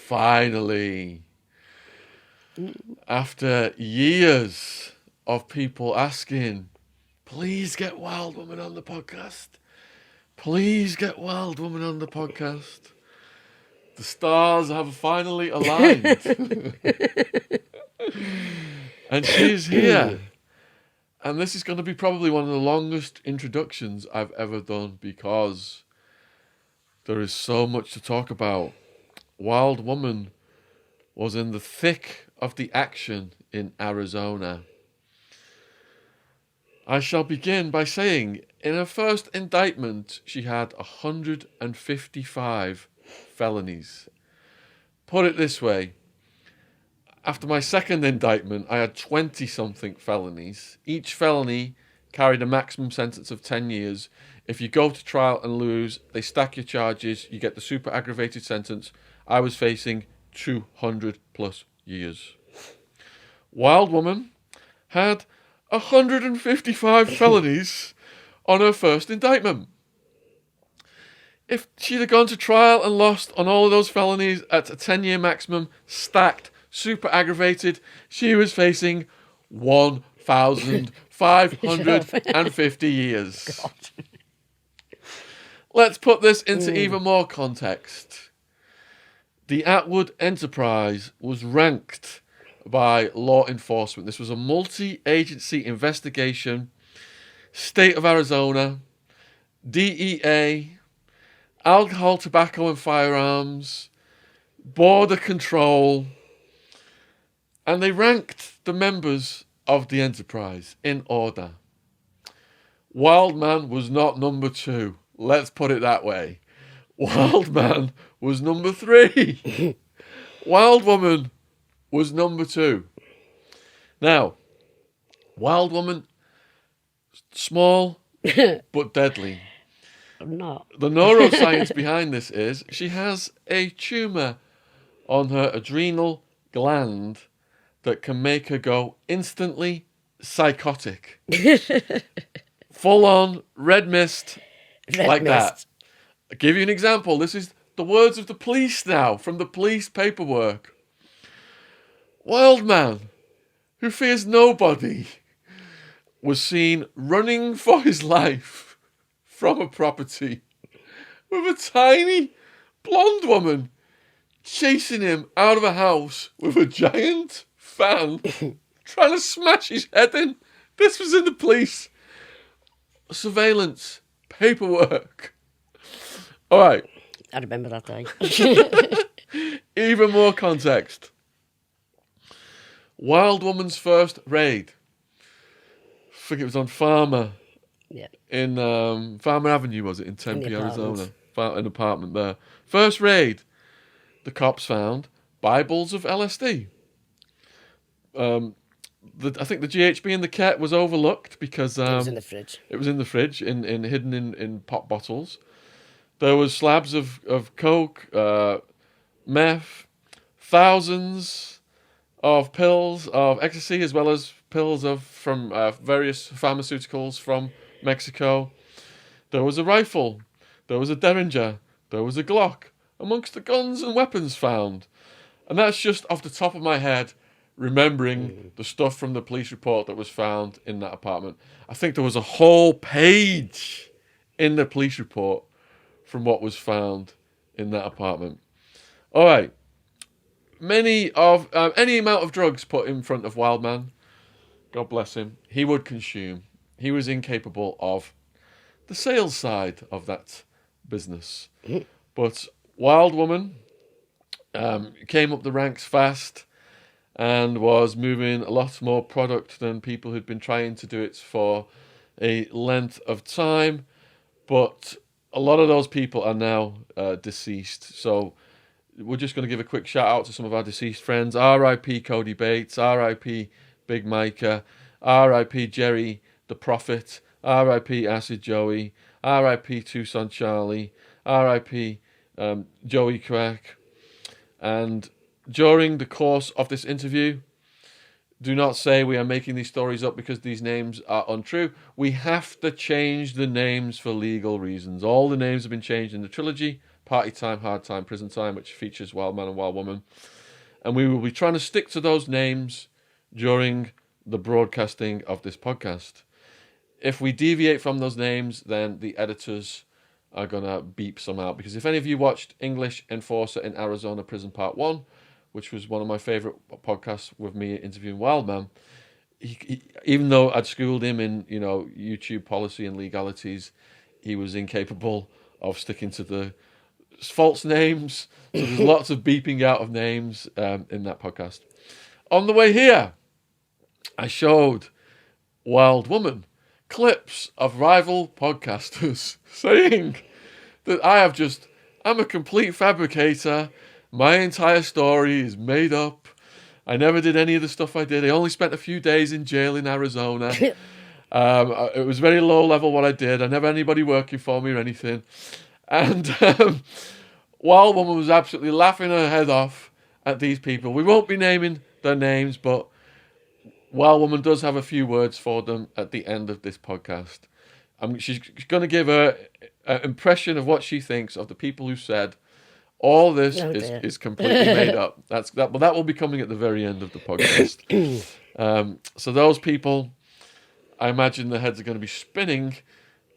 finally, after years of people asking, please get Wild Woman on the podcast. Please get Wild Woman on the podcast. The stars have finally aligned. And she's here. And this is going to be probably one of the longest introductions I've ever done because there is so much to talk about. Wild Woman was in the thick of the action in Arizona. I shall begin by saying, in her first indictment, she had 155 felonies. Put it this way, after my second indictment, I had 20-something felonies. Each felony carried a maximum sentence of 10 years. If you go to trial and lose, they stack your charges, you get the super aggravated sentence. I was facing 200 plus years. Wild Woman had 155 felonies on her first indictment. If she'd have gone to trial and lost on all of those felonies at a 10-year maximum, stacked, super aggravated, she was facing 1,550 years. God. Let's put this into even more context. The Atwood enterprise was ranked by law enforcement. This was a multi-agency investigation. State of Arizona, DEA, alcohol, tobacco and firearms, border control, and they ranked the members of the enterprise in order. Wild Man was not number 2. Let's put it that way. Wild Man was number 3. Wild Woman was number 2. Now, Wild Woman, small but deadly. I'm not. The neuroscience behind this is she has a tumour on her adrenal gland that can make her go instantly psychotic. Full on red mist like that. I'll give you an example. This is the words of the police now, from the police paperwork. Wild Man, who fears nobody, was seen running for his life from a property with a tiny blonde woman chasing him out of a house with a giant fan trying to smash his head in. This was in the police surveillance paperwork. All right. I remember that day. Even more context. Wild Woman's first raid. I think it was on Farmer. Yeah. In Farmer Avenue, was it? In Tempe, In the Arizona. An apartment there. First raid. The cops found Bibles of LSD. I think the GHB in the kit was overlooked because... it was in the fridge. It was in the fridge, hidden in pop bottles. There was slabs of coke, meth, thousands of pills of ecstasy, as well as pills from various pharmaceuticals from Mexico. There was a rifle. There was a Derringer. There was a Glock, amongst the guns and weapons found. And that's just off the top of my head, remembering the stuff from the police report that was found in that apartment. I think there was a whole page in the police report from what was found in that apartment. All right. Any amount of drugs put in front of Wild Man, God bless him, he would consume. He was incapable of the sales side of that business. But Wild Woman came up the ranks fast and was moving a lot more product than people who'd been trying to do it for a length of time. But a lot of those people are now deceased. So we're just going to give a quick shout out to some of our deceased friends. R.I.P. Cody Bates, R.I.P. Big Micah, R.I.P. Jerry the Prophet, R.I.P. Acid Joey, R.I.P. Tucson Charlie, R.I.P. Joey Crack. And during the course of this interview, do not say we are making these stories up because these names are untrue. We have to change the names for legal reasons. All the names have been changed in the trilogy. Party Time, Hard Time, Prison Time, which features Wild Man and Wild Woman. And we will be trying to stick to those names during the broadcasting of this podcast. If we deviate from those names, then the editors are going to beep some out. Because if any of you watched English Enforcer in Arizona Prison Part 1, which was one of my favourite podcasts with me interviewing Wildman, he, even though I'd schooled him in, YouTube policy and legalities, he was incapable of sticking to the false names. So there's lots of beeping out of names in that podcast. On the way here, I showed Wild Woman clips of rival podcasters saying that I'm a complete fabricator. My entire story is made up. I never did any of the stuff I did. I only spent a few days in jail in Arizona. It was very low level what I did. I never had anybody working for me or anything. And Wild Woman was absolutely laughing her head off at these people. We won't be naming their names, but Wild Woman does have a few words for them at the end of this podcast. She's going to give her an impression of what she thinks of the people who said all this is completely made up. That will be coming at the very end of the podcast. So those people, I imagine their heads are going to be spinning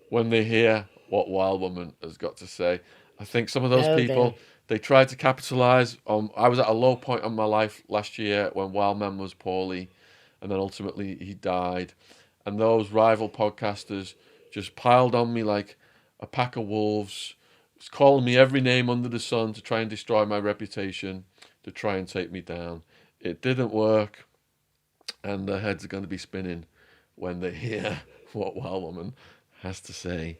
when they hear what Wild Woman has got to say. I think some of those people, they tried to capitalise on... I was at a low point in my life last year when Wildman was poorly, and then ultimately he died. And those rival podcasters just piled on me like a pack of wolves, calling me every name under the sun to try and destroy my reputation, to try and take me down. It didn't work, and their heads are going to be spinning when they hear what Wild Woman has to say.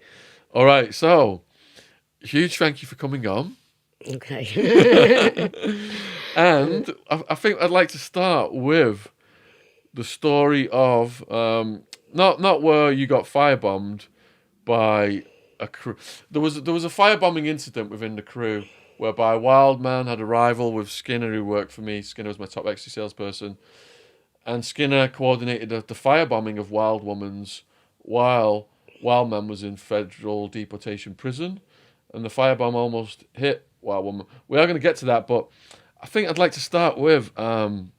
All right, so huge thank you for coming on. Okay. And I think I'd like to start with the story of not where you got firebombed by a crew. There was a firebombing incident within the crew whereby Wildman had a rival with Skinner, who worked for me. Skinner was my top Ecstasy salesperson, and Skinner coordinated the firebombing of Wild Woman's while Wildman was in federal deportation prison, and the firebomb almost hit Wild Woman. We are going to get to that, but I think I'd like to start with the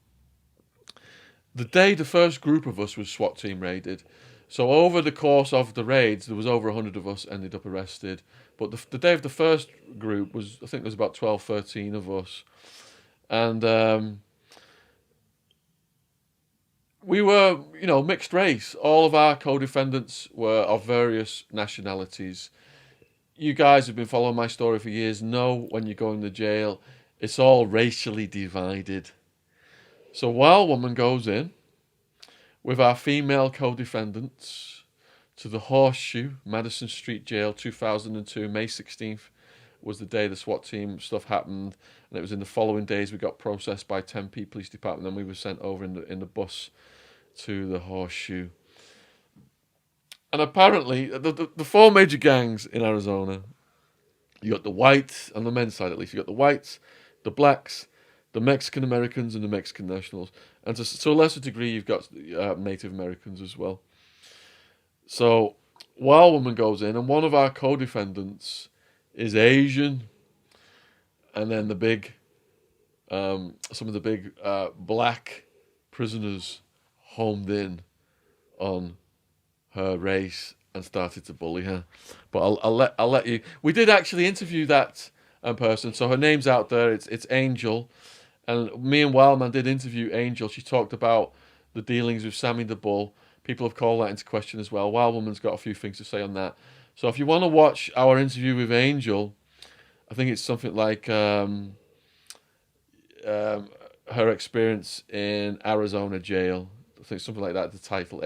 day the first group of us was SWAT-team raided. So over the course of the raids, there was over 100 of us ended up arrested. But the day of the first group was, I think there was about 12, 13 of us. And we were, mixed race. All of our co-defendants were of various nationalities. You guys who've been following my story for years know when you go into jail, it's all racially divided. So Wild Woman goes in with our female co-defendants to the Horseshoe, Madison Street Jail, 2002, May 16th was the day the SWAT team stuff happened, and it was in the following days we got processed by Tempe Police Department, and we were sent over in the bus to the Horseshoe. And apparently, the four major gangs in Arizona, you got the whites, on the men's side at least, you got the whites, the blacks, the Mexican Americans, and the Mexican nationals. And to a lesser degree, you've got Native Americans as well. So, Wild Woman goes in, and one of our co-defendants is Asian. And then some of the big black prisoners homed in on her race and started to bully her. But I'll let you. We did actually interview that person, so her name's out there. It's Angel, and me and Wildman did interview Angel. She talked about the dealings with Sammy the Bull. People have called that into question as well. Wild Woman's got a few things to say on that. So if you want to watch our interview with Angel, I think it's something like her experience in Arizona jail. I think something like that. The title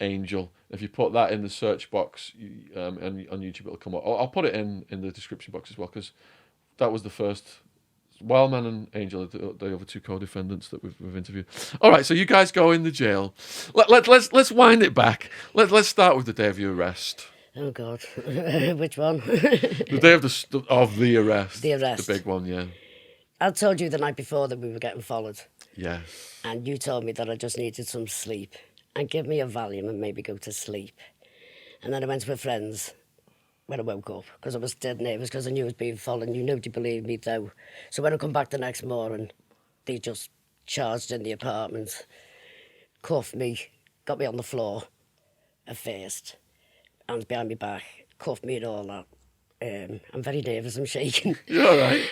Angel. If you put that in the search box and on YouTube, it'll come up. I'll put it in the description box as well, because that was the first. Wildman and Angel are the other two co-defendants that we've interviewed. All right, so you guys go in the jail. Let's wind it back. Let's start with the day of your arrest. Oh God, which one? The day of the arrest. The arrest. The big one, yeah. I told you the night before that we were getting followed. Yes. And you told me that I just needed some sleep. And give me a Valium and maybe go to sleep. And then I went to a friend's when I woke up because I was dead nervous because I knew I was being followed. And nobody believed me though. So when I come back the next morning, they just charged in the apartment, cuffed me, got me on the floor at first, hands behind my back, cuffed me and all that. I'm very nervous. I'm shaking. You're all right.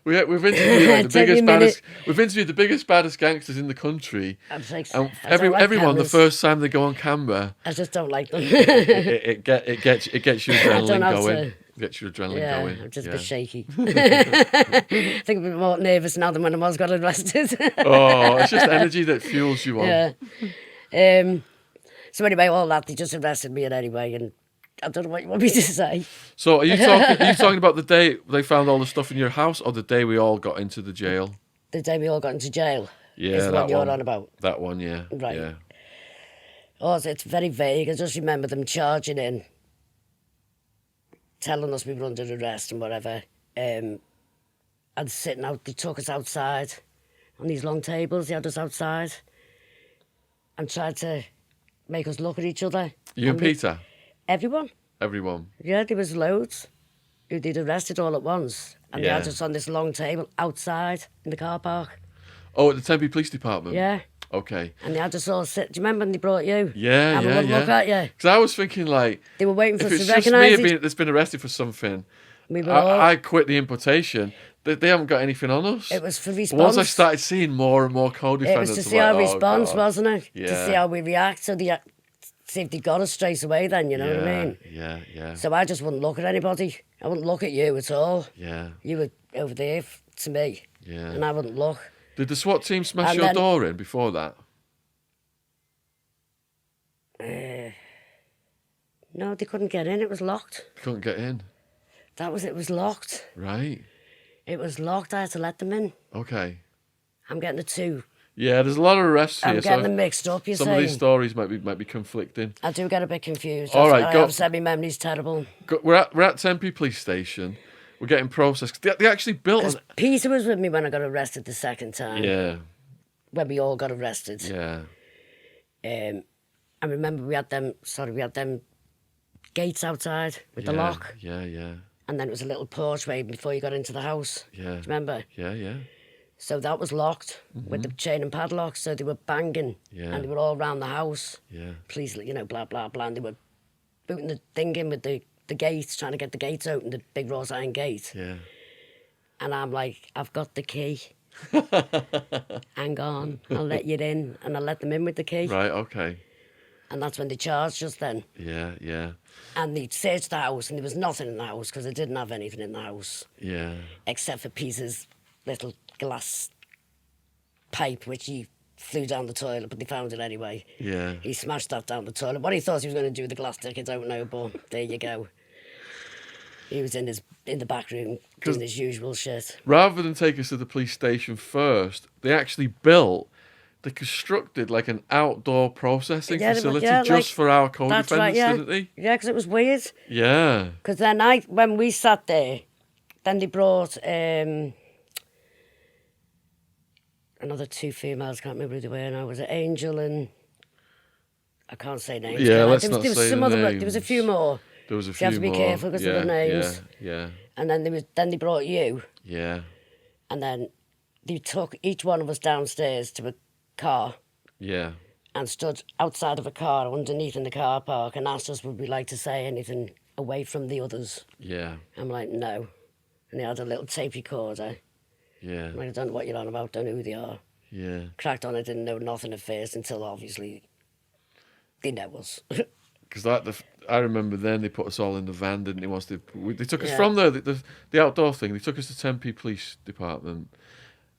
We've interviewed like, we've interviewed the biggest, baddest gangsters in the country. I'm like, And I don't like everyone, cameras. the first time they go on camera, I just don't like them. it gets your adrenaline have going. to- Gets your adrenaline Yeah, going. I'm just a Yeah. bit shaky. I think I'm a bit more nervous now than when I was got arrested. Oh, it's just energy that fuels you on. Yeah. So anyway, all that, they just arrested me in anyway, and I don't know what you want me to say. So are you talking about the day they found all the stuff in your house, or the day we all got into the jail? The day we all got into jail. Yeah, is the that one you're one. on about. That one, yeah. Right. Yeah. Also, it's very vague. I just remember them charging in, telling us we were under arrest and whatever. And sitting out, they took us outside on these long tables. They had us outside and tried to make us look at each other. You and Peter? Everyone. Everyone. Yeah, there was loads who they'd arrested all at once. And they Yeah. had us on this long table outside in the car park. Oh, at the Tempe Police Department? Yeah. Okay. And they had us all sit. Do you remember when they brought you? Yeah, Have yeah, a good look yeah. at you. Because I was thinking, like, They were waiting for if us it's to just me recognise that's been arrested for something, We were all... I quit the importation. They haven't got anything on us. It was for But response. once I started seeing more and more co-defendants, It was to I'm see like, our oh, response, God. wasn't it? Yeah. To see how we react. So they see if they got us straight away then, you know what I mean? Yeah, yeah, So I just wouldn't look at anybody. I wouldn't look at you at all. yeah, You were over there to me. yeah. And I wouldn't look. Did the SWAT team smash And your then- door in before that? No, they couldn't get in. It was locked. They couldn't get in. It was locked. Right. It was locked. I had to let them in. Okay. I'm getting the two. Yeah, there's a lot of arrests here. I'm getting them mixed up, you're some saying. of these stories might be conflicting. I do get a bit confused. All right, I go- have said my memory's terrible. We're at Tempe Police Station. We're getting processed. They actually built Because an... Peter was with me when I got arrested the second time. Yeah, When we all got arrested. yeah, I remember we had them gates outside with the lock. Yeah, yeah, And then it was a little porchway before you got into the house. yeah. Do you remember? Yeah, yeah. So that was locked with the chain and padlock. So they were banging. Yeah. And they were all around the house. Yeah. Please, you know, blah, blah, blah. And they were booting the thing in with the gates, trying to get the gates open, the big wrought iron gate. Yeah. And I'm like, I've got the key. Hang on, I'll let you in. And I let them in with the key. Right, okay. And that's when they charged us then. Yeah, yeah, And they searched the house and there was nothing in the house because they didn't have anything in the house yeah. except for Peter's little glass pipe which he flew down the toilet, but they found it anyway. Yeah. He smashed that down the toilet. What he thought he was going to do with the glass stick, I don't know, but there you go. He was in the back room doing his usual shit. Rather than take us to the police station first, they constructed like an outdoor processing facility just for our co-defendants, That's right, yeah. didn't they? Yeah, because it was weird. Yeah. Because then when we sat there, then they brought another two females, can't remember who they were now. Was it Angel and... I can't say names. Yeah, can I? let's there was, not there was say some the other. names. There was a few more. There was a You few have to be more. careful because of the names. Yeah, And then then they brought you, yeah, and then they took each one of us downstairs to a car yeah, and stood outside of a car underneath in the car park and asked us would we like to say anything away from the others. yeah, I'm like, no. And they had a little tape recorder. yeah, I'm like, I don't know what you're on about, don't know who they are. yeah. Cracked on, I didn't know nothing at first until obviously they know us. Because I remember then they put us all in the van, didn't they? Once they took us Yeah. from there, the outdoor thing. They took us to Tempe Police Department,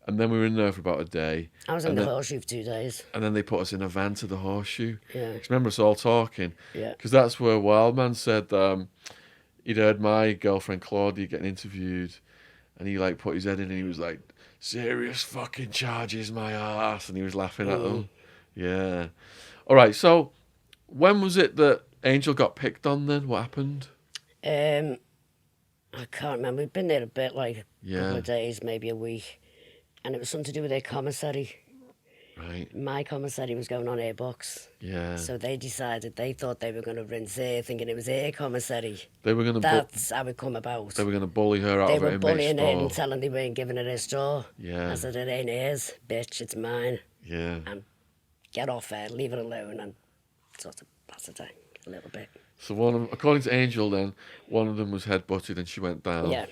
and then we were in there for about a day. I was in the horseshoe for 2 days. And then they put us in a van to the Horseshoe. Yeah. 'Cause remember us all talking? Yeah. Because that's where Wildman said he'd heard my girlfriend Claudia getting interviewed, and he like put his head in and he was like, "Serious fucking charges, my ass," and he was laughing at them. Yeah. All right. So, when was it that Angel got picked on? Then what happened? I can't remember. We've been there a bit, like a Yeah. couple of days, maybe a week. And it was something to do with their commissary. Right. My commissary was going on airbox. Yeah. So they thought they were going to rinse her, thinking it was her commissary. They were gonna. That's how it come about. They were gonna bully her out They of her were inmate bullying her store. and telling they weren't giving her a straw. Yeah. I said, it ain't hers, bitch, it's mine. Yeah. And get off her, leave her alone, and sort of pass it down a little bit. So according to Angel, then one of them was headbutted and she went down. Yeah.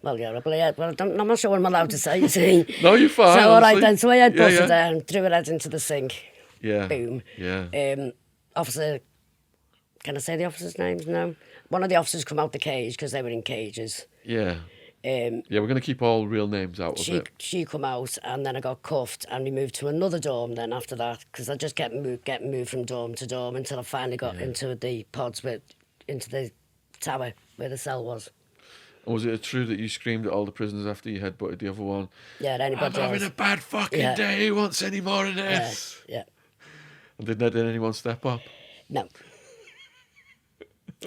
Well, yeah, I'm not sure what I'm allowed to say, you see. No, you're fine. So, all right honestly. then, so I had busted yeah. her and threw her head into the sink. Yeah. Boom. Yeah. Officer, can I say the officer's names? No. One of the officers come out the cage because they were in cages. Yeah. Yeah, we're going to keep all real names out of it. She come out and then I got cuffed and we moved to another dorm then after that because I just kept getting moved from dorm to dorm until I finally got into the pods into the tower where the cell was. And was it true that you screamed at all the prisoners after you headbutted the other one? Yeah, anybody I'm having a bad fucking day. Who wants any more of this? Yeah. And did anyone step up? No.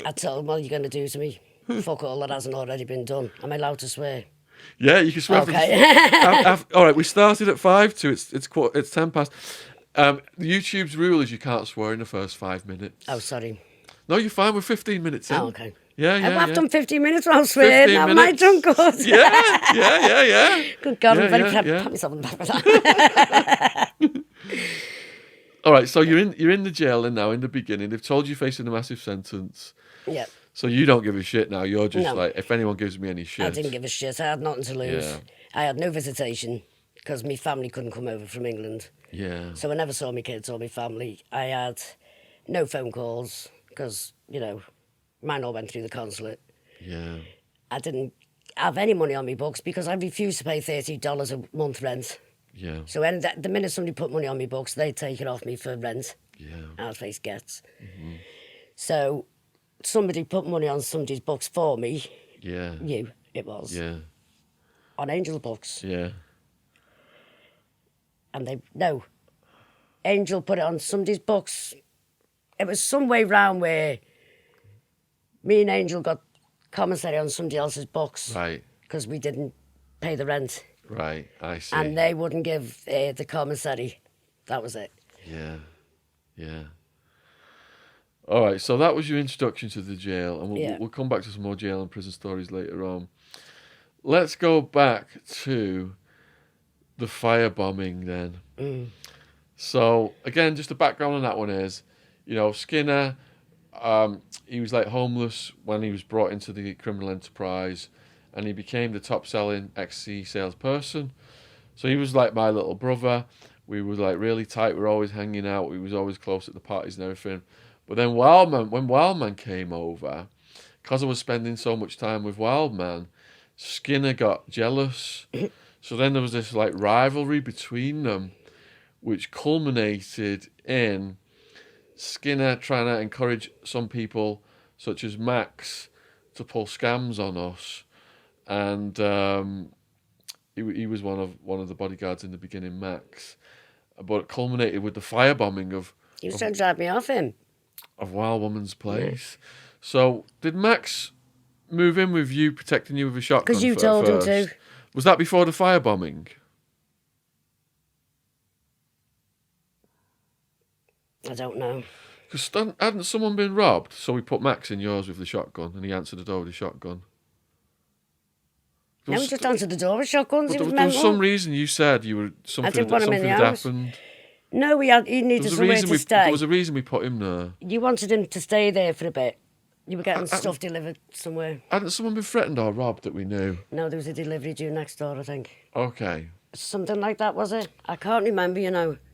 I told them, what are you going to do to me? Fuck all that hasn't already been done. Am I allowed to swear? Yeah, you can swear. Okay. All right, we started at 5 to it's 10 past. YouTube's rule is you can't swear in the first 5 minutes. Oh, sorry. No, you're fine. We're 15 minutes in. Oh, okay. Yeah. I've done 15 minutes while swearing. Haven't I done good? Yeah. Good God, I'm very proud. yeah. Pat myself on the back for that. All right, so you're in the jail and now in the beginning. They've told you facing a massive sentence. Yeah. So you don't give a shit now. You're just No. like, if anyone gives me any shit. I didn't give a shit. I had nothing to lose. Yeah. I had no visitation because my family couldn't come over from England. Yeah. So I never saw my kids or my family. I had no phone calls because, mine all went through the consulate. Yeah. I didn't have any money on my books because I refused to pay $30 a month rent. Yeah. So the minute somebody put money on my books, they'd take it off me for rent. Yeah. I'd face gets. Mm-hmm. So somebody put money on somebody's books for me. Yeah. It was. Yeah. On Angel's books. Yeah. And Angel put it on somebody's books. It was some way round where me and Angel got commissary on somebody else's books. Right. Because we didn't pay the rent. Right. I see. And they wouldn't give the commissary. That was it. Yeah. Yeah. All right, so that was your introduction to the jail, and we'll come back to some more jail and prison stories later on. Let's go back to the firebombing then. Mm. So, again, just the background on that one is, Skinner, he was like homeless when he was brought into the criminal enterprise, and he became the top-selling Ecstasy salesperson. So he was like my little brother. We were like really tight. We were always hanging out. We was always close at the parties and everything. But then when Wildman came over, because I was spending so much time with Wildman, Skinner got jealous. So then there was this like rivalry between them, which culminated in Skinner trying to encourage some people, such as Max, to pull scams on us. And he was one of the bodyguards in the beginning, Max. But it culminated with the firebombing of... He was trying to drive me off him. Of Wild Woman's place. Yeah. So, did Max move in with you, protecting you with a shotgun? Because you told him to. Was that before the firebombing? I don't know. Because hadn't someone been robbed? So we put Max in yours with the shotgun, and he answered the door with the shotgun. No, we just answered the door with shotguns. There was some reason you said you were something. I didn't want him in the house. Happened. No, he needed somewhere to stay. There was a reason we put him there. You wanted him to stay there for a bit. You were getting stuff delivered somewhere. Hadn't someone been threatened or robbed that we knew? No, there was a delivery due next door, I think. Okay. Something like that, was it? I can't remember,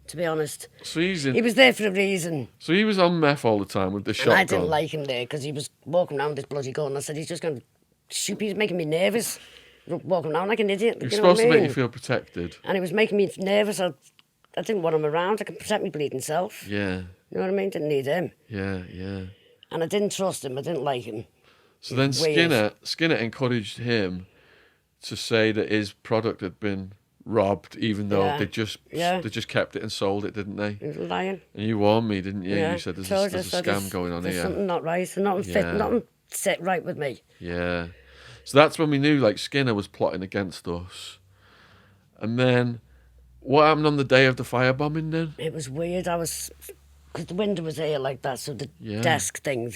to be honest. So he was there for a reason. So he was on meth all the time with the shotgun. And I didn't like him there because he was walking around with this bloody gun. I said, he's just going to shoot me. He's making me nervous. Walking around like an idiot. He was supposed to make you feel protected. And it was making me nervous. I didn't want him around. I could protect my bleeding self. Yeah. You know what I mean? Didn't need him. Yeah. And I didn't trust him. I didn't like him. So then Skinner encouraged him to say that his product had been robbed, even though they just kept it and sold it, didn't they? He was lying. And you warned me, didn't you? Yeah. You said there's a scam going on there's here. Something not right. Nothing set right with me. Yeah. So that's when we knew like Skinner was plotting against us. And then what happened on the day of the firebombing then? It was weird. Because the window was here like that, so the desk thing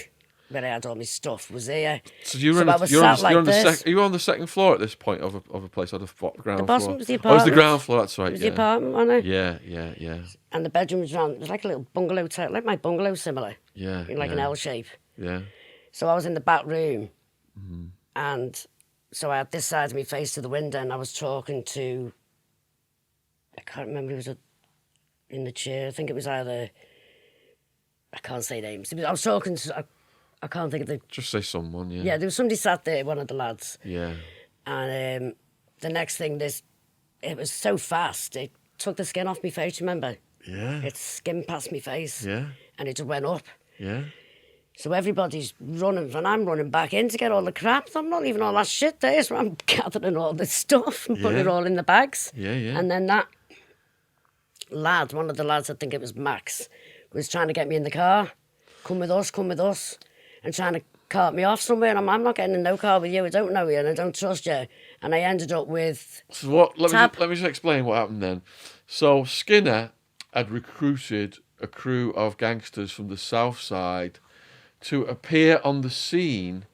where I had all my stuff was here. So you were So I was sat like this. Are you on the second floor at this point of a place, or the ground The bottom floor? was the Oh, it apartment. was the ground floor. That's right. It was the apartment, wasn't it? Yeah. And the bedroom was round. It was like a little bungalow type, like my bungalow, similar. Yeah. In like an L shape. Yeah. So I was in the back room, and so I had this side of me face to the window, and I was talking to. I can't remember who was in the chair. I think it was either. I can't say names. I was talking to. I can't think of the. Just say someone. Yeah. Yeah, there was somebody sat there, one of the lads. Yeah. And the next thing, it was so fast. It took the skin off my face. Remember? Yeah. It skimmed past my face. Yeah. And it just went up. Yeah. So everybody's running, and I'm running back in to get all the crap. I'm not leaving all that shit there, so I'm gathering all this stuff and putting it all in the bags. Yeah. And then that lad, one of the lads, I think it was Max, was trying to get me in the car. Come with us, and trying to cart me off somewhere. And I'm not getting in no car with you. I don't know you, and I don't trust you. And I ended up with. So what? Let me just explain what happened then. So Skinner had recruited a crew of gangsters from the south side to appear on the scene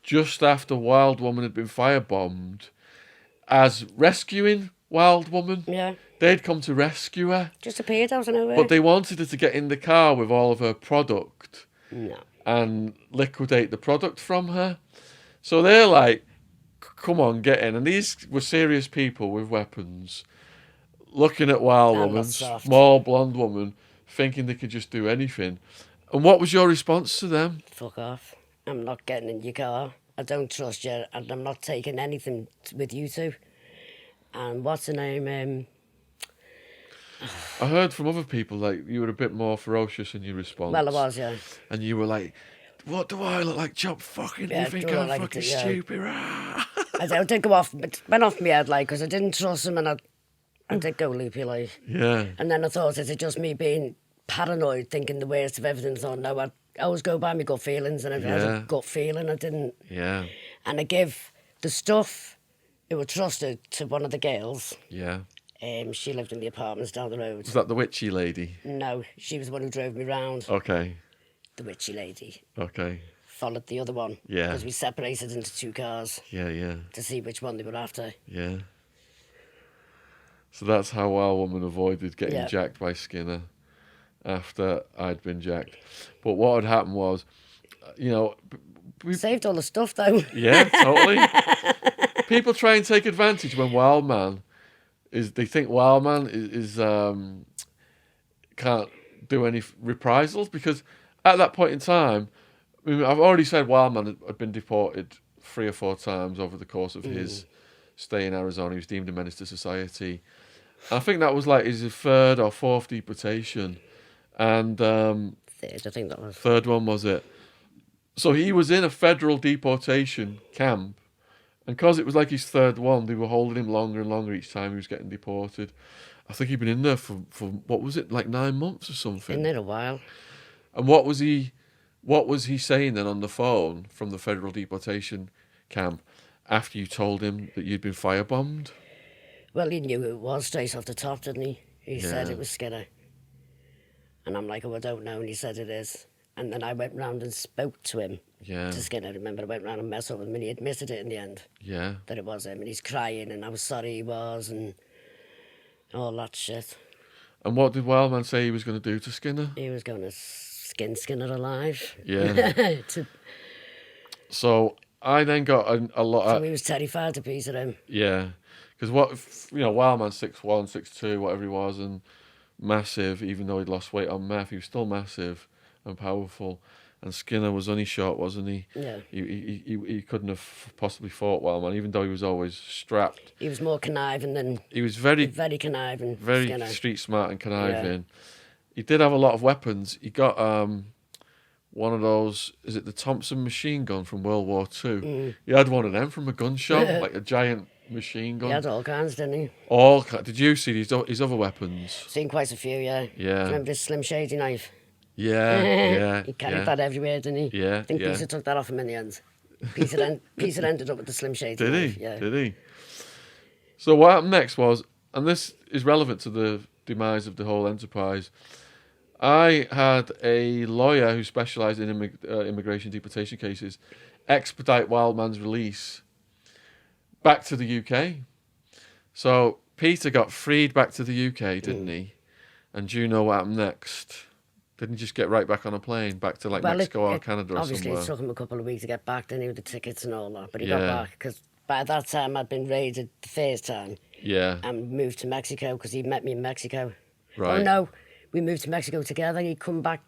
just after Wild Woman had been firebombed as rescuing Wild Woman. Yeah. They'd come to rescue her. Just appeared out of nowhere. But they wanted her to get in the car with all of her product No. and liquidate the product from her. So they're like, come on, get in. And these were serious people with weapons looking at Wild Woman, small blonde woman, thinking they could just do anything. And what was your response to them? Fuck off. I'm not getting in your car. I don't trust you, and I'm not taking anything with you two. And what's her name? I heard from other people like you were a bit more ferocious in your response. Well, I was, yeah. And you were like, "What do I look like, chop fucking? Yeah, you think I'm like fucking stupid?" I did go off, it went off my head, like, because I didn't trust him, and I did go loopy, like. Yeah. And then I thought, is it just me being paranoid, thinking the worst of everything? So no, I always go by my gut feelings, and if I had a gut feeling, I didn't. Yeah. And I give the stuff it was trusted to one of the girls. Yeah. She lived in the apartments down the road. Was that the witchy lady? No, she was the one who drove me round. Okay. The witchy lady. Okay. Followed the other one. Yeah. Because we separated into two cars. Yeah. To see which one they were after. Yeah. So that's how Wild Woman avoided getting jacked by Skinner after I'd been jacked. But what had happened was, you know... We saved all the stuff, though. Yeah, totally. People try and take advantage when they think Wildman is can't do any reprisals, because at that point in time, I mean, I've already said Wildman had been deported 3 or 4 times over the course of his stay in Arizona. He was deemed a menace to society. I think that was like his 3rd or 4th deportation, and 3rd, I think that was. 3rd one was it. So he was in a federal deportation camp. And because it was like his 3rd one, they were holding him longer and longer each time he was getting deported. I think he'd been in there for what was it, like 9 months or something? Been there a while. And what was he saying then on the phone from the federal deportation camp after you told him that you'd been firebombed? Well, he knew who it was straight off the top, didn't he? He said it was Skinner. And I'm like, oh, I don't know. And he said it is. And then I went round and spoke to him. Yeah. To Skinner. I remember I went round and messed up with him, and he admitted it in the end. Yeah. That it was him, and he's crying, and I was sorry he was, and all that shit. And what did Wildman say he was going to do to Skinner? He was going to skin Skinner alive. Yeah. So I then got a lot of... So he was terrified to piece of him. Yeah. Because Wildman's 6'1", 6'2", whatever he was, and massive, even though he'd lost weight on meth, he was still massive and powerful. And Skinner was only short, wasn't he? Yeah. He couldn't have possibly fought Wildman, even though he was always strapped. He was more conniving than... He was very conniving. Very Skinner. street smart and conniving. Yeah. He did have a lot of weapons. He got one of those, is it the Thompson machine gun from World War II? He had one of them from a gun shop, like a giant machine gun. He had all kinds, didn't he? Did you see his other weapons? Seen quite a few, yeah. Yeah. Remember his Slim Shady knife? Yeah. He carried that everywhere, didn't he? Yeah. I think Peter took that off him in the end. Peter ended up with the Slim Shady knife. Did he? Yeah. Did he? So what happened next was, and this is relevant to the demise of the whole enterprise. I had a lawyer who specialised in immigration deportation cases expedite Wildman's release back to the UK. So Peter got freed back to the UK, didn't he? And do you know what happened next? Didn't he just get right back on a plane back to Mexico or Canada or obviously somewhere? it took him a couple of weeks to get back, didn't he, with the tickets and all that. But he got back because by that time I'd been raided the first time. Yeah. And moved to Mexico because he met me in Mexico. Right. Oh no, we moved to Mexico together. He'd come back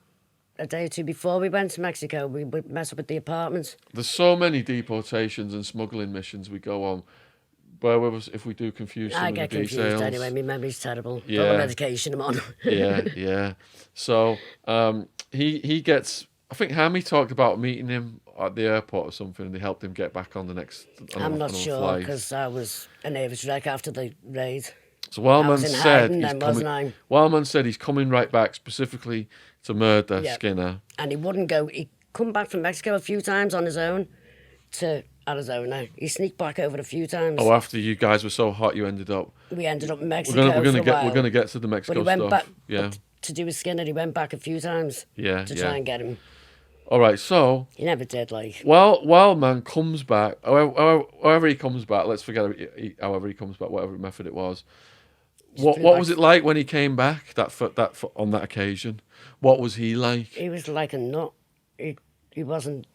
a day or two before we went to Mexico. We would mess up at the apartments. There's so many deportations and smuggling missions we go on. Bear with us if we do confuse some I of the get details. confused anyway. My memory's terrible. Yeah. All the medication I'm on. yeah. So he gets. I think Hammy talked about meeting him at the airport or something, and they helped him get back on the next. I'm not sure because I was a nervous wreck after the raid. So Wildman said Wildman said he's coming right back specifically to murder Skinner. And he wouldn't go. He'd come back from Mexico a few times on his own to Arizona. He sneaked back over a few times. Oh, after you guys were so hot, you ended up. We ended up in Mexico. We're gonna get to the Mexico but he went stuff. Back, to do with Skinner, he went back a few times. To try and get him. All right, so he never did. Wildman comes back. However he comes back. Let's forget however he comes back. Whatever method it was. What was it like when he came back? On that occasion, what was he like? He was like a nut. He wasn't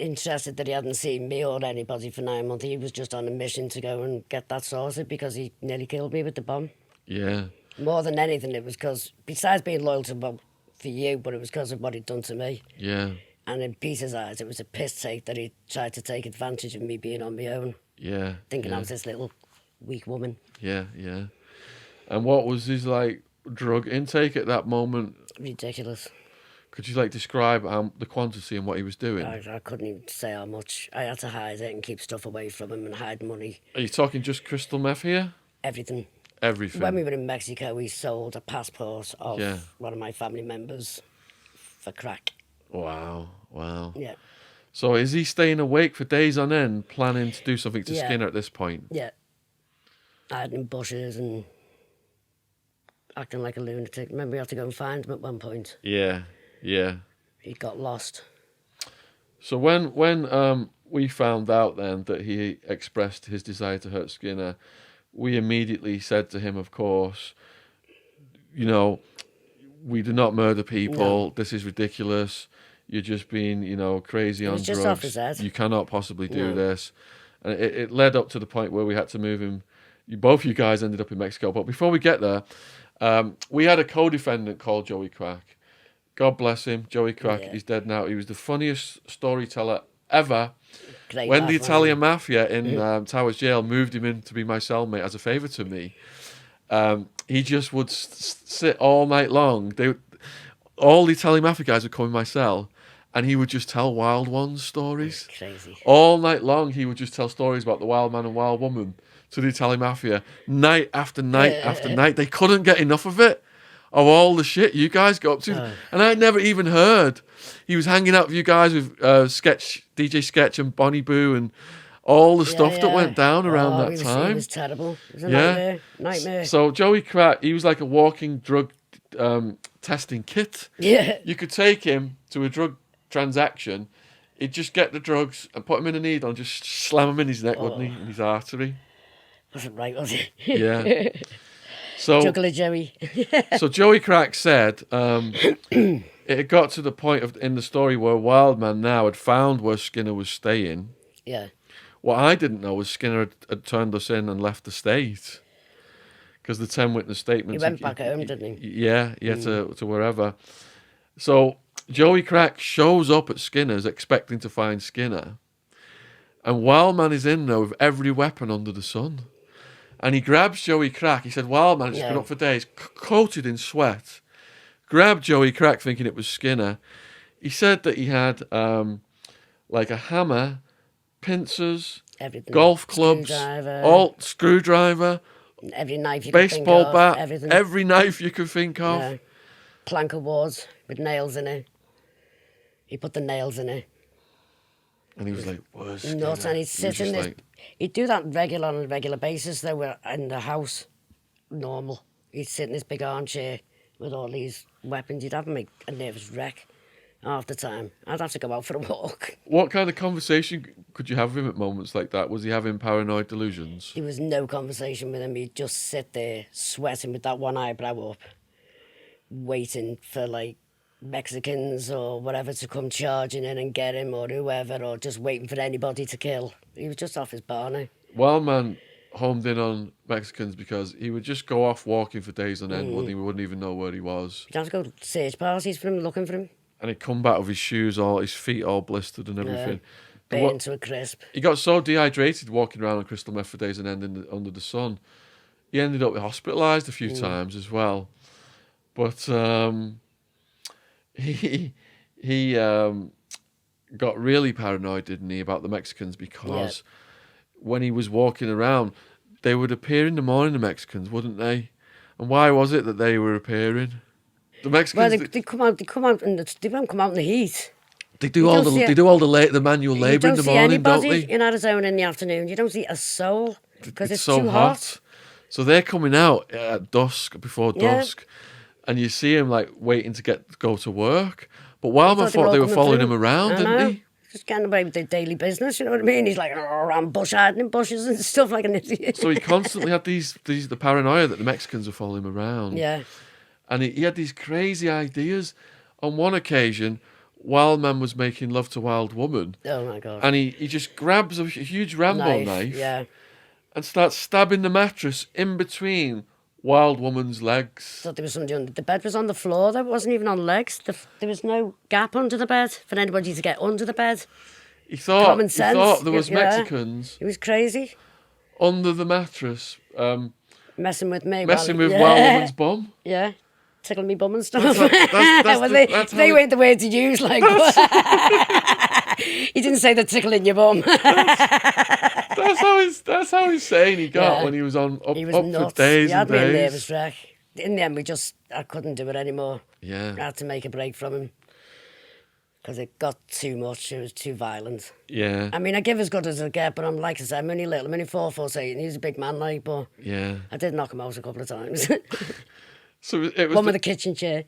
interested that he hadn't seen me or anybody for 9 months. He was just on a mission to go and get that sorted because he nearly killed me with the bomb. Yeah. More than anything, it was because, besides being loyal to for you, but it was because of what he'd done to me. Yeah. And in Peter's eyes, it was a piss take that he tried to take advantage of me being on my own. Yeah. Thinking I was this little weak woman. Yeah. And what was his drug intake at that moment? Ridiculous. Could you describe the quantity and what he was doing? I couldn't even say how much. I had to hide it and keep stuff away from him and hide money. Are you talking just crystal meth here? Everything. Everything. When we were in Mexico, we sold a passport of one of my family members for crack. Wow. Yeah. So is he staying awake for days on end, planning to do something to Skinner at this point? Yeah. Hiding in bushes and acting like a lunatic. Remember, we had to go and find him at one point. Yeah. He got lost. So when we found out then that he expressed his desire to hurt Skinner, we immediately said to him, of course, we do not murder people. No. This is ridiculous. You're just being, crazy on drugs. Just off his head. You cannot possibly do this. And it led up to the point where we had to move him. Both you guys ended up in Mexico. But before we get there, we had a co-defendant called Joey Crack. God bless him. Joey Crack, he's dead now. He was the funniest storyteller ever. When the Italian mafia in Towers Jail moved him in to be my cellmate as a favour to me, he just would sit all night long. All the Italian mafia guys would come in my cell, and he would just tell Wild Ones stories. Crazy. All night long, he would just tell stories about the Wild Man and Wild Woman to the Italian mafia, night after night after night. They couldn't get enough of it. Of all the shit you guys got up to. And I'd never even heard. He was hanging out with you guys with DJ Sketch and Bonnie Boo and all the stuff that went down around that time. It was terrible. It was a nightmare. So Joey Crack, he was like a walking drug testing kit. Yeah. You could take him to a drug transaction. He'd just get the drugs and put him in a needle and just slam him in his neck, wouldn't he? In his artery. Wasn't right, was it? Yeah. So, Juggler Joey. So Joey Crack said it had got to the point in the story where Wildman now had found where Skinner was staying. Yeah. What I didn't know was Skinner had turned us in and left the state. Because the 10 witness statements... He went back home, didn't he? Yeah, to wherever. So Joey Crack shows up at Skinner's expecting to find Skinner. And Wildman is in there with every weapon under the sun. And he grabs Joey Crack. He said, Wildman, it's been up for days, coated in sweat. Grabbed Joey Crack thinking it was Skinner. He said that he had a hammer, pincers, everything. Golf clubs, screwdriver, every knife you baseball could think bat, of, everything. Every knife you could think of. Yeah. Plank awards with nails in it. He put the nails in it. And he was like, where's Nuts, and he'd sit in this... He'd do that on a regular basis. They were in the house normal. He'd sit in his big armchair with all these weapons. You'd have him make a nervous wreck half the time. I'd have to go out for a walk. What kind of conversation could you have with him at moments like that? Was he having paranoid delusions? There was no conversation with him. He'd just sit there sweating with that one eyebrow up, waiting for like Mexicans or whatever to come charging in and get him, or whoever, or just waiting for anybody to kill. He was just off his bar now. Wild Man homed in on Mexicans because he would just go off walking for days on end when he wouldn't even know where he was. You'd have to go search parties for him, looking for him. And he'd come back with his shoes all, his feet all blistered and everything. Burned to a crisp. He got so dehydrated walking around on crystal meth for days on end under the sun. He ended up hospitalised a few times as well. But he got really paranoid, didn't he, about the Mexicans because when he was walking around, they would appear in the morning, the Mexicans, wouldn't they? And why was it that they were appearing? The Mexicans... Well, they come out, and they don't come out in the heat. They do all the manual labour in the morning, don't they? You don't see anybody in Arizona in the afternoon. You don't see a soul because it's so too hot. So they're coming out at dusk, before dusk, and you see him like waiting to go to work. But Wildman thought they were following him around, didn't he? Just getting away with their daily business, you know what I mean? He's like around bush hiding in bushes and stuff like an idiot. So he constantly had the paranoia that the Mexicans were following him around. Yeah. And he had these crazy ideas. On one occasion, Wildman was making love to Wild Woman. Oh my God. And he just grabs a huge Rambo knife and starts stabbing the mattress in between Wild Woman's legs. Thought there was somebody under the bed. Was on the floor though. It wasn't even on legs. There was no gap under the bed for anybody to get under the bed. He thought Common sense. there was Mexicans It was crazy. under the mattress Messing with me. messing with Wild Woman's bum. Yeah. Tickling me bum and stuff. They weren't the word to use, like. He didn't say they're tickling your bum. That's how he's saying he got when he was up for days and days. He had me a nervous wreck. In the end, I couldn't do it anymore. Yeah. I had to make a break from him because it got too much. It was too violent. Yeah. I mean, I give as good as I get, but I'm like I said, I'm only little. I'm only 4'8", and he's a big man, like. But yeah. I did knock him out a couple of times. So it was one with a kitchen chair.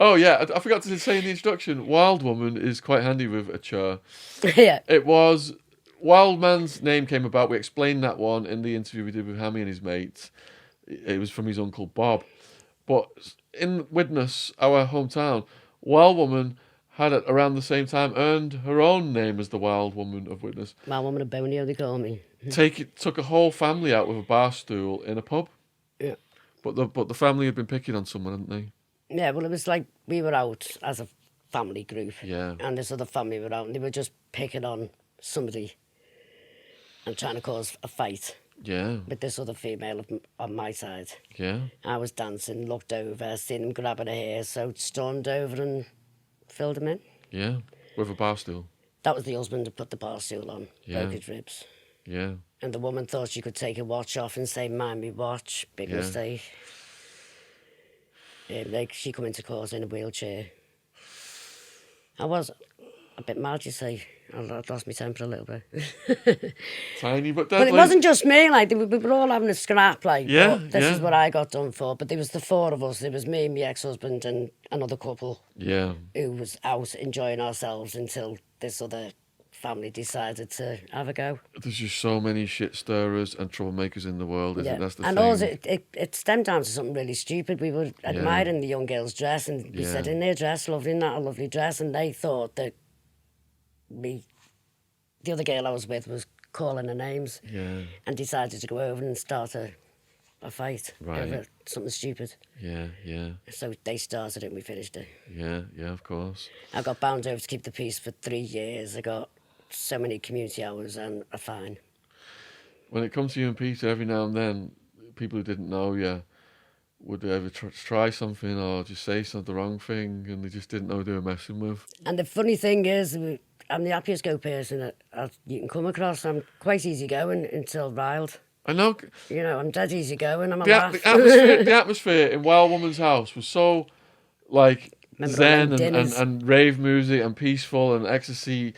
Oh yeah, I forgot to say in the introduction, Wild Woman is quite handy with a chair. Yeah. It was Wild Man's name came about. We explained that one in the interview we did with Hammy and his mates. It was from his uncle Bob. But in Widnes, our hometown, Wild Woman had at around the same time earned her own name as the Wild Woman of Widnes. Wild Woman of Bonio, they call me. Took a whole family out with a bar stool in a pub. Yeah. But the family had been picking on someone, hadn't they? Yeah, well, it was like we were out as a family group. Yeah. And this other family were out, and they were just picking on somebody and trying to cause a fight. Yeah. With this other female on my side. Yeah. I was dancing, looked over, seen him grabbing her hair, so stormed over and filled him in. Yeah. With a bar stool. That was the husband who put the bar stool on, broke his ribs. Yeah. And the woman thought she could take her watch off and say, "Mind me watch." Big mistake. She come into court in a wheelchair. I was a bit mad, you see. I lost my temper a little bit. Tiny but deadly. But it wasn't just me, like, we were all having a scrap, like, Yeah, this is what I got done for. But there was the four of us. There was me, my ex-husband, and another couple. Yeah. Who was out enjoying ourselves until this other family decided to have a go. There's just so many shit stirrers and troublemakers in the world, isn't that's the thing. And also, it stemmed down to something really stupid. We were admiring the young girl's dress, and we said, in their dress, lovely, not a lovely dress, and they thought that the other girl I was with was calling her names and decided to go over and start a fight over something stupid. Yeah, yeah. So they started it and we finished it. Yeah, yeah, of course. I got bound over to keep the peace for 3 years. I got so many community hours and a fine. When it comes to you and Peter, every now and then, people who didn't know you would ever try something or just say the wrong thing, and they just didn't know who they were messing with. And the funny thing is, I'm the happiest go person that you can come across. I'm quite easygoing until riled. I know. You know, I'm dead easygoing. I'm a laugh. The atmosphere in Wild Woman's house was so, like, zen and rave music and peaceful and ecstasy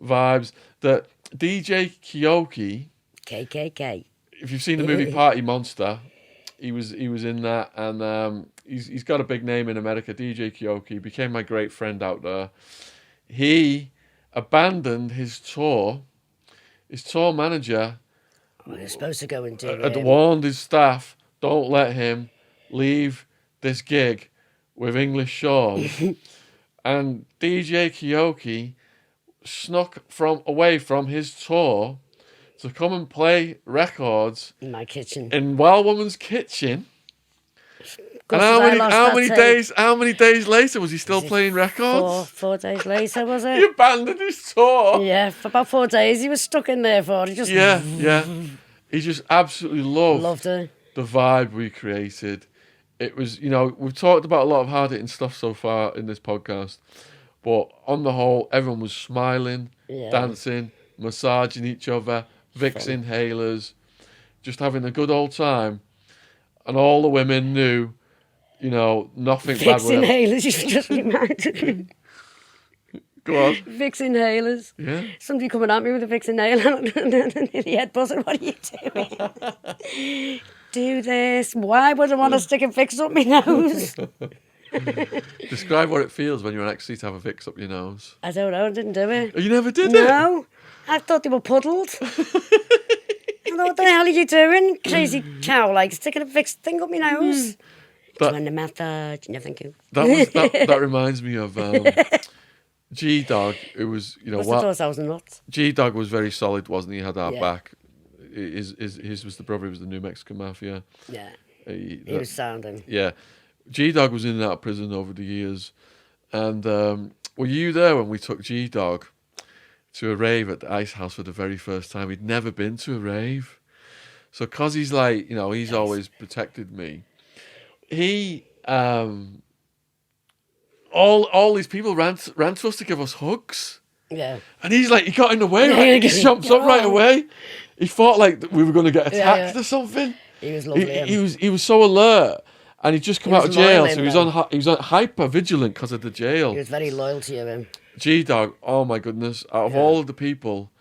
vibes that DJ Kyoki... KKK. if you've seen the movie Party Monster, he was in that, and he's got a big name in America. DJ Kyoki became my great friend out there. He abandoned his tour. His tour manager You're supposed to go and do had warned his staff, don't let him leave this gig with English Sean. And DJ Kyoki snuck away from his tour to come and play records in my kitchen. in Wild Woman's kitchen. And how many days later was he still playing records? 4 days later, was it? He abandoned his tour. Yeah, for about 4 days he was stuck in there for. He just He just absolutely loved it. The vibe we created. It was, we've talked about a lot of hard-hitting stuff so far in this podcast, but on the whole, everyone was smiling, dancing, massaging each other, Vicks inhalers, just having a good old time. And all the women knew, nothing bad Vicks inhalers, you just reminded me. Go on. Vicks inhalers. Yeah. Somebody coming at me with a Vicks inhaler and the head buzzing, what are you doing? Do this. Why would I want to stick a Vicks up my nose? Describe what it feels when you're on Ecstasy to have a Vicks up your nose. I don't know, I didn't do it. Oh, you never did it? No. I thought they were puddled. I thought, what the hell are you doing? Crazy cow, like sticking a Vicks thing up my nose. Doing the massage. No, thank you. That reminds me of G-Dog, who was, I was nuts. G-Dog was very solid, wasn't he? He had our back. His was the brother, he was the New Mexican Mafia. Yeah. He was sounding. Yeah. G-Dog was in and out of prison over the years. And were you there when we took G-Dog to a rave at the Ice House for the very first time? He'd never been to a rave. So because he's like, he's always protected me. He, all these people ran to us to give us hugs. Yeah. And he's like, he got in the way, right? He jumps up right away. He thought like we were going to get attacked or something. He was lovely. He was so alert, and he'd just come out of jail, so he was on hyper vigilant because of the jail. He was very loyal to you, him. G-Dog, oh my goodness! Out of all of the people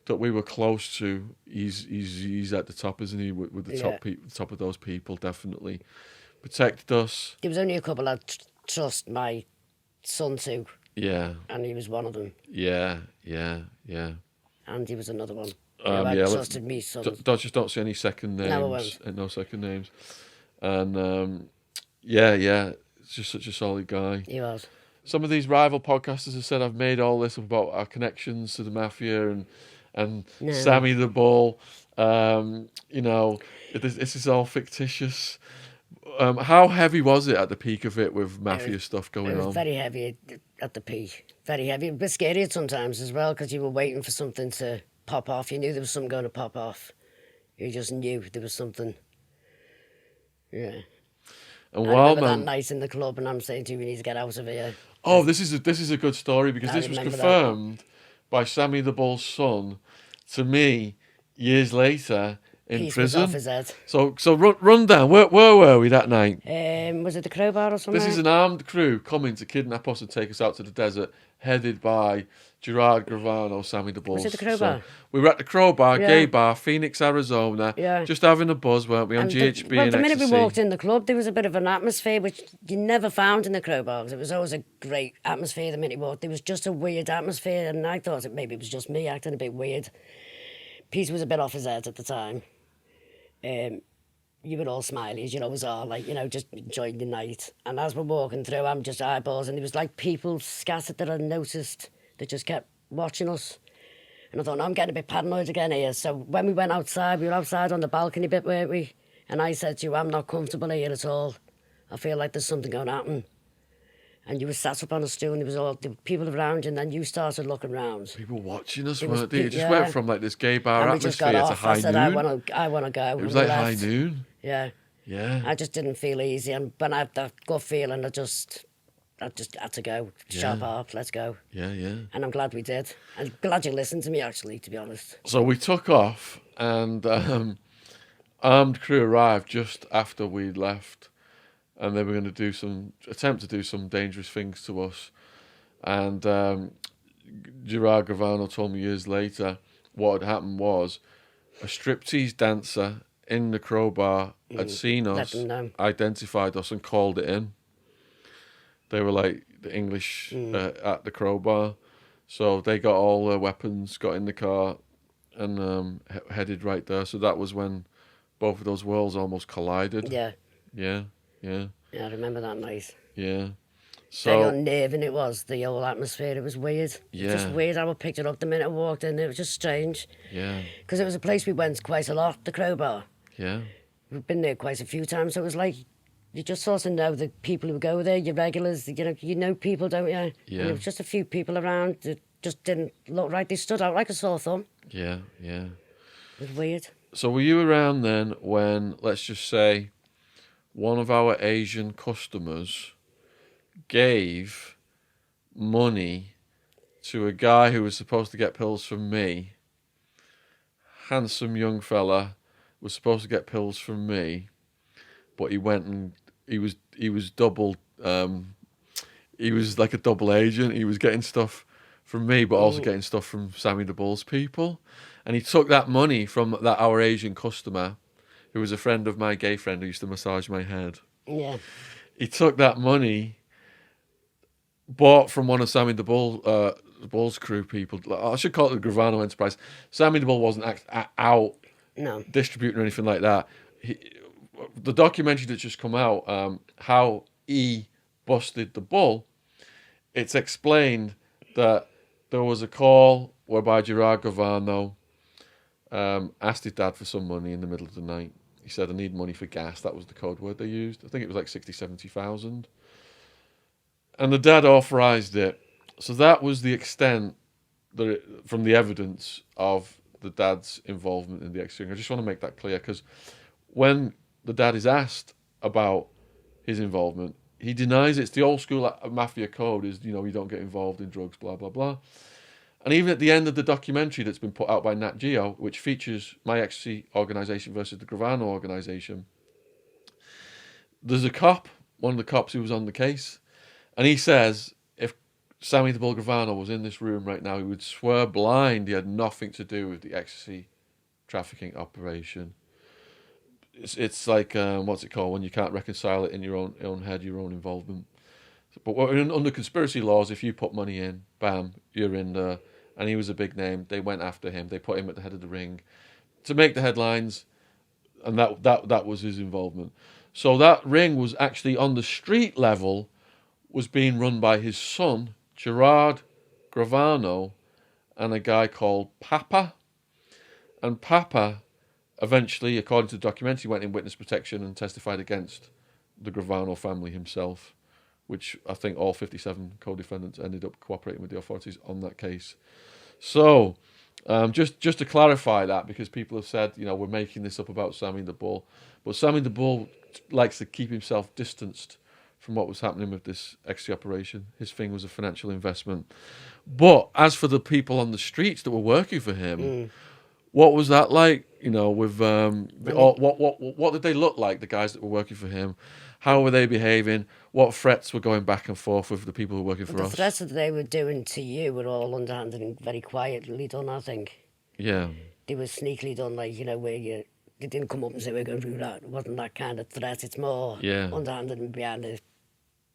that we were close to, he's at the top, isn't he? With the top of those people, definitely protected us. There was only a couple I'd trust my son to. Yeah. And he was one of them. Yeah. And he was another one. I trusted me, son. Just don't say any second names. No, I won't. No second names. And it's just such a solid guy. He was. Some of these rival podcasters have said I've made all this up about our connections to the mafia and Sammy the Bull. This is all fictitious. How heavy was it at the peak of it with mafia stuff going on? It was very heavy at the peak. Very heavy. A bit scary sometimes as well, because you were waiting for something to pop off. You knew there was something going to pop off. You just knew there was something. Yeah. And I remember that night in the club, and I'm saying to you, we need to get out of here. Oh, this is a good story, because this was confirmed by Sammy the Bull's son to me years later in prison. Off his head. So run down. Where were we that night? Was it the Crowbar or something? This is an armed crew coming to kidnap us and take us out to the desert, headed by Gerard Gravano, Sammy the Bull. Was it the Crowbar? We were at the Crowbar, gay bar, Phoenix, Arizona. Yeah. Just having a buzz, weren't we, on GHB and the minute Ecstasy. we walked in the club, there was a bit of an atmosphere which you never found in the Crowbar. It was always a great atmosphere the minute you walked. There was just a weird atmosphere, and I thought maybe it was just me acting a bit weird. Pete was a bit off his head at the time. You were all smileys, was all just enjoying the night. And as we're walking through, I'm just eyeballs, and there was like people scattered that I noticed that just kept watching us. And I thought, I'm getting a bit paranoid again here. So when we went outside, we were outside on the balcony a bit, weren't we? And I said to you, I'm not comfortable here at all. I feel like there's something going to happen. And you were sat up on a stool, and there was all the people around you, and then you started looking round. People watching us, weren't they? You just went from like this gay bar atmosphere to high noon. I want to go. It was like high noon. Yeah. Yeah. I just didn't feel easy, and when I had that gut feeling, I just had to go. Sharp up, let's go. Yeah. And I'm glad we did. I'm glad you listened to me, actually, to be honest. So we took off, and armed crew arrived just after we'd left. And they were going to attempt to do some dangerous things to us. And Gerard Gravano told me years later what had happened was a striptease dancer in the crowbar had seen Let us, them know. identified us, and called it in. They were like the English at the crowbar. So they got all their weapons, got in the car, and headed right there. So that was when both of those worlds almost collided. Yeah. Yeah. Yeah, I remember that night. Yeah. Very So unnerving it was, the whole atmosphere. It was weird. It was just Yeah. weird how I picked it up the minute I walked in. It was just strange. yeah, Because it was a place we went quite a lot, the Crowbar. yeah, We've been there quite a few times, so it was like, you just sort of know the people who go there, your regulars, you know people, don't you? Yeah. And there was just a few people around that just didn't look right. They stood out like a sore thumb. yeah, yeah. It was weird. So were you around then when, let's just say, one of our Asian customers gave money to a guy who was supposed to get pills from me? Handsome young fella was supposed to get pills from me, but he went and he was double. He was like a double agent. He was getting stuff from me, but also getting stuff from Sammy the Bull's people. And he took that money from our Asian customer, who was a friend of my gay friend who used to massage my head. Yeah. He took that money, bought from one of Sammy the Bull's crew people. I should call it the Gravano Enterprise. Sammy the Bull wasn't out No. distributing or anything like that. The documentary that's just come out, how he busted the bull, it's explained that there was a call whereby Gerard Gravano asked his dad for some money in the middle of the night. He said, I need money for gas. That was the code word they used. I think it was like 60, 70,000. And the dad authorised it. So that was the extent from the evidence of the dad's involvement in the exchange. I just want to make that clear, because when the dad is asked about his involvement, he denies it. It's the old school mafia code is, you don't get involved in drugs, blah, blah, blah. And even at the end of the documentary that's been put out by Nat Geo, which features my Ecstasy organisation versus the Gravano organisation, there's a cop, one of the cops who was on the case, and he says if Sammy the Bull Gravano was in this room right now, he would swear blind he had nothing to do with the Ecstasy trafficking operation. It's like, what's it called, when you can't reconcile it in your own head, your own involvement. But under conspiracy laws, if you put money in, bam, you're in there. And he was a big name. They went after him. They put him at the head of the ring to make the headlines, and that was his involvement. So that ring was actually on the street level, was being run by his son, Gerard Gravano, and a guy called Papa. And Papa eventually, according to the documentary, went in witness protection and testified against the Gravano family himself, which I think all 57 co-defendants ended up cooperating with the authorities on that case. So, just to clarify that, because people have said, we're making this up about Sammy the Bull, but Sammy the Bull likes to keep himself distanced from what was happening with this Ecstasy operation. His thing was a financial investment. But as for the people on the streets that were working for him, what was that like? With what did they look like? The guys that were working for him, how were they behaving? What threats were going back and forth with the people who were working for us? The threats that they were doing to you were all underhanded and very quietly done, I think. Yeah. They were sneakily done, like, where they didn't come up and say, we're going to do that. It wasn't that kind of threat. It's more underhanded and behind it.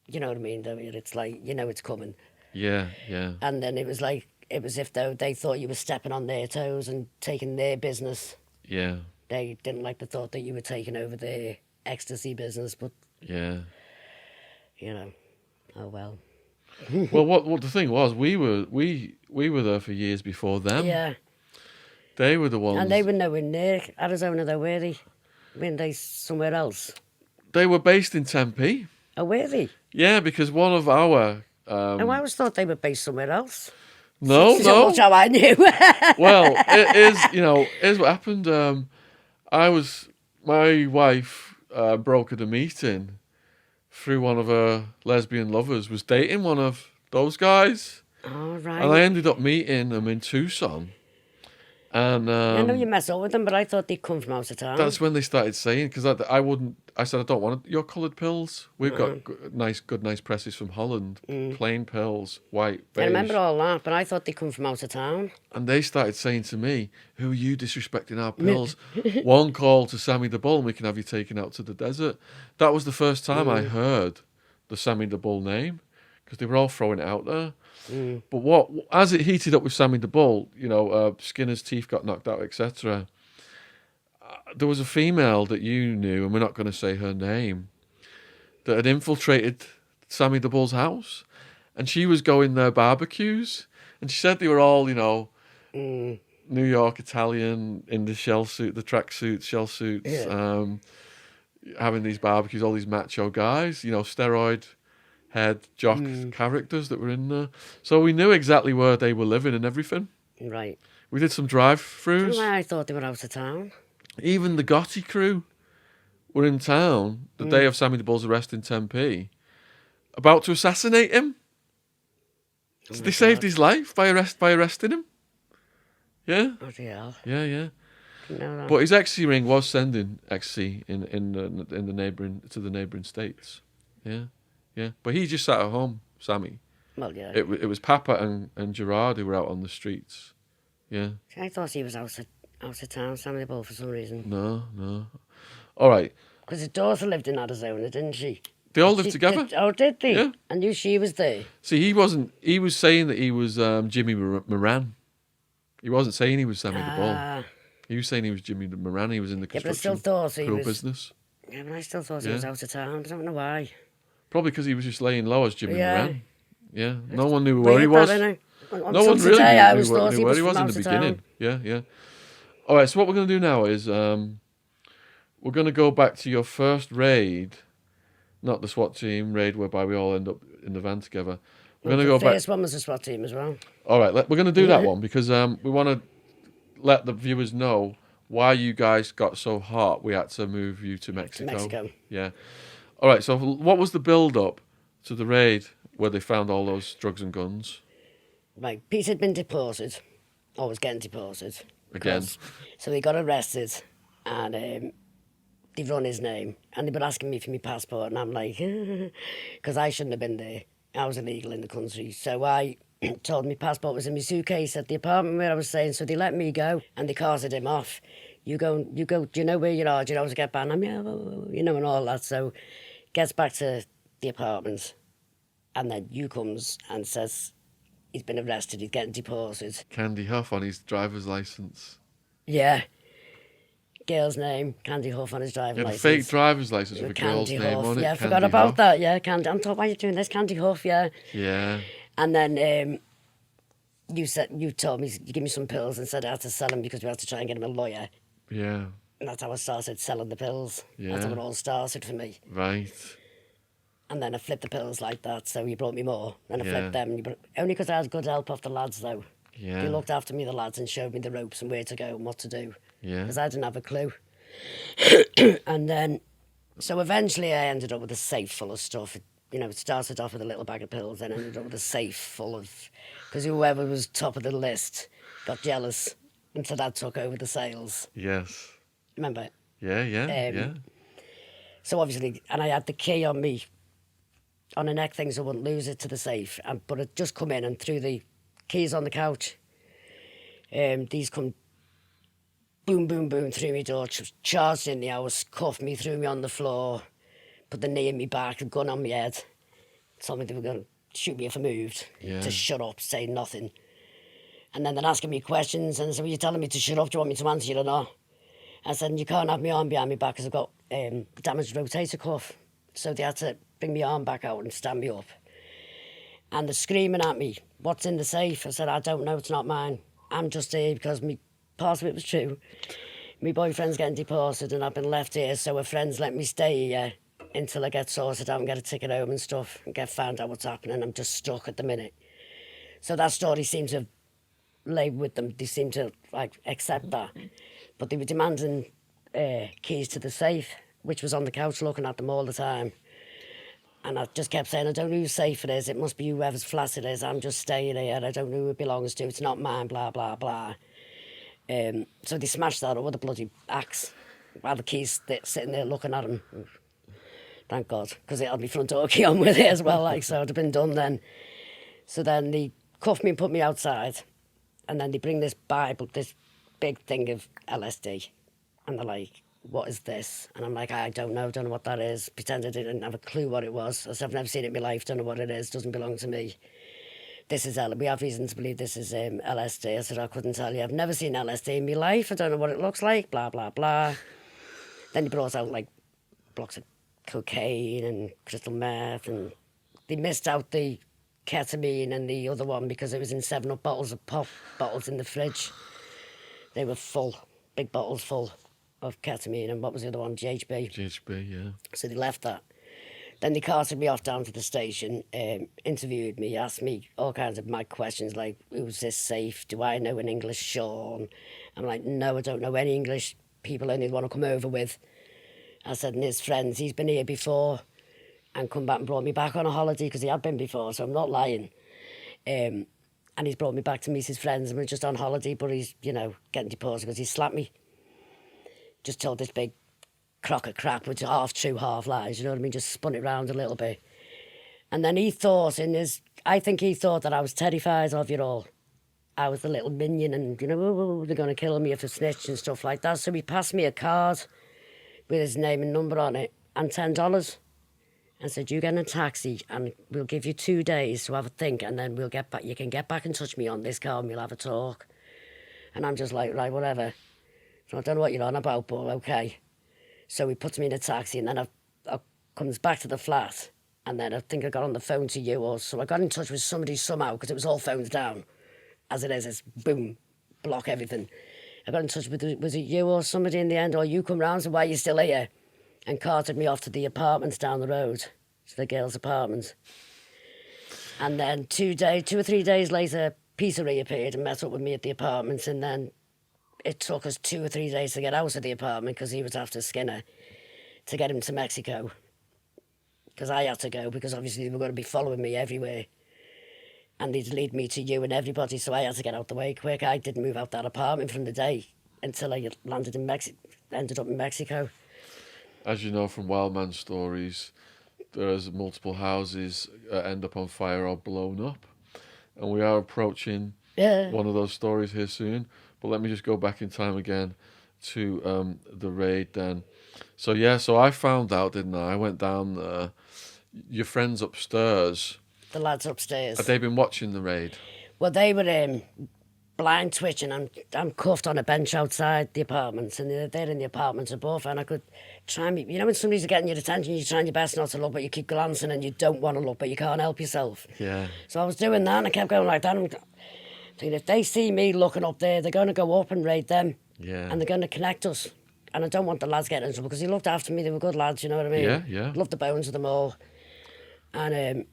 You know what I mean, don't you? It's like, it's coming. Yeah, yeah. And then it was like, it was if though they thought you were stepping on their toes and taking their business. Yeah. They didn't like the thought that you were taking over their ecstasy business, but... Yeah. Oh well. Well, what the thing was, we were there for years before them. Yeah. They were the ones. And they were nowhere near Arizona, though, were they? Weren't they somewhere else? They were based in Tempe. Oh, were they? Yeah, because one of our. I always thought they were based somewhere else. No. That's how I knew. Well, it is. Here's what happened. My wife brokered a meeting through one of her lesbian lovers, was dating one of those guys. All right. And I ended up meeting them in Tucson. And I know you mess up with them, but I thought they'd come from out of town. that's when they started saying, because I wouldn't, I said, I don't want your coloured pills. We've got nice presses from Holland. Plain pills, white, beige. I remember all that, but I thought they come from out of town. And they started saying to me, who are you disrespecting our pills? One call to Sammy the Bull and we can have you taken out to the desert. That was the first time I heard the Sammy the Bull name, because they were all throwing it out there. But as it heated up with Sammy the Bull, Skinner's teeth got knocked out, etc. There was a female that you knew, and we're not going to say her name, that had infiltrated Sammy the Bull's house, and she was going their barbecues, and she said they were all, New York Italian in the tracksuits, shell suits, having these barbecues, all these macho guys, steroid head jock characters that were in there. So we knew exactly where they were living and everything. Right. We did some drive-throughs. I thought they were out of town. Even the Gotti crew were in town the day of Sammy the Bull's arrest in Tempe, about to assassinate him. So they saved his life by arresting him. Yeah. Bloody hell. Yeah. Didn't know that. But his ecstasy ring was sending ecstasy in the neighbouring states. Yeah. But he just sat at home, Sammy. Well, yeah. It was Papa and Gerard who were out on the streets. Yeah. I thought he was out of town, Sammy the Bull, for some reason. No. All right. Because his daughter lived in Arizona, didn't she? They all lived together. Did they? Yeah. I knew she was there. See, he wasn't. He was saying that he was Jimmy Moran. He wasn't saying he was Sammy the Bull. He was saying he was Jimmy Moran. He was in the construction business. Yeah, but I still thought he was out of town. I don't know why. Probably because he was just laying low as Jimmy Moran. Yeah. No one knew Weird, where he was. No one really knew where he was in the beginning. Yeah. All right. So what we're going to do now is we're going to go back to your first raid. Not the SWAT team raid whereby we all end up in the van together. We're going to go back. The first one was the SWAT team as well. All right, we're going to do that one because we want to let the viewers know why you guys got so hot. We had to move you to Mexico. Yeah. All right, so what was the build-up to the raid where they found all those drugs and guns? Right, Pete had been deported, or was getting deported. Again. So he got arrested and they've run his name and they've been asking me for my passport and I'm like, because I shouldn't have been there. I was illegal in the country. So I told my passport was in my suitcase at the apartment where I was staying. So they let me go and they carted him off. You go, do you know where you are? Do you know how to get back? And I'm, and all that. So gets back to the apartment and then you comes and says he's been arrested, he's getting deported. Candy Huff on his driver's license. Yeah. Girl's name, Candy Huff on his driving license. Fake driver's license with a girl's name on it. Yeah, I forgot about that. Yeah, Candy. I'm talking. Why are you doing this, Candy Huff? Yeah. Yeah. And then you told me you give me some pills and said I had to sell them because we had to try and get him a lawyer. Yeah. And that's how I started selling the pills. Yeah. That's how it all started for me. Right. And then I flipped the pills like that, so you brought me more. And I flipped them. Only because I had good help off the lads, though. Yeah. They looked after me, the lads, and showed me the ropes and where to go and what to do. Yeah. Because I didn't have a clue. And then, so eventually I ended up with a safe full of stuff. It started off with a little bag of pills, then ended up with a safe full of... Because whoever was top of the list got jealous, and so that took over the sales. Yes. Remember? Yeah. So obviously, and I had the key on me, on a neck thing so I wouldn't lose it to the safe. But it just come in and threw the keys on the couch. These come boom, boom, boom through my door, charged in the house, cuffed me, threw me on the floor, put the knee in me back, a gun on my head. Told me they were going to shoot me if I moved, to shut up, say nothing. And then they're asking me questions, and they said, well, you're telling me to shut up, do you want me to answer you or not? I said, you can't have my arm behind my back because I've got damaged rotator cuff. So they had to bring my arm back out and stand me up. And they're screaming at me, what's in the safe? I said, I don't know, it's not mine. I'm just here because part of it was true. My boyfriend's getting deported and I've been left here, so a friend's let me stay here until I get sorted out and get a ticket home and stuff and get found out what's happening. I'm just stuck at the minute. So that story seems to have laid with them. They seem to accept that. But they were demanding keys to the safe, which was on the couch looking at them all the time. And I just kept saying, I don't know whose safe it is. It must be whoever's flat it is. I'm just staying here. I don't know who it belongs to. It's not mine, blah, blah, blah. So they smashed that up with a bloody axe while the keys sitting there looking at him. Thank God, because it had my front door key on with it as well, like, so it'd have been done then. So then they cuffed me and put me outside, and then they bring this Bible, this big thing of LSD, and they're like, what is this? And I'm like, I don't know what that is. Pretended I didn't have a clue what it was. I said, I've never seen it in my life, don't know what it is, doesn't belong to me. This is we have reason to believe this is LSD. I said, I couldn't tell you. I've never seen LSD in my life. I don't know what it looks like, blah, blah, blah. Then he brought out like blocks of cocaine and crystal meth, and they missed out the ketamine and the other one because it was in 7-Up bottles of pop bottles in the fridge. They were full, big bottles full of ketamine, and what was the other one? GHB. GHB, yeah. So they left that. Then they carted me off down to the station, interviewed me, asked me all kinds of mad questions like, who's this safe? Do I know an English Sean? I'm like, no, I don't know any English people, only the one to come over with. I said, and his friends, he's been here before and come back and brought me back on a holiday because he had been before, so I'm not lying. And he's brought me back to meet his friends, and we're just on holiday, but he's, you know, getting deported because he slapped me. Just told this big crock of crap, which are half true, half lies, you know what I mean? Just spun it round a little bit. And then he thought I think he thought that I was terrified of it all. I was the little minion and, you know, oh, they're going to kill me if I snitch and stuff like that. So he passed me a card with his name and number on it and $10 and said, you get in a taxi and we'll give you 2 days to have a think, and then we'll get back. You can get back in touch with me on this card and we'll have a talk. And I'm just like, right, whatever. So I don't know what you're on about, but okay. So he puts me in a taxi, and then I comes back to the flat, and then I think I got on the phone to you, or so I got in touch with somebody somehow, because it was all phones down. As it is, it's boom, block everything. I got in touch with, was it you or somebody in the end, or you come round and said, why are you still here? And carted me off to the apartments down the road, to the girls' apartments. And then 2 or 3 days later, Peter reappeared and met up with me at the apartments, and then it took us 2 or 3 days to get out of the apartment because he was after Skinner to get him to Mexico. Because I had to go, because obviously they were going to be following me everywhere. And they'd lead me to you and everybody, so I had to get out the way quick. I didn't move out that apartment from the day until I landed in ended up in Mexico. As you know from Wildman stories, there's multiple houses end up on fire or blown up. And we are approaching one of those stories here soon. But let me just go back in time again to the raid then. So I found out, didn't I? I went down there. Your friends upstairs. The lads upstairs. Had they been watching the raid? Well, they were blind twitching. I'm cuffed on a bench outside the apartments, and they're in the apartments above, and I could try and... You know when somebody's getting your attention, you're trying your best not to look, but you keep glancing, and you don't want to look, but you can't help yourself. Yeah. So I was doing that, and I kept going like that, and thinking, if they see me looking up there, they're going to go up and raid them. Yeah. And they're going to connect us. And I don't want the lads getting in trouble, because he looked after me. They were good lads, you know what I mean? Yeah, yeah. Loved the bones of them all. And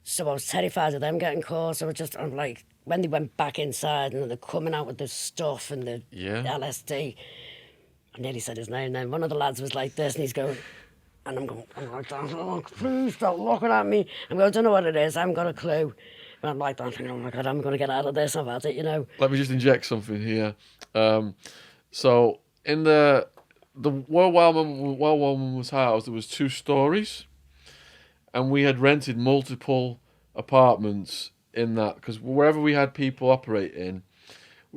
so I was terrified of them getting caught. So I'm like, when they went back inside and they're coming out with the stuff and the LSD, I nearly said his name then. One of the lads was like this, and he's going, and I'm like, oh, please stop looking at me. I'm going, I don't know what it is. I haven't got a clue. And I'm like, I'm thinking, oh my God, I'm going to get out of this. I've had it, you know. Let me just inject something here. So in the while Wildman was housed, there was 2 stories, and we had rented multiple apartments in that, because wherever we had people operating,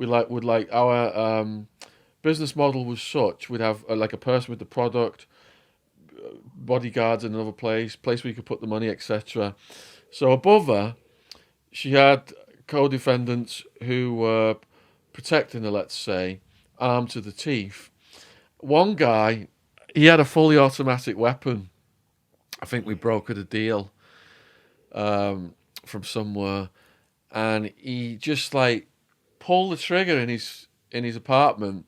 our business model was such, we'd have like a person with the product, bodyguards in another place where you could put the money, etc. So above her, she had co-defendants who were protecting her, let's say, armed to the teeth. One guy, he had a fully automatic weapon. I think we brokered a deal from somewhere, and he just like pulled the trigger in his apartment,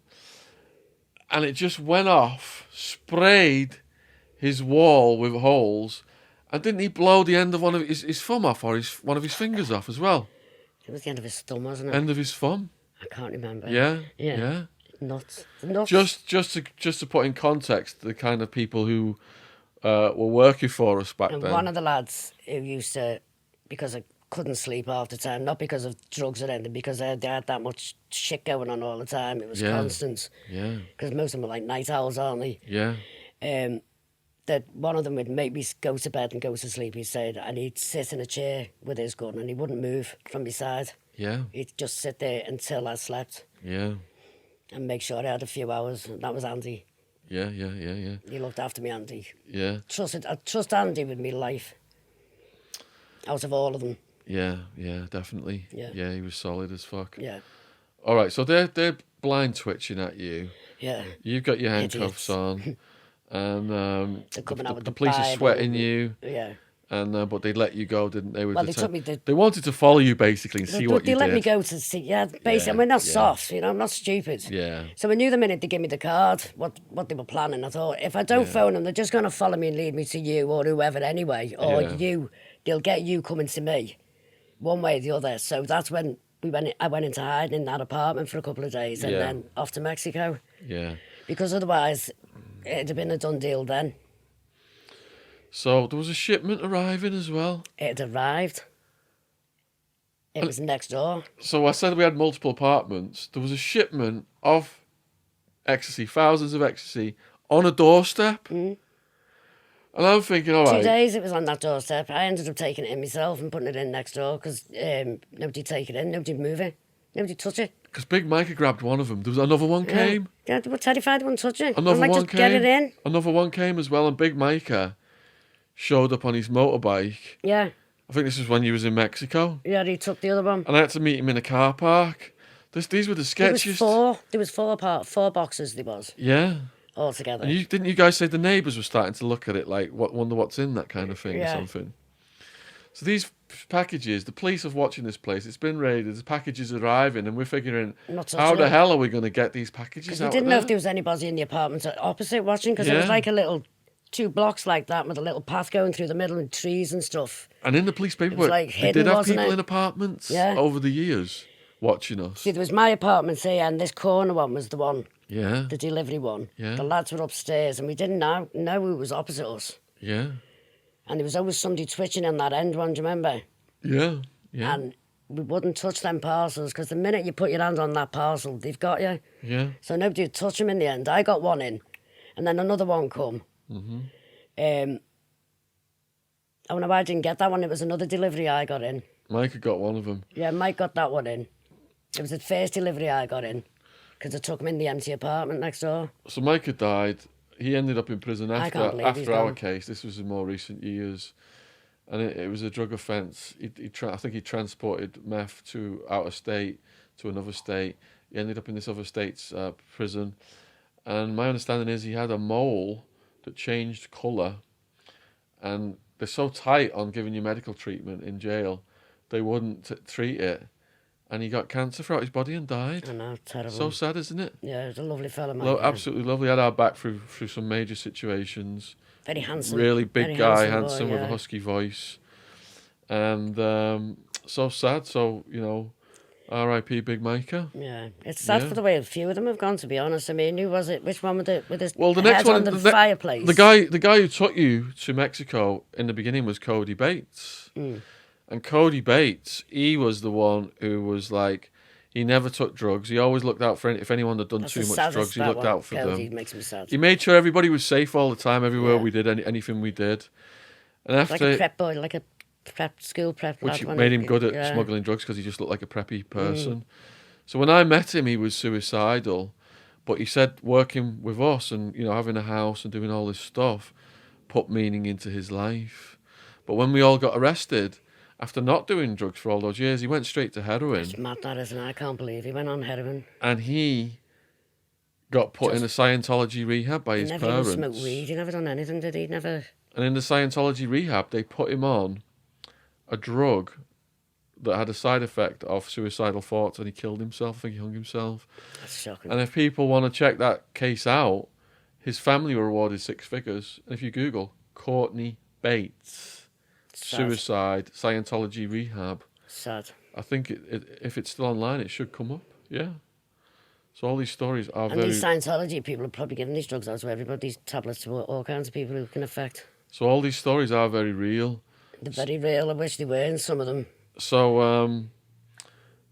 and it just went off, sprayed his wall with holes. And didn't he blow the end of one of his thumb off, or one of his fingers off as well? It was the end of his thumb, wasn't it? End of his thumb. I can't remember. Yeah. Nuts. Just to put in context the kind of people who were working for us back then. One of the lads who used to, because I couldn't sleep half the time, not because of drugs or anything, because they had that much shit going on all the time. It was constant. Yeah. Because most of them are like night owls, aren't they? Yeah. that one of them would make me go to bed and go to sleep. He said, and he'd sit in a chair with his gun and he wouldn't move from my side. Yeah. He'd just sit there until I slept Yeah. and make sure I had a few hours. And that was Andy. Yeah. He looked after me, Andy. Yeah. I trust Andy with my life. Out of all of them. Yeah, definitely. Yeah. He was solid as fuck. Yeah. All right, so they're blind twitching at you. Yeah. You've got your handcuffs on, and They're coming out with the the police are Bible. sweating you. Yeah. And but they let you go, didn't they? With Well, the they took me to... They wanted to follow you basically and see what They you let did. me go to see... Yeah, basically, we're not soft, you know, I'm not stupid. Yeah. So I knew the minute they gave me the card, what they were planning. I thought, if I don't phone them, they're just going to follow me and lead me to you or whoever anyway. Or they'll get you coming to me, one way or the other. So that's when I went into hiding in that apartment for a couple of days and then off to Mexico. Yeah. Because otherwise, it'd have been a done deal then. So there was a shipment arriving as well. It had arrived. It was next door. So I said we had multiple apartments. There was a shipment of ecstasy, thousands of ecstasy, on a doorstep. And I'm thinking, all right. 2 days it was on that doorstep. I ended up taking it in myself and putting it in next door because nobody take it in, nobody move it, nobody touch it. Because Big Micah grabbed one of them. There was another one came. Yeah, they were terrified they wouldn't touch it. Another I'm like, one just came. get it in. Another one came as well, and Big Micah showed up on his motorbike. Yeah. I think this was when he was in Mexico. Yeah, he took the other one. And I had to meet him in a car park. These were the sketchiest. There was four boxes there was. Yeah. All together. And didn't you guys say the neighbours were starting to look at it like, wonder what's in that kind of thing or something? So these packages, the police are watching this place. It's been raided. The packages are arriving, and we're figuring, how the hell are we going to get these packages out? We didn't know if there was anybody in the apartment opposite watching because it was like a little 2 blocks like that with a little path going through the middle and trees and stuff. And in the police paperwork, like they hidden, did have wasn't people it? in apartments over the years watching us. See, there was my apartment here, and this corner one was the one. Yeah. The delivery one. Yeah. The lads were upstairs, and we didn't know who was opposite us. Yeah. And there was always somebody twitching on that end one, do you remember? Yeah. Yeah. And we wouldn't touch them parcels, because the minute you put your hand on that parcel, they've got you. Yeah. So nobody would touch them in the end. I got one in, and then another one come. Oh no, I didn't get that one. It was another delivery I got in. Micah got one of them. Yeah, Mike got that one in. It was the first delivery I got in, because I took him in the empty apartment next door. So Micah died. He ended up in prison after our gone. case. This was in more recent years. And it was a drug offence. I think he transported meth out of state to another state. He ended up in this other state's prison. And my understanding is he had a mole that changed colour. And they're so tight on giving you medical treatment in jail, they wouldn't treat it. And he got cancer throughout his body and died. I know, terrible. So sad, isn't it? Yeah, he's a lovely fella, man. Absolutely lovely. Had our back through some major situations. Very handsome. Really big Very guy, handsome boy, with a husky voice. And so sad. So, R.I.P. Big Micah. Yeah, it's sad for the way a few of them have gone, to be honest. I mean, who was it? Which one with his the next head one on the fireplace? The guy who took you to Mexico in the beginning was Cody Bates. And Cody Bates, he was the one who was like, he never took drugs. He always looked out for if anyone had done too much drugs. He looked out for Cody them. Makes me sad. He made sure everybody was safe all the time, everywhere we did, anything we did. And after, like a prep boy, like a school prep. Which made him good at smuggling drugs because he just looked like a preppy person. So when I met him, he was suicidal. But he said working with us and, having a house and doing all this stuff put meaning into his life. But when we all got arrested, after not doing drugs for all those years, he went straight to heroin. It's mad, that, isn't it? I can't believe he went on heroin. And he got put in a Scientology rehab by his parents. He never even smoked weed. He never done anything, did he? Never. And in the Scientology rehab, they put him on a drug that had a side effect of suicidal thoughts, and he killed himself. I think he hung himself. That's shocking. And if people want to check that case out, his family were awarded 6 figures. And if you Google Courtney Bates, suicide, Scientology rehab. Sad. I think if it's still online, it should come up. Yeah. So all these stories are and these Scientology people are probably giving these drugs out to everybody, these tablets to all kinds of people who can affect. So all these stories are very real. They're very real. I wish they weren't, some of them. So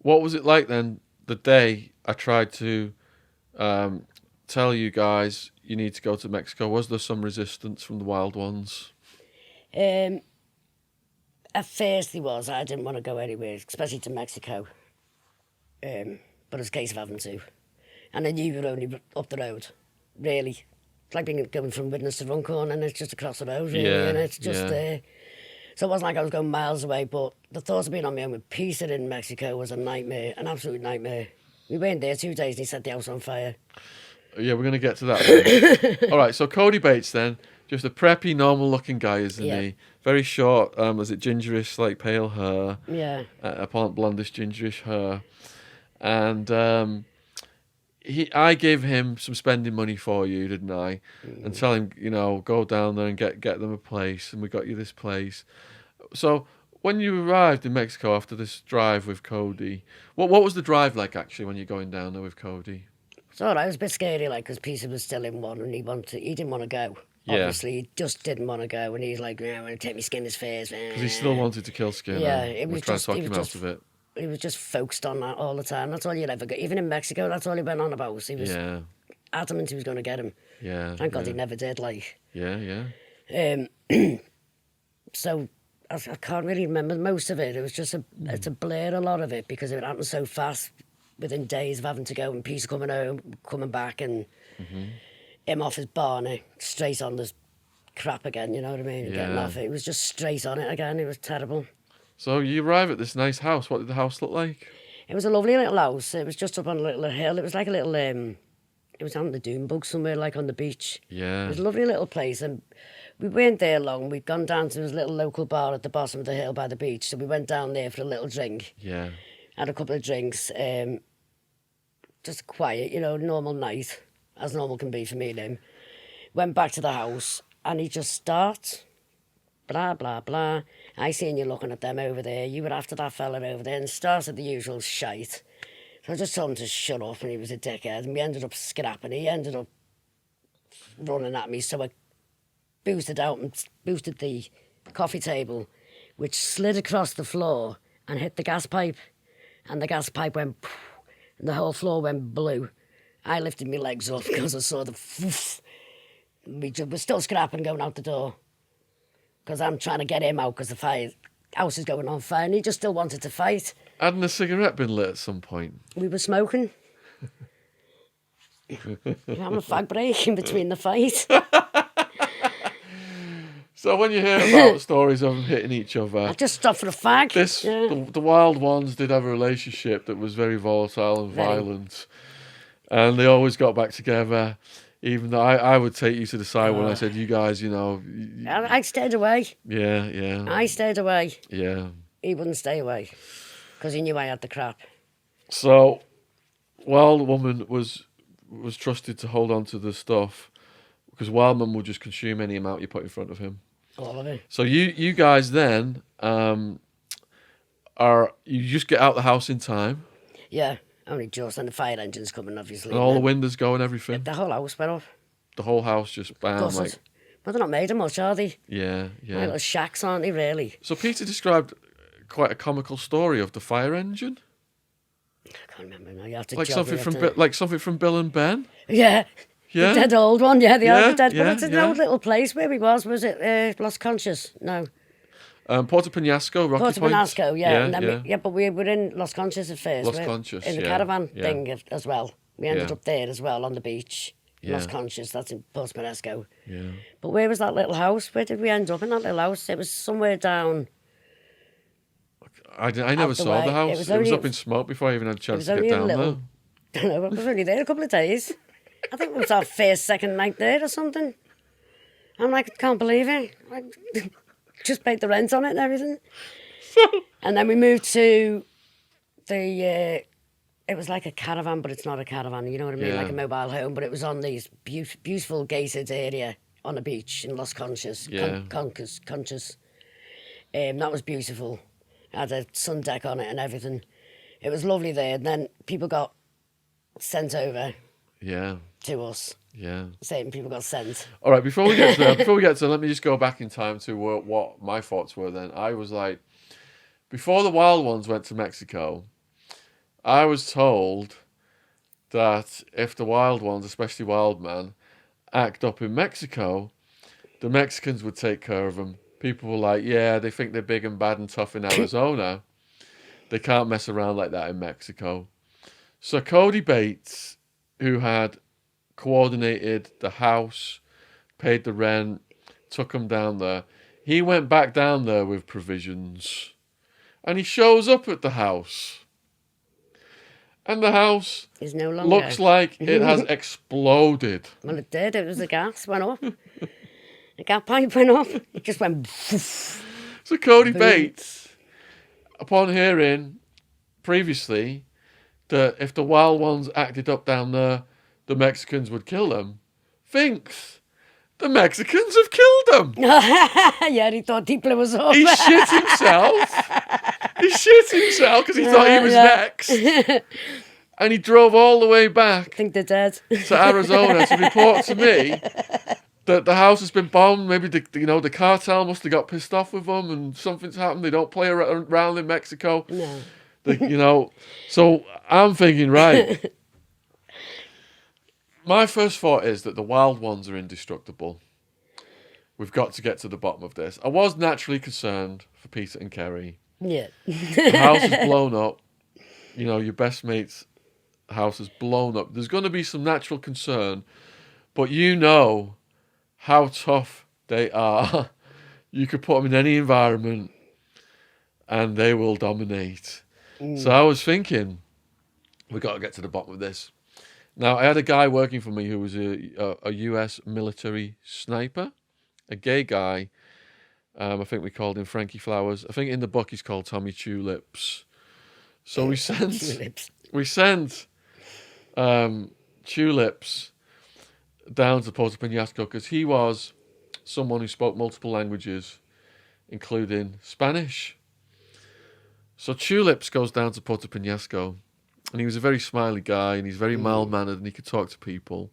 what was it like then, the day I tried to tell you guys you need to go to Mexico? Was there some resistance from the wild ones? At first there was. I didn't want to go anywhere, especially to Mexico. But it was a case of having to. And I knew you were only up the road, really. It's like going from Widnes to Runcorn, and it's just across the road, really, Yeah, and it's just yeah. there. So it wasn't like I was going miles away, but the thought of being on my own with Peter in Mexico was a nightmare, an absolute nightmare. We went there 2 days and he set the house on fire. Yeah, we're going to get to that. All right, so Cody Bates then, just a preppy, normal-looking guy, isn't Yeah. he? Very short, is it gingerish, like pale hair? Yeah. Upon blondish, gingerish hair. And I gave him some spending money for you, didn't I? And tell him, go down there and get them a place, and we got you this place. So when you arrived in Mexico after this drive with Cody, what was the drive like actually when you're going down there with Cody? It's all right. It was a bit scary, like, because Peter was still in one, and he didn't want to go. Yeah. Obviously, he just didn't want to go, and he's like, "No, I'm going to take my Skinner's first." Because he still wanted to kill Skinner. Yeah, it We're was trying just- to talk it him was out just- of it. He was just focused on that all the time. That's all you'd ever get. Even in Mexico, that's all he went on about. He was Yeah, adamant he was going to get him. yeah. Thank God yeah. he never did, like. Yeah, yeah. So I can't really remember most of it. It was just it's a blur, a lot of it, because it happened so fast within days of having to go, and Peter coming home, coming back, and him off his Barney, straight on this crap again, you know what I mean? Getting Yeah. off it. It was just straight on it again. It was terrible. So you arrive at this nice house. What did the house look like? It was a lovely little house. It was just up on a little hill. It was like a little, it was on the Doonbug somewhere, like on the beach. Yeah. It was a lovely little place, and we weren't there long. We'd gone down to this little local bar at the bottom of the hill by the beach, so we went down there for a little drink, Yeah. had a couple of drinks, just quiet, normal night, as normal can be for me and him. Went back to the house, and he just starts, blah, blah, blah. I seen you looking at them over there. You were after that fella over there, and started the usual shite. So I just told him to shut up, and he was a dickhead, and we ended up scrapping. He ended up running at me, so I boosted out and boosted the coffee table, which slid across the floor and hit the gas pipe, and the gas pipe went poof, and the whole floor went blue. I lifted my legs up because I saw the poof. We're still scrapping going out the door because I'm trying to get him out because the house is going on fire, and he just still wanted to fight. Hadn't a cigarette been lit at some point? We were smoking. Having a fag break in between the fight. So when you hear about stories of them hitting each I other, just stopped for a fag. the wild ones did have a relationship that was very volatile and Very. violent, and they always got back together. Even though I would take you to the side when I said, "You guys, I stayed away. yeah, I stayed away. yeah." He wouldn't stay away because he knew I had the crap. So, Wild Woman was trusted to hold on to the stuff because Wildman would just consume any amount you put in front of him. All of it. So you guys then you just get out the house in time, Yeah, only just. And the fire engine's coming, obviously. and all the then windows go and everything. the whole house went off. The whole house just bam, Gutted. like But they're not made of much, are they? yeah. Like little shacks, aren't they, really? So Peter described quite a comical story of the fire engine, I can't remember now. You have to like jog something it, from you have to- like something from Bill and Ben. Yeah. Yeah, The dead old one, yeah, the Yeah, old dead. yeah, But it's an yeah. old little place where we was it Los Conchas? No. Porto Penasco, Rocky Porto Point. Penasco, yeah. And then yeah. but we were in Los Conchas at first. Los we're Conchas, in the yeah, caravan yeah. thing as well. We ended Yeah. up there as well on the beach. Los Yeah. Conchas, that's in Porto Penasco. Yeah. But where was that little house? Where did we end up in that little house? It was somewhere down. I never the saw way. the house. It It was was only- up in smoke before I even had a chance was to get only a down little- there. I don't know, I was only there a couple of days. I think it was our first, second night there or something. I'm like, I can't believe it. I just paid the rent on it and everything. And then we moved to it was like a caravan, but it's not a caravan, you know what I mean? Yeah. Like a mobile home, but it was on these beautiful gated area on a beach in Los Conchas. Yeah. Conchas. That was beautiful. Had a sun deck on it and everything. It was lovely there. And then people got sent over Yeah, to us. yeah. Certain people got sent. All right, before we get to that, let me just go back in time to what my thoughts were then. I was like, before the wild ones went to Mexico, I was told that if the wild ones, especially Wildman, act up in Mexico, the Mexicans would take care of them. People were like, yeah, they think they're big and bad and tough in Arizona. They can't mess around like that in Mexico. So Cody Bates, who had coordinated the house, paid the rent, took them down there, he went back down there with provisions. And he shows up at the house. And the house Is no longer. looks like it has exploded. Well, it did. It was the gas went up. The gas pipe went up. It just went. So Cody Bates, upon hearing previously that if the wild ones acted up down there, the Mexicans would kill them, thinks the Mexicans have killed them. Yeah, he thought he blew us up. He shit himself. He shit himself because he thought he was next. And he drove all the way back I think they're dead. to Arizona to report to me that the house has been bombed. Maybe the cartel must have got pissed off with them and something's happened. They don't play around in Mexico. No. So I'm thinking, right. My first thought is that the wild ones are indestructible. We've got to get to the bottom of this. I was naturally concerned for Peter and Kerry. Yeah. The house is blown up. Your best mate's house is blown up. There's going to be some natural concern, but how tough they are. You could put them in any environment and they will dominate. So I was thinking, we've got to get to the bottom of this. Now, I had a guy working for me who was a US military sniper, a gay guy. I think we called him Frankie Flowers. I think in the book he's called Tommy Tulips. So we sent Tulips down to Puerto Penasco because he was someone who spoke multiple languages, including Spanish. So Tulips goes down to Puerto Penasco, and he was a very smiley guy, and he's very mild-mannered, and he could talk to people.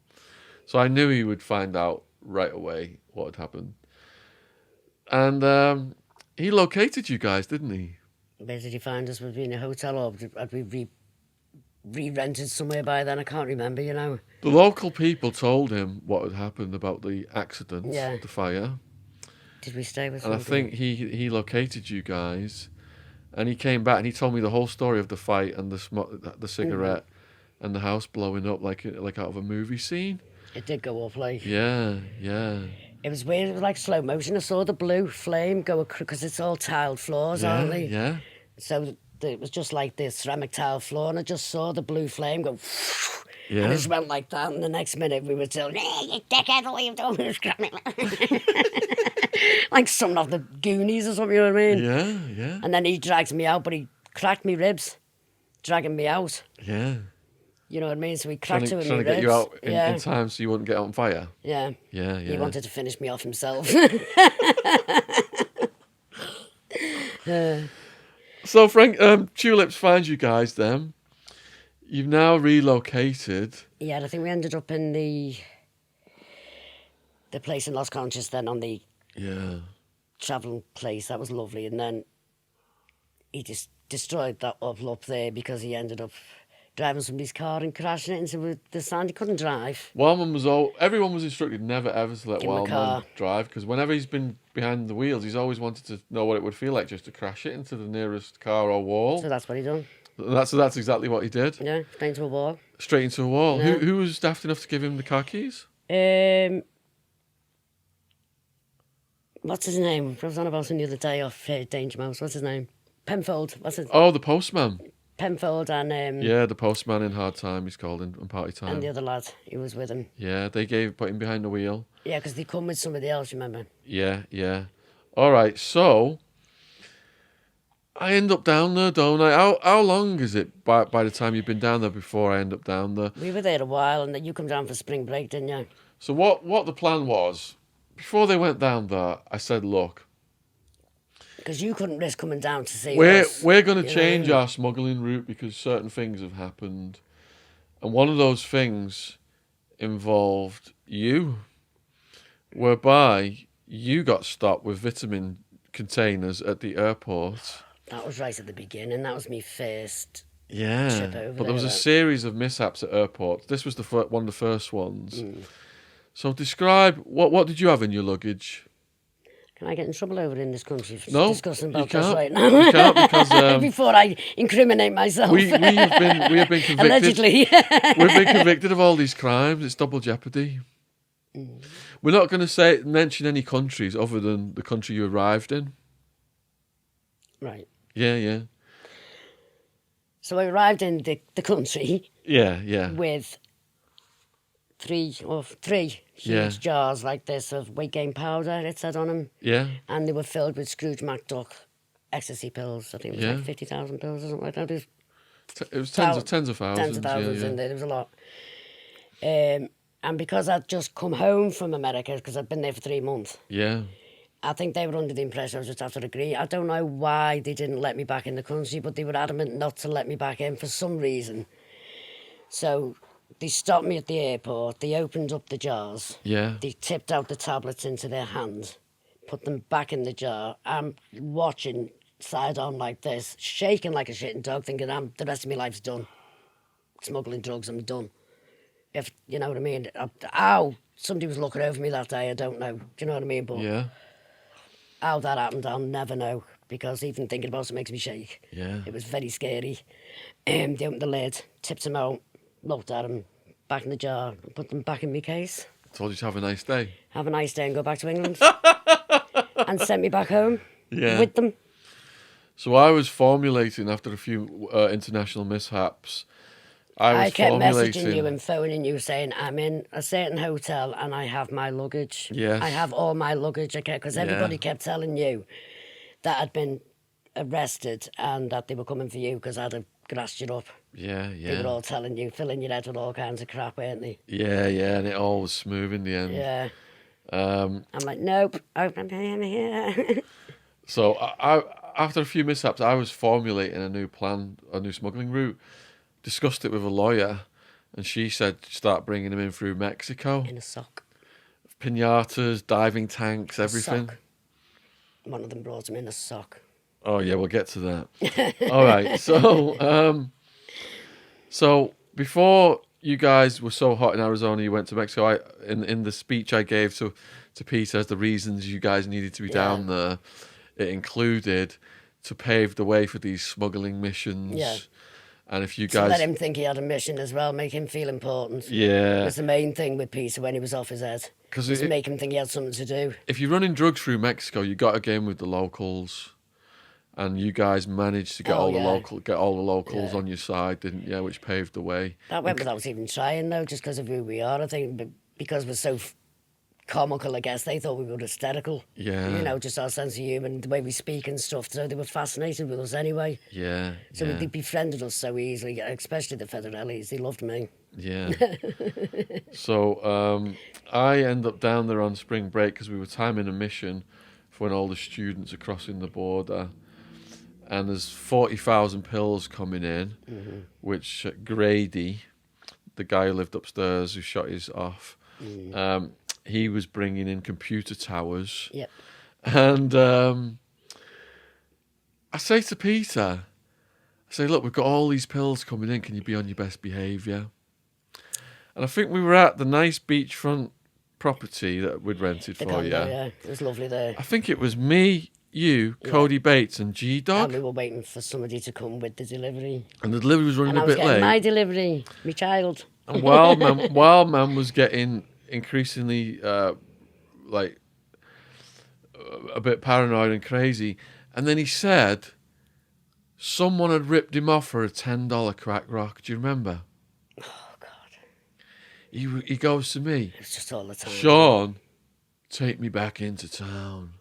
So I knew he would find out right away what had happened. And he located you guys, didn't he? Where did he find us? Was we in a hotel or had we re-rented somewhere by then? I can't remember, The local people told him what had happened about the accident, the fire. Did we stay with And I somebody? think he located you guys, and he came back and he told me the whole story of the fight and the cigarette and the house blowing up like out of a movie scene. It did go off like. Yeah. It was weird. It was like slow motion. I saw the blue flame go because it's all tiled floors, aren't they? Yeah. So it was just like this ceramic tile floor, and I just saw the blue flame go. Yeah. And it just went like that, and the next minute we were still, hey, you dickhead, what are you doing? Like something off the Goonies or something, you know what I mean? Yeah. And then he dragged me out, but he cracked me ribs, dragging me out. Yeah. You know what I mean? So he cracked Trying two to of me get ribs. you out in time so you wouldn't get on fire. Yeah. Yeah. He wanted to finish me off himself. So Frank, Tulips finds you guys then. You've now relocated. Yeah, I think we ended up in the place in Los Conchas then on the travelling place. That was lovely. And then he just destroyed that up there because he ended up driving somebody's car and crashing it into the sand. He couldn't drive. Everyone was instructed never ever to let Give him a Wildman car. drive because whenever he's been behind the wheels, he's always wanted to know what it would feel like just to crash it into the nearest car or wall. So that's what he done. That's exactly what he did. Yeah, straight into a wall. Straight into a wall. Yeah. Who was daft enough to give him the car keys? What's his name? I was on about him the other day off Danger Mouse. What's his name? Penfold. Oh, the postman. Penfold and Yeah, the postman in Hard Time, he's called in Party Time. and the other lad who was with him. Yeah, they put him behind the wheel. Yeah, because they come with somebody else, remember? Yeah. All right, so I end up down there, don't I? How long is it by the time you've been down there before I end up down there? We were there a while, and then you come down for spring break, didn't you? So what the plan was, before they went down there, I said, look, Because you couldn't risk coming down to see us. we're going to you change know? our smuggling route because certain things have happened. And one of those things involved you, whereby you got stopped with vitamin containers at the airport. That was right at the beginning. That was me first. Yeah, Trip over but there was a there, series of mishaps at airports. This was one of the first ones. So describe, what did you have in your luggage? Can I get in trouble over in this country for No, discussing you about this can't. right now? You can't because Before I incriminate myself. we have been convicted. Allegedly. We've been convicted of all these crimes. It's double jeopardy. We're not going to mention any countries other than the country you arrived in. Right. Yeah. So I arrived in the country Yeah. with three huge Yeah. jars like this of weight gain powder, it said on them. Yeah. And they were filled with Scrooge McDuck ecstasy pills. I think it was like 50,000 pills or something like that. It was tens of thousands. Tens of thousands yeah. in there. There was a lot. And because I'd just come home from America, because I'd been there for 3 months, Yeah. I think they were under the impression I was just after a agree. I don't know why they didn't let me back in the country, but they were adamant not to let me back in for some reason. So they stopped me at the airport. They opened up the jars. Yeah. They tipped out the tablets into their hands, put them back in the jar. I'm watching side on like this, shaking like a shitting dog, thinking the rest of my life's done. Smuggling drugs, I'm done. If you know what I mean. How somebody was looking over me that day, I don't know. Do you know what I mean? But Yeah. how that happened, I'll never know, because even thinking about it makes me shake. Yeah. It was very scary. They opened the lid, tipped them out, looked at them, back in the jar, and put them back in my case. Told you to have a nice day. Have a nice day and go back to England. And sent me back home with them. So I was formulating after a few international mishaps. I kept messaging you and phoning you saying, I'm in a certain hotel and I have my luggage. Yes. I have all my luggage. Because everybody kept telling you that I'd been arrested and that they were coming for you because I'd have grassed you up. Yeah. They were all telling you, filling your head with all kinds of crap, weren't they? Yeah, and it all was smooth in the end. Yeah. I'm like, nope, I'm here. So I after a few mishaps, I was formulating a new plan, a new smuggling route. Discussed it with a lawyer, and she said start bringing them in through Mexico. In a sock. Pinatas, diving tanks, everything. Sock. One of them brought him in a sock. Oh yeah, we'll get to that. All right, so before you guys were so hot in Arizona, you went to Mexico. In the speech I gave to Peter as the reasons you guys needed to be down there, it included to pave the way for these smuggling missions. Yeah. And if you To guys let him think he had a mission as well, make him feel important. Yeah. Was the main thing with Peter when he was off his head. Because make him think he had something to do. If you're running drugs through Mexico, you got to get in with the locals, and you guys managed to get all the locals on your side, didn't you? Which paved the way. That went without even trying, though, just because of who we are. I think because we're so comical, I guess they thought we were hysterical. Yeah. You know, just our sense of humour and the way we speak and stuff. So they were fascinated with us anyway. Yeah. So they befriended us so easily, especially the Federellis. They loved me. Yeah. So I end up down there on spring break because we were timing a mission for when all the students are crossing the border. And there's 40,000 pills coming in, which Grady, the guy who lived upstairs who shot his off, he was bringing in computer towers. Yep. And I say to Peter, look, we've got all these pills coming in. Can you be on your best behaviour? And I think we were at the nice beachfront property that we'd rented for you. Yeah, it was lovely there. I think it was me, you, Cody Bates and G-Dog. And we were waiting for somebody to come with the delivery. And the delivery was running and a bit late. My delivery, my child. And Wild Man was getting increasingly a bit paranoid and crazy. And then he said someone had ripped him off for a $10 crack rock. Do you remember? Oh, God. He goes to me. It's just all the time. Sean, take me back into town.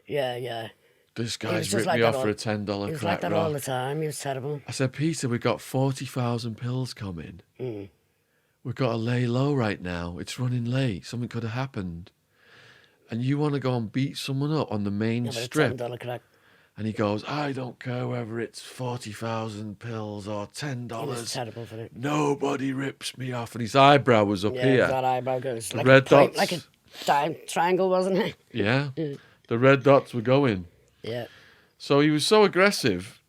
Yeah. This guy's ripped me off for a $10 crack rock. He was like that all the time. He was terrible. I said, Peter, we've got 40,000 pills coming. We've got to lay low right now. It's running late. Something could have happened. And you want to go and beat someone up on the main strip. $10 crack. And he goes, I don't care whether it's 40,000 pills or $10. He was terrible for it. Nobody rips me off. And his eyebrow was up here. That eyebrow goes The like red a point, dots. like a triangle, wasn't it? Yeah. The red dots were going. Yeah. So he was so aggressive,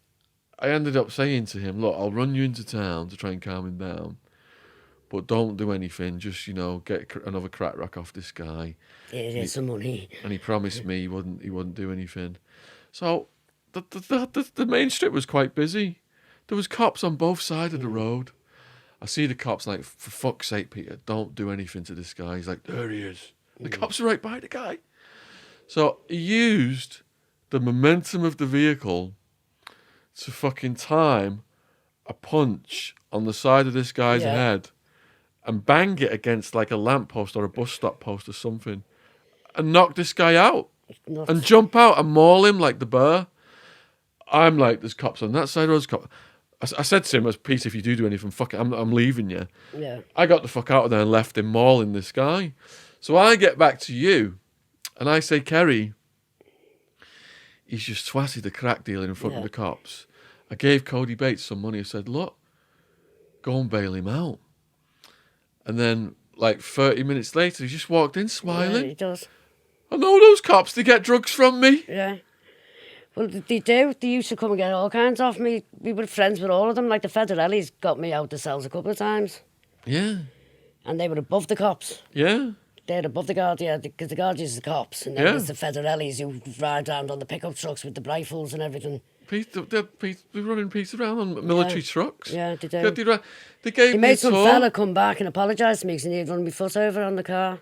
I ended up saying to him, look, I'll run you into town to try and calm him down. but don't do anything. Just, get another crack rock off this guy. Here's some money. And he promised me he wouldn't do anything. So the main strip was quite busy. There was cops on both sides of the road. I see the cops like, for fuck's sake, Peter, don't do anything to this guy. He's like, there he is. The cops are right by the guy. So he used the momentum of the vehicle to fucking time a punch on the side of this guy's head and bang it against like a lamppost or a bus stop post or something and knock this guy out and jump out and maul him like the bear. I'm like, there's cops on that side, there's cops. I said to him, Pete, if you do anything, fuck it, I'm leaving you. Yeah. I got the fuck out of there and left him mauling this guy. So I get back to you and I say, Kerry, he's just twatted the crack dealer in front of the cops. I gave Cody Bates some money. I said, look, go and bail him out. And then, like 30 minutes later, he just walked in smiling. Yeah, he does. I know those cops, they get drugs from me. Yeah. Well, they do. They used to come and get all kinds off me. We were friends with all of them. Like the Federellis got me out the cells a couple of times. Yeah. And they were above the cops. Yeah. They're above the guard, because the guard is the cops. And then there's the Federellis who ride around on the pickup trucks with the rifles and everything. They're running Pete around on military trucks. Yeah, they do. They gave me made some tour. fella come back and apologise to me because he had run my foot over on the car.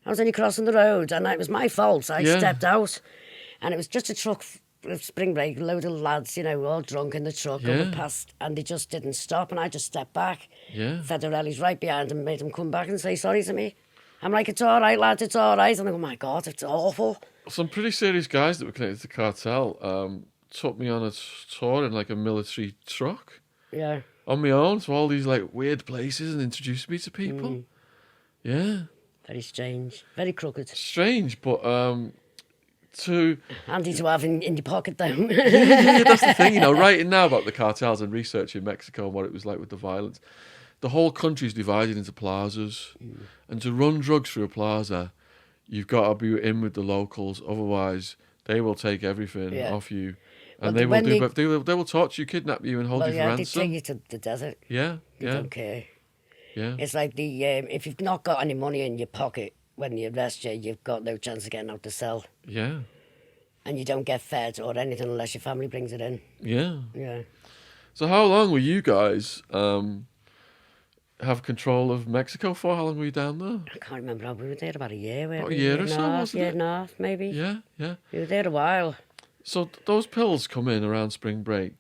I was only crossing the road and it was my fault. I stepped out and it was just a truck, spring break, a load of lads, all drunk in the truck going past, and they just didn't stop and I just stepped back. Yeah. Federelli's right behind him, made him come back and say sorry to me. I'm like, it's all right, lads, it's all right. And I go, my God, it's awful. Some pretty serious guys that were connected to the cartel took me on a tour in like a military truck. Yeah. On my own to all these like weird places and introduced me to people. Yeah. Very strange. Very crooked. Strange, but handy to have in your pocket though. yeah, that's the thing, writing now about the cartels and researching Mexico and what it was like with the violence. The whole country's divided into plazas. And to run drugs through a plaza, you've got to be in with the locals, otherwise they will take everything off you. And they will torture you, kidnap you, and hold you for ransom. They take you to the desert. Yeah, They don't care. Yeah. It's like if you've not got any money in your pocket when they arrest you, you've got no chance of getting out the cell. Yeah. And you don't get fed or anything unless your family brings it in. Yeah. Yeah. So how long were you guys have control of Mexico for? How long were you down there? I can't remember. We were there about a year. About a year or so, wasn't it? Year and a half, maybe. Yeah, yeah. We were there a while. So those pills come in around spring break,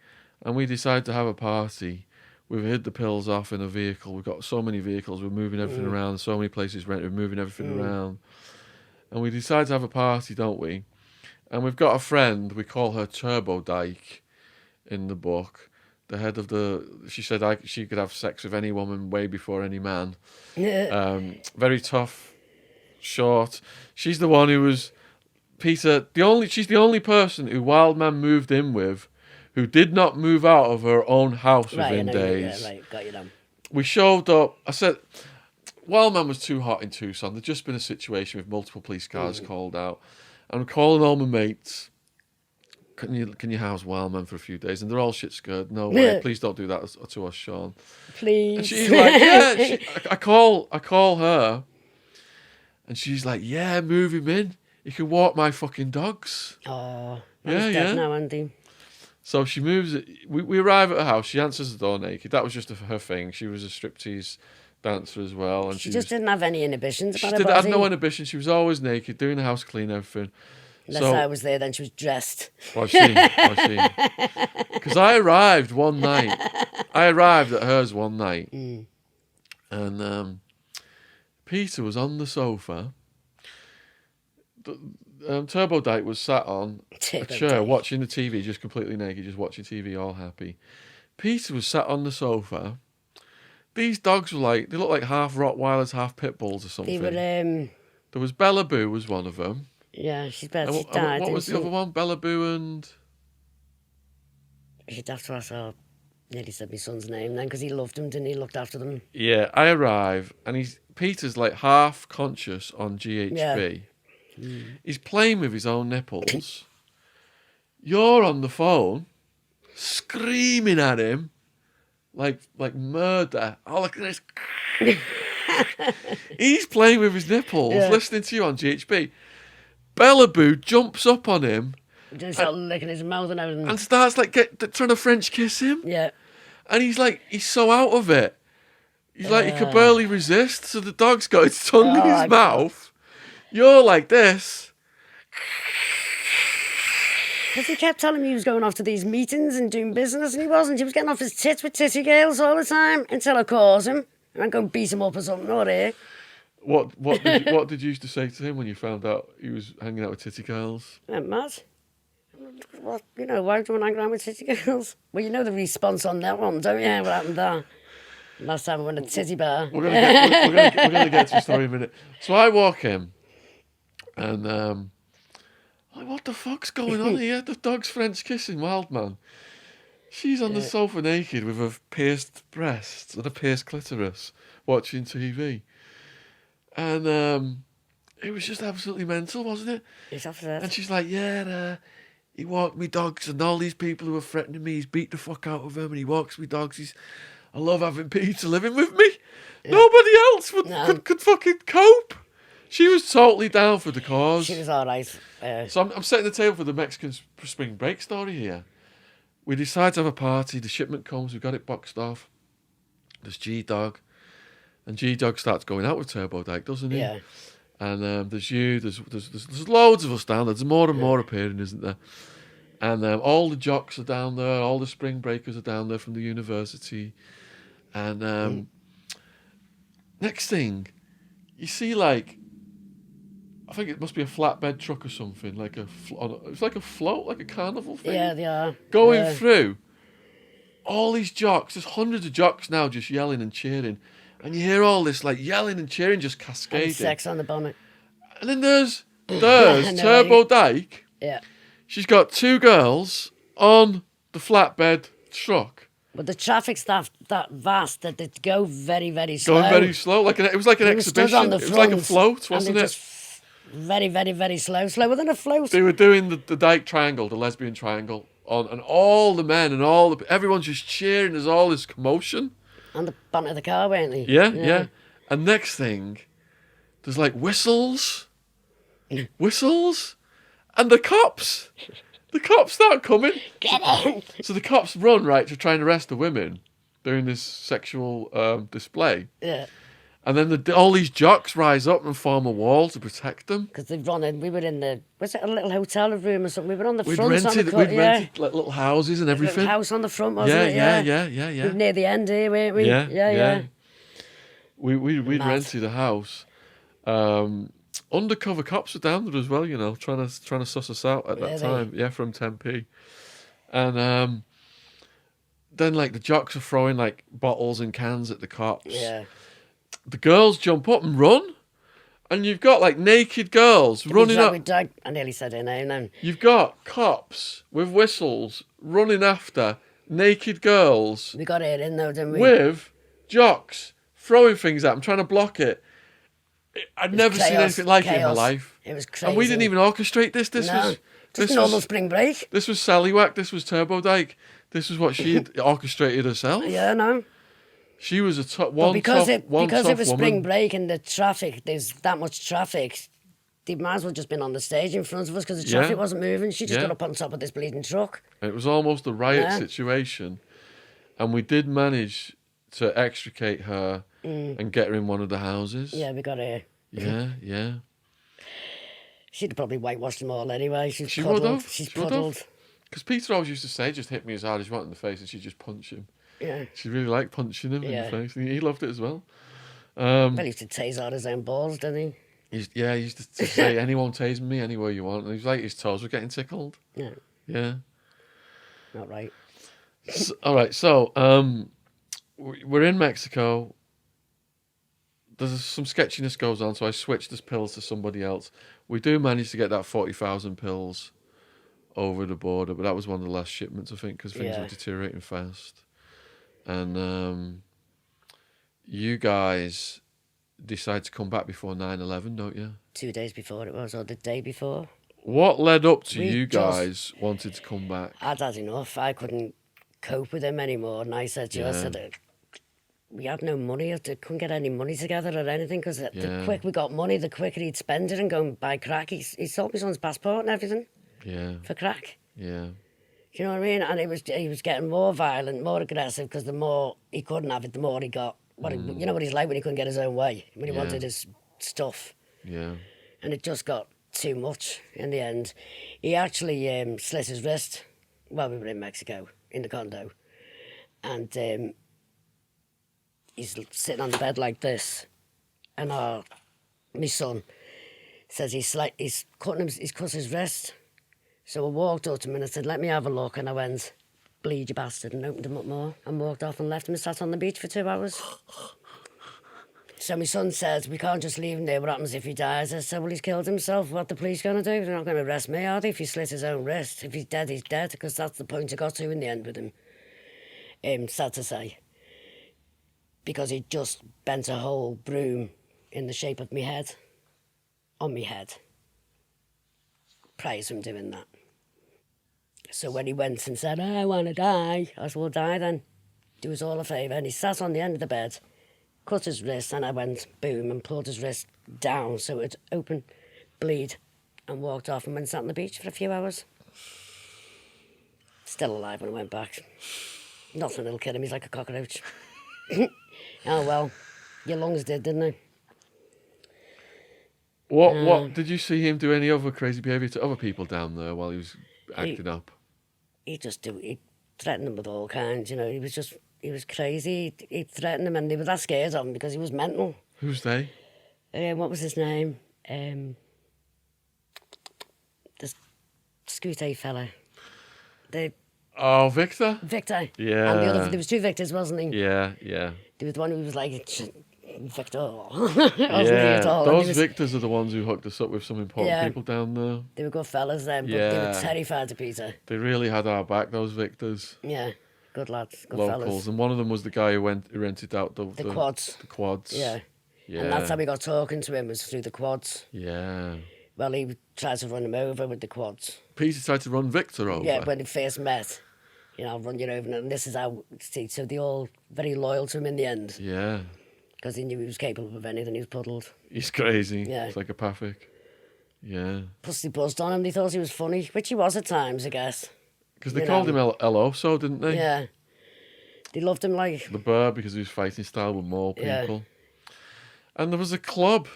and we decide to have a party. We've hid the pills off in a vehicle. We've got so many vehicles. We're moving everything around. So many places rented. We're moving everything around. And we decide to have a party, don't we? And we've got a friend. We call her Turbo Dyke in the book. The head of she said she could have sex with any woman way before any man. Very tough, short. She's the one who was, Peter, she's the only person who Wildman moved in with who did not move out of her own house within days. Yeah, right, got you down. We showed up. I said, Wildman was too hot in Tucson. There'd just been a situation with multiple police cars called out. I'm calling all my mates. Can you house Wildman for a few days? And they're all shit scared. No way. Please don't do that to us, Sean. Please. And she's like, yeah. I call her. And she's like, yeah, move him in. He can walk my fucking dogs. Oh, he's dead now, Andy. So she moves it. We arrive at her house. She answers the door naked. That was just her thing. She was a striptease dancer as well. And she just didn't have any inhibitions about her She body. had no inhibition. She was always naked, doing the house clean, everything. Unless I was there, then she was dressed. Was she? Because I arrived one night. I arrived at hers one night. And Peter was on the sofa. Turbo Dyke was sat on a chair watching the TV, just completely naked, just watching TV, all happy. Peter was sat on the sofa. These dogs were like, they looked like half Rottweilers, half Pit Bulls or something. They were, there was Bella Boo was one of them. Yeah, she's better. She died. What was the other one? Bella Boo and... You'd have to ask her. Nearly said my son's name then, because he loved them, didn't he? Looked after them. Yeah, I arrive, and Peter's like half conscious on GHB. Yeah. He's playing with his own nipples. You're on the phone, screaming at him, like murder. Oh, look at this. He's playing with his nipples, listening to you on GHB. Bellaboo jumps up on him Just start licking his mouth and everything. and starts like trying to French kiss him. Yeah. And he's so out of it. He's like, he could barely resist. So the dog's got its tongue in his mouth. You're like this. Because he kept telling me he was going off to these meetings and doing business, and he wasn't. He was getting off his tits with titty girls all the time until I caught him. And I'd go and beat him up or something, or here. What did you used to say to him when you found out he was hanging out with titty girls? Mad. What, why do you want to hang around with titty girls? Well, you know the response on that one, don't you? What happened there? Last time I went to titty bar. We're gonna get to the story in a minute. So I walk in, and like, what the fuck's going on here? The dog's French kissing Wildman. She's on the sofa naked with her pierced breasts and a pierced clitoris, watching TV, and it was just absolutely mental, wasn't it? He's off there. And she's like, he walked me dogs, and all these people who are threatening me, he's beat the fuck out of them, and he walks me dogs. I love having Peter living with me. Yeah. Nobody else could fucking cope. She was totally down for the cause. She was all right. So I'm setting the table for the Mexican spring break story here. We decide to have a party. The shipment comes. We've got it boxed off. There's G-Dog. And G-Dog starts going out with Turbo Dyke, doesn't he? Yeah. And there's you. There's loads of us down there. There's more and more appearing, isn't there? And all the jocks are down there. All the spring breakers are down there from the university. And next thing, you see, like, I think it must be a flatbed truck or something, like it's like a float, like a carnival thing. Yeah, they are. Going through all these jocks. There's hundreds of jocks now just yelling and cheering. And you hear all this, like, yelling and cheering just cascading. And sex on the bonnet. And then there's Turbo Dyke. Yeah. She's got two girls on the flatbed truck. But the traffic's that vast that they go very, very slow. Going very slow. It was like an exhibition. It was like a float, wasn't it? Just very, very, very slow. Slower than a float. They were doing the Dyke Triangle, the lesbian triangle, and all the men and everyone's just cheering. There's all this commotion. On the bonnet of the car, weren't they? Yeah. And next thing, there's like whistles, and the cops. The cops start coming. Get in! So the cops run, right, to try and arrest the women doing this sexual display. Yeah. And then all these jocks rise up and form a wall to protect them. Because they've run in. We were in was it a little hotel room or something? We were on the We'd front. rented like, little houses and everything. Little house on the front, wasn't it? Yeah. We were near the end here, weren't we? Yeah. We'd rented a house. Undercover cops were down there as well, trying to suss us out at that time. Yeah, from Tempe. And then, like, the jocks are throwing, like, bottles and cans at the cops. Yeah. The girls jump up and run. And you've got, like, naked girls running up. I nearly said her name then. You've got cops with whistles running after naked girls. We got it in, though, didn't we? With jocks throwing things at them, trying to block it. I'd never seen anything like it in my life. It was crazy. And we didn't even orchestrate this. This was normal spring break. This was Sallywhack. This was Turbo Dyke. This was what she had orchestrated herself. Yeah, no. She was because it was woman. spring break and the traffic, there's that much traffic. They might as well just been on the stage in front of us because the traffic wasn't moving. She just got up on top of this bleeding truck. It was almost a riot situation, and we did manage to extricate her and get her in one of the houses. Yeah, we got her. Yeah. She'd have probably whitewashed them all anyway. She would have. She's puddled. Because Peter always used to say, just hit me as hard as you want in the face, and she'd just punch him. Yeah. She really liked punching him in the face. And he loved it as well. Well, he used to tase out his own balls, didn't he? He used to say, anyone tase me anywhere you want. And he was like, his toes were getting tickled. Yeah. Not right. All right, so we're in Mexico. There's some sketchiness goes on, so I switched the pills to somebody else. We do manage to get that 40,000 pills over the border, but that was one of the last shipments, I think, because things were deteriorating fast. And you guys decide to come back before 9/11, don't you? 2 days before it was, or the day before. What led up to you guys wanted to come back? I'd had enough. I couldn't cope with him anymore. And I said to you, I said, we had no money. I couldn't get any money together or anything because the quick we got money, the quicker he'd spend it and go and buy crack. He sold my son's passport and everything for crack. Yeah. Do you know what I mean? And he was getting more violent, more aggressive because the more he couldn't have it, the more he got. You know what he's like when he couldn't get his own way, when he wanted his stuff. Yeah. And it just got too much in the end. He actually slit his wrist while we were in Mexico, in the condo. And he's sitting on the bed like this. And my son says he's cut his wrist. So I walked up to him and I said, let me have a look. And I went, bleed, you bastard, and opened him up more and walked off and left him and sat on the beach for 2 hours. So my son says, we can't just leave him there. What happens if he dies? I said, well, he's killed himself. What the police going to do? They're not going to arrest me, are they? If he slit his own wrist. If he's dead, he's dead. Because that's the point I got to in the end with him. Sad to say. Because he just bent a whole broom in the shape of me head. On me head. Praise him doing that. So when he went and said, I want to die, I said, well, die then. Do us all a favour. And he sat on the end of the bed, cut his wrist, and I went, boom, and pulled his wrist down so it'd open, bleed, and walked off and went and sat on the beach for a few hours. Still alive when I went back. Nothing will kill him, he's like a cockroach. Oh, well, your lungs didn't they? What did you see him do any other crazy behaviour to other people down there while he was acting up? He threatened them with all kinds, you know. He was crazy. He threatened them and they were that scared of him because he was mental. Who's they? What was his name? The Scooty fella. Oh, Victor? Victor. Yeah. And the other, there was 2 Victors, wasn't he? Yeah. There was the one who was like, Victor. Yeah, those Victors are the ones who hooked us up with some important people down there. They were good fellas then, but they were terrified of Peter. They really had our back, those Victors. Yeah, good lads, good locals. fellas. And one of them was the guy who rented out the quads. The quads. Yeah. And that's how we got talking to him, was through the quads. Yeah. Well, he tried to run him over with the quads. Peter tried to run Victor over? Yeah, when they first met. You know, I'll run you over, and this is how, so they all very loyal to him in the end. Yeah. Because he knew he was capable of anything, he was puddled. He's crazy. Yeah. Psychopathic. Yeah. Plus they buzzed on him, they thought he was funny, which he was at times, I guess. Because they called him El Oso, didn't they? Yeah. They loved him like... The Bear, because he was fighting style with more people. Yeah. And there was a club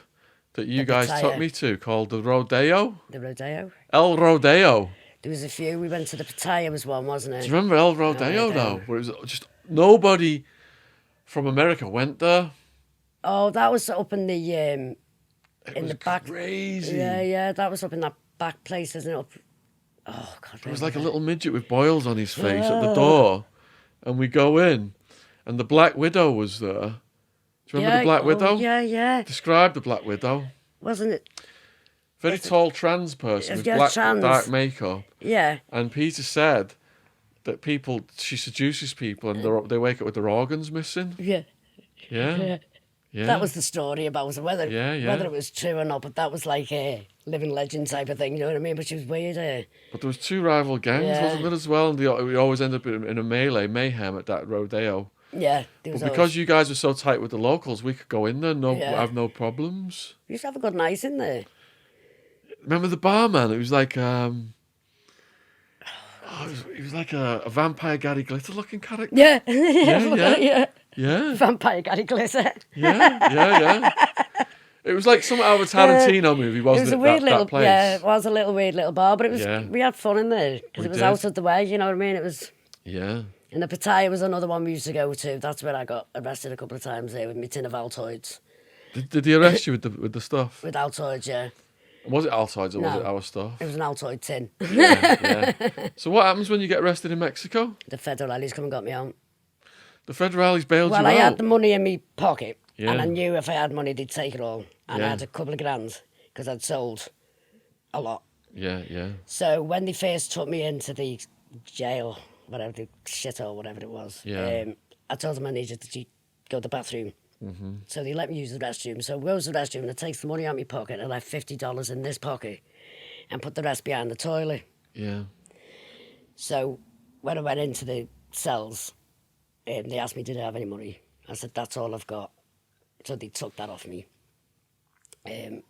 that you guys took me to called the Rodeo. The Rodeo? El Rodeo. There was a few. We went to the Pattaya was one, wasn't it? Do you remember El Rodeo, though? Where it was just nobody from America went there. Oh, that was up in the in the back. Crazy. Yeah, that was up in that back place, isn't it? Up. Oh God. There was like a little midget with boils on his face at the door, and we go in, and the Black Widow was there. Do you remember the Black Widow? Yeah. Describe the Black Widow. Wasn't it? Very tall trans person with black dark makeup. Yeah. And Peter said that she seduces people and they wake up with their organs missing. Yeah. That was the story about whether it was true or not, but that was like a living legend type of thing, you know what I mean? But she was weird. But there was 2 rival gangs, wasn't there, as well? And we always end up in a mayhem at that rodeo. Yeah. But because you guys were so tight with the locals, we could go in there and have no problems. We used to have a good night in there. Remember the barman? It was like he was like a vampire Gary Glitter looking character. Yeah. Yeah. Vampire Gary Glitter. Yeah. It was like some out of a Tarantino movie, wasn't it? It was a weird little place. Yeah, it was a weird little bar, but it was we had fun in there because it was out of the way. You know what I mean? It was. Yeah. And the Pattaya was another one we used to go to. That's where I got arrested a couple of times there with my tin of Altoids. Did he arrest you with the stuff? With Altoids, yeah. Was it Altoids or was it our stuff? It was an Altoid tin. Yeah. So what happens when you get arrested in Mexico? The federales come and got me out. The federales bailed you out? Well, I had the money in my pocket, and I knew if I had money, they'd take it all. And I had a couple of grand because I'd sold a lot. Yeah. So when they first took me into the jail, whatever, the shit or whatever it was, I told them I needed to go to the bathroom. Mm-hmm. So they let me use the restroom. So I goes to the restroom and I takes the money out of my pocket and I left $50 in this pocket and put the rest behind the toilet. Yeah. So when I went into the cells. They asked me, did I have any money? I said, that's all I've got. So they took that off me. And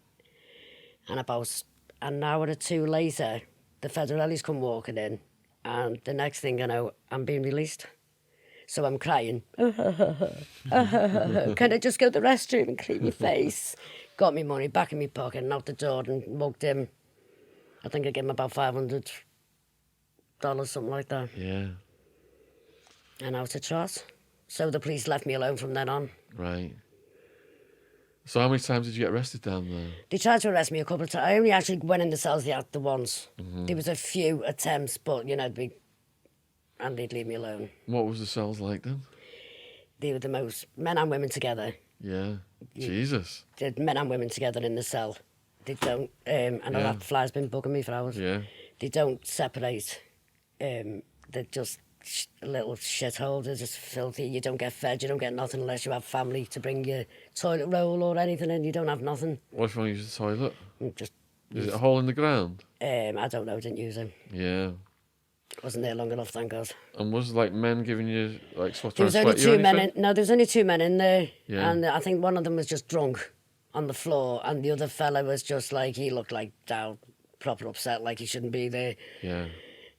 about an hour or two later, the federales come walking in, and the next thing I know, I'm being released. So I'm crying. Can I just go to the restroom and clean my face? Got me money back in my pocket and out the door and mugged him. I think I gave him about $500, something like that. Yeah. And out of trot. So the police left me alone from then on. Right. So how many times did you get arrested down there? They tried to arrest me a couple of times. I only actually went in the cells the once. There was a few attempts, but, and they'd leave me alone. What was the cells like then? They were the most men and women together. Yeah. Jesus. The men and women together in the cell. They don't. I know that fly's been bugging me for hours. Yeah. They don't separate. They're just little shitholes. They're just filthy. You don't get fed. You don't get nothing unless you have family to bring your toilet roll or anything in. You don't have nothing. What if you want to use the toilet? Just. Is it a hole in the ground? I don't know. Didn't use them. Yeah. Wasn't there long enough, thank God. And was like men giving you like There was only sweat you or two men in. anything? No, there was only two men in there, Yeah. and I think one of them was just drunk on the floor, and the other fella was just like he looked like down, proper upset, like he shouldn't be there. Yeah.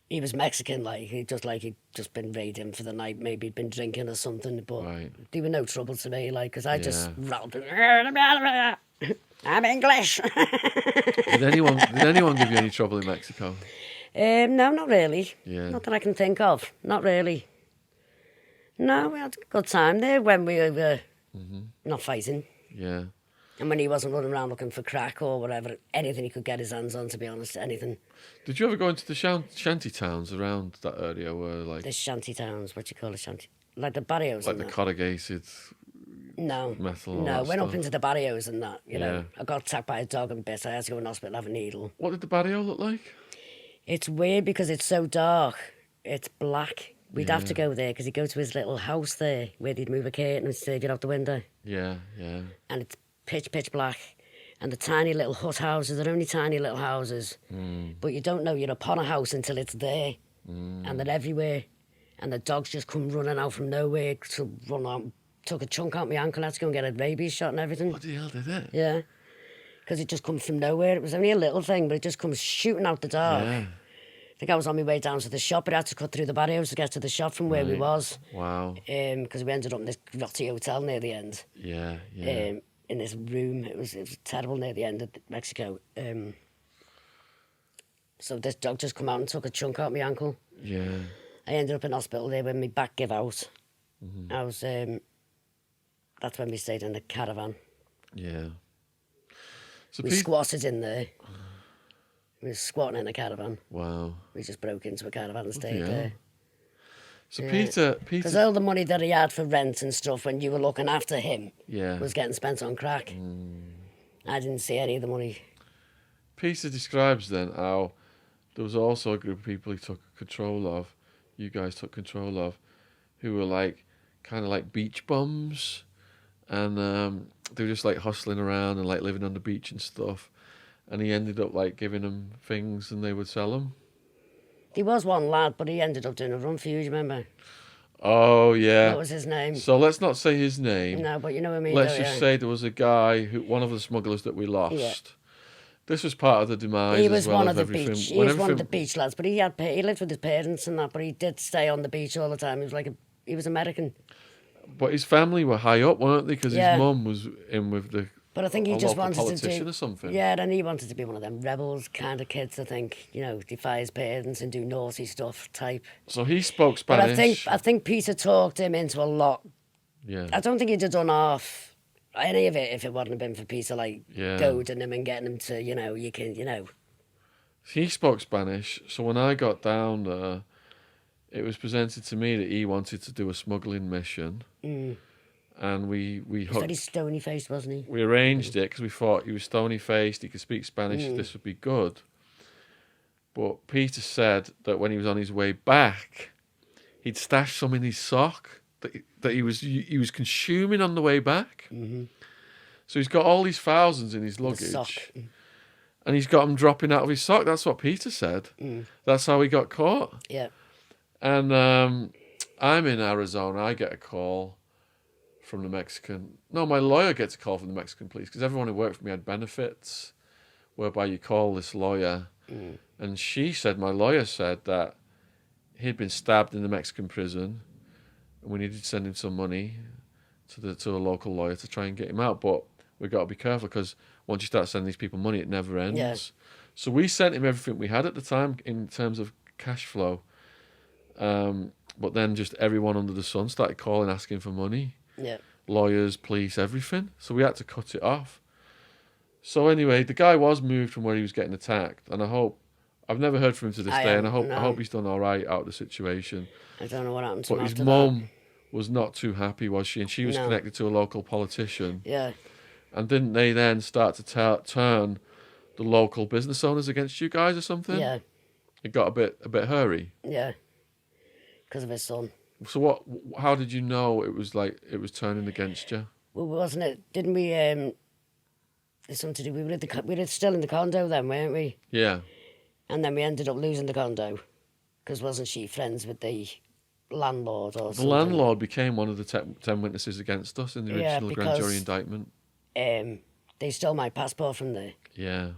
He was Mexican, he'd just been raiding for the night, maybe he'd been drinking or something, but Right. they were no trouble to me, because I just Yeah. rattled. I'm English. Did anyone give you any trouble in Mexico? No, not really. Yeah. Not that I can think of. Not really. No, we had a good time there when we were not fighting. Yeah. And when he wasn't running around looking for crack or whatever, anything he could get his hands on, to be honest, anything. Did you ever go into the shanty towns around that area where like The shanty towns, what do you call it, shanty? Like the barrios like and the that. corrugated No. metal and all No, that went up stuff? into the barrios and that, Yeah. know. I got attacked by a dog and bit. I had to go in hospital, have a needle. What did the barrio look like? It's weird because it's so dark. It's black. We'd have to Yeah. go there because he'd go to his little house there where they'd move a curtain and save it out the window. Yeah, yeah. And it's pitch black. And the tiny little hut houses, they're only tiny little houses. But you don't know you're upon a house until it's there. And they're everywhere. And the dogs just come running out from nowhere to run out. Took a chunk out my ankle, had to go and get a rabies shot and everything. What the hell did it? Yeah. Because it just comes from nowhere. It was only a little thing, but it just comes shooting out the dark. Yeah. I think I was on my way down to the shop, but I had to cut through the barriers to get to the shop from where we Right. was. Wow. Because we ended up in this grotty hotel near the end. Yeah, yeah. In this room. It was terrible near the end of Mexico. So this dog just come out and took a chunk out my ankle. Yeah. I ended up in hospital there when my back gave out. I was, that's when we stayed in the caravan. Yeah. So We squatted in there. We were squatting in a caravan. Wow. We just broke into a caravan and stayed Yeah. there. So Yeah. Peter Because all the money that he had for rent and stuff when you were looking after him yeah. was getting spent on crack. I didn't see any of the money. Peter describes then how there was also a group of people he took control of, you guys took control of, who were like kind of like beach bums, and they were just like hustling around and like living on the beach and stuff, and he ended up like giving them things and they would sell them. There was one lad, but he ended up doing a run for you, do you remember? Oh yeah. What was his name? So let's not say his name. No, but you know what I mean. Let's don't just you? say there was a guy one of the smugglers that we lost. Yeah. This was part of the demise. He as was well one of of the everything. beach. He When was one of the everything- beach lads, but he lived with his parents and that. But he did stay on the beach all the time. He was he was American. But his family were high up, weren't they? Because Yeah. his mum was in with the But I think he a just local wanted to politician do. or something. Yeah, and he wanted to be one of them rebels kind of kids. I think defy his parents and do naughty stuff type. So he spoke But Spanish. I think Peter talked him into a lot. Yeah. I don't think he'd have done half any of it if it wouldn't have been for Peter Yeah. goading him and getting him to you can. He spoke Spanish. So when I got down there, it was presented to me that he wanted to do a smuggling mission, and we He was hooked. very stony faced, wasn't he? We arranged it because we thought he was stony faced, he could speak Spanish, Mm. this would be good. But Peter said that when he was on his way back, he'd stashed some in his sock that he was consuming on the way back. Mm-hmm. So he's got all these thousands in his The luggage, sock. and he's got them dropping out of his sock. That's what Peter said. That's how he got caught. Yeah. And I'm in Arizona. I get a call from the Mexican. No, my lawyer gets a call from the Mexican police because everyone who worked for me had benefits, whereby you call this lawyer. And my lawyer said that he'd been stabbed in the Mexican prison, and we needed to send him some money to a local lawyer to try and get him out. But we got to be careful because once you start sending these people money, it never ends. Yeah. So we sent him everything we had at the time in terms of cash flow. But then just everyone under the sun started calling, asking for money. Yeah. Lawyers, police, everything. So we had to cut it off. So anyway, the guy was moved from where he was getting attacked, and I've never heard from him to this day, and I hope he's done all right out of the situation. I don't know what happened to him But his after mum was not too happy, was she? And she was connected to a local politician. Yeah. And didn't they then start to turn the local business owners against you guys or something? Yeah. It got a bit hairy. Yeah. Because of his son. So how did you know it was turning against you? Well, wasn't it? Didn't we? There's something to do. We were still in the condo then, weren't we? Yeah. And then we ended up losing the condo because wasn't she friends with the landlord or something? The landlord became one of the 10 witnesses against us in the original grand jury indictment. They stole my passport from there. Yeah.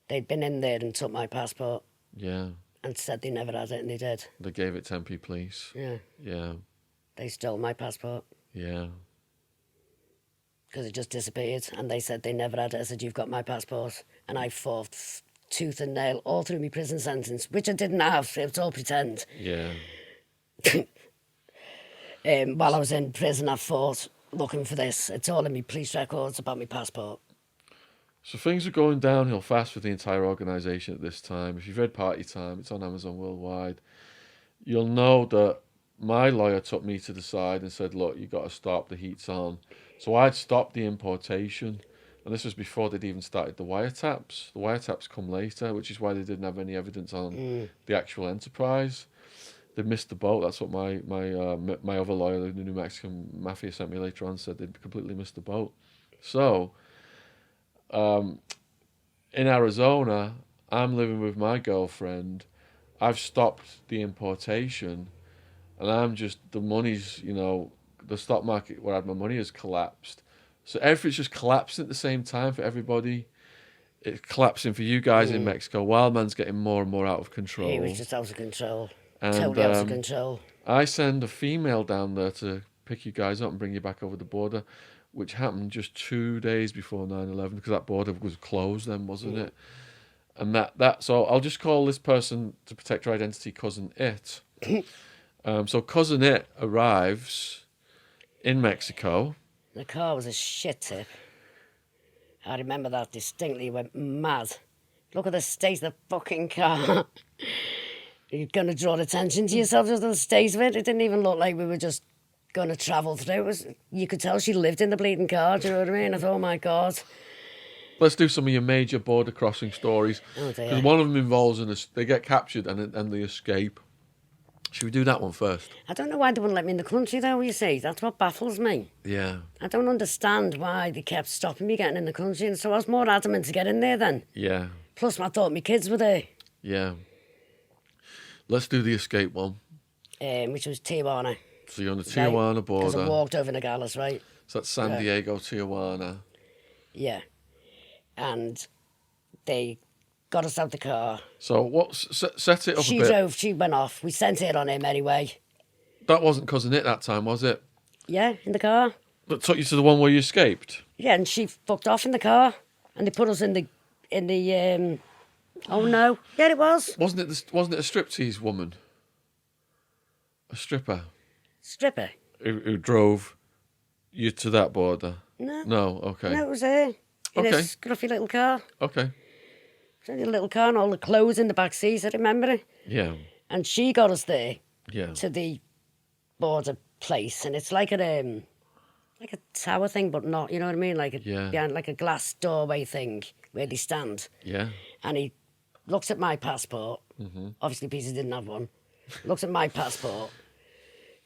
They'd been in there and took my passport. Yeah. And said they never had it, and they did. They gave it Tempe police. Yeah. Yeah. They stole my passport. Yeah. Because it just disappeared, and they said they never had it. I said, you've got my passport. And I fought tooth and nail all through my prison sentence, which I didn't have. It was all pretend. Yeah. While I was in prison, I fought looking for this. It's all in my police records about my passport. So things are going downhill fast for the entire organisation at this time. If you've read Party Time, it's on Amazon worldwide. You'll know that my lawyer took me to the side and said, look, you've got to stop, the heat's on. So I'd stopped the importation. And this was before they'd even started the wiretaps. The wiretaps come later, which is why they didn't have any evidence on the actual enterprise. They missed the boat. That's what my other lawyer, the New Mexican Mafia, sent me later on, said they'd completely missed the boat. So... in Arizona, I'm living with my girlfriend. I've stopped the importation, and I'm just, the money's, the stock market where I had my money has collapsed. So everything's just collapsing at the same time for everybody. It's collapsing for you guys in Mexico. Wildman's getting more and more out of control. He was just out of control. And, totally out of control. I send a female down there to pick you guys up and bring you back over the border, which happened just 2 days before 9/11, because that border was closed then, wasn't it? And so I'll just call this person, to protect her identity, Cousin It. So Cousin It arrives in Mexico. The car was a shit tip. I remember that distinctly. He went mad. Look at the state of the fucking car. You're going to draw attention to yourself just on the state of it. It didn't even look like we were just going to travel through. You could tell she lived in the bleeding car, do you know what I mean? I thought, oh my God. Let's do some of your major border crossing stories. Oh dear. Because one of them involves, they get captured and they escape. Should we do that one first? I don't know why they wouldn't let me in the country though, you see. That's what baffles me. Yeah. I don't understand why they kept stopping me getting in the country, and so I was more adamant to get in there then. Yeah. Plus I thought my kids were there. Yeah. Let's do the escape one. Which was Tijuana. So you're on the Tijuana border. Because I walked over Nogales, right? So that's San Diego, Tijuana. Yeah. And they got us out the car. So set it up a bit. She went off. We sent it on him anyway. That wasn't Cousin It that time, was it? Yeah, in the car. That took you to the one where you escaped? Yeah, and she fucked off in the car. And they put us in the oh no. Yeah, it was. Wasn't it a striptease woman? A stripper? Stripper. Who drove you to that border? No. No, okay. No, it was her. In a scruffy little car. Okay. It's only a little car and all the clothes in the back seat, I remember it. Yeah. And she got us there. Yeah. To the border place, and it's like a tower thing, but not, you know what I mean? Behind like a glass doorway thing where they stand. Yeah. And he looks at my passport. Mm-hmm. Obviously, Peter didn't have one. Looks at my passport,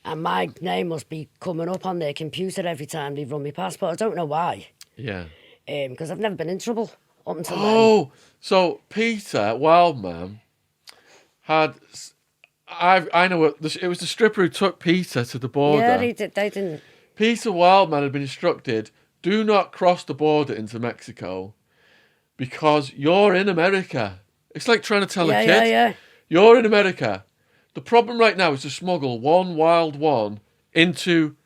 and my name must be coming up on their computer every time they run my passport. I don't know why. Yeah. Because I've never been in trouble up until then. Oh, so Peter Wildman had I know what it was. The stripper who took Peter to the border. Yeah, they didn't. Peter Wildman had been instructed: do not cross the border into Mexico because you're in America. It's like trying to tell a kid, Yeah. you're in America. The problem right now is to smuggle one wild one into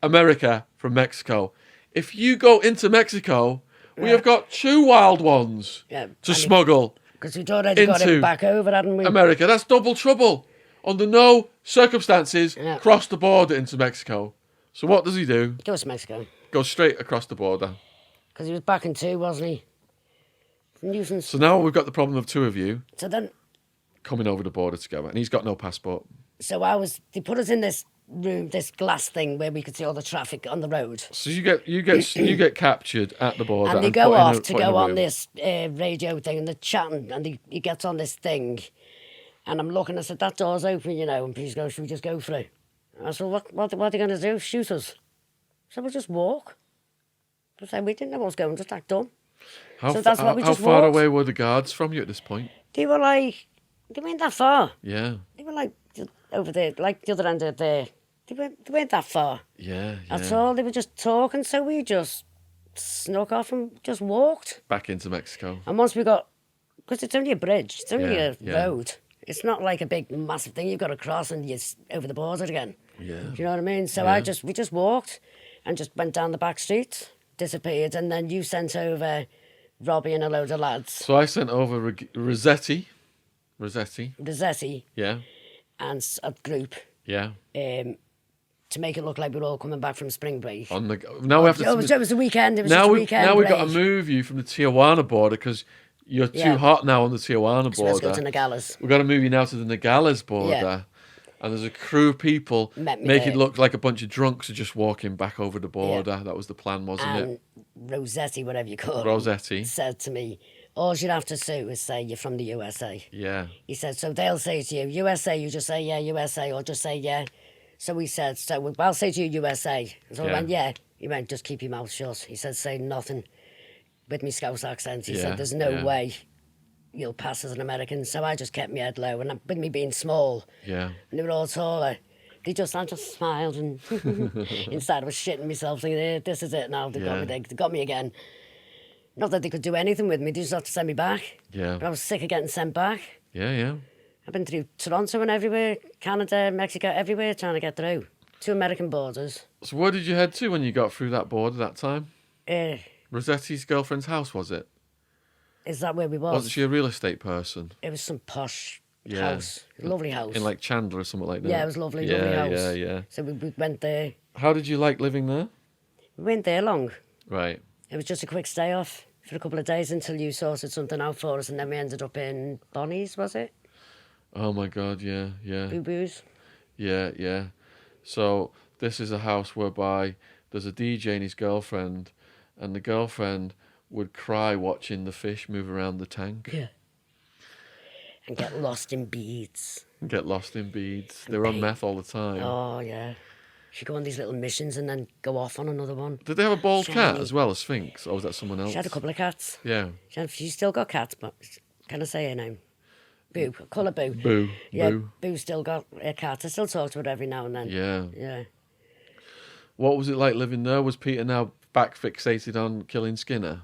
America from Mexico. If you go into Mexico, we have got 2 wild ones to smuggle Because we'd already got him back over, hadn't we? America. That's double trouble. Under no circumstances, cross the border into Mexico. So what does he do? Goes to Mexico. Goes straight across the border. Because he was back in 2, wasn't he? Nuisance. So now we've got the problem of 2 of you So then, coming over the border together, and he's got no passport. so they put us in this room, this glass thing where we could see all the traffic on the road. So you get captured at the border, And they go off to put in go a on room. this radio thing, and they're chatting, and he gets on this thing, and I'm looking, I said, that door's open, and please go, should we just go through? I said, what are they going to do? Shoot us? So we'll just walk. I said, we didn't know what was going, just act dumb. How just far walked. away were the guards from you at this point? They were like, they weren't that far. Yeah. They were like over there, like the other end of there. They weren't that far Yeah. at all. They were just talking, so we just snuck off and just walked. Back into Mexico. And once we got, because it's only a bridge, it's only Yeah, a road. It's not like a big, massive thing you've got to cross and you're over the border again. Yeah. Do you know what I mean? So we just walked and just went down the back streets, disappeared, and then you sent over Robbie and a load of lads. So I sent over Rossetti. Yeah. And a group. Yeah. To make it look like we're all coming back from spring break. Now we have to. It was the weekend. It was now just a we weekend. now we've got to break. move you from the Tijuana border because you're too hot now on the Tijuana So let's border. go to Nogales. We've got to move you now to the Nogales border. Yeah. And there's a crew of people Met me make it there. look like a bunch of drunks are just walking back over the border. That was the plan, wasn't And it? Rossetti, whatever you call Rossetti. him, said to me, all you'd have to do is say you're from the USA. Yeah. He said, so they'll say to you, USA, you just say, yeah, USA, or just say, yeah. So we said, so I'll say to you, USA. So I went, yeah. He went, just keep your mouth shut. He said, say nothing with me Scouse accent. He said, there's no way you'll pass as an American. So I just kept my head low. And with me being small, and they were all taller, I just smiled and inside I was shitting myself thinking, this is it now. They got me again. Not that they could do anything with me, they just had to send me back. Yeah. But I was sick of getting sent back. Yeah. I've been through Toronto and everywhere, Canada, Mexico, everywhere trying to get through. 2 American borders. So where did you head to when you got through that border that time? Rossetti's girlfriend's house, was it? Is that where we was? Wasn't she a real estate person? It was some posh house. Lovely house. In like Chandler or something like that? Yeah, it was lovely house. Yeah. So we went there. How did you like living there? We went there long. Right. It was just a quick stay off for a couple of days until you sorted something out for us, and then we ended up in Bonnie's, was it? Oh my God, yeah. Boo Boos. Yeah. So this is a house whereby there's a DJ and his girlfriend, and the girlfriend would cry watching the fish move around the tank. Yeah. And get lost in beads. Get lost in beads. They were on meth all the time. Oh, yeah. She'd go on these little missions and then go off on another one. Did they have a bald cat Shiny. as well, a Sphinx, or was that someone else? She had a couple of cats. Yeah. She's still got cats, but can I say her name? Boo. Call her Boo. Boo. Yeah, Boo. Boo still got a cat. I still talk to her every now and then. Yeah. What was it like living there? Was Peter now back fixated on killing Skinner?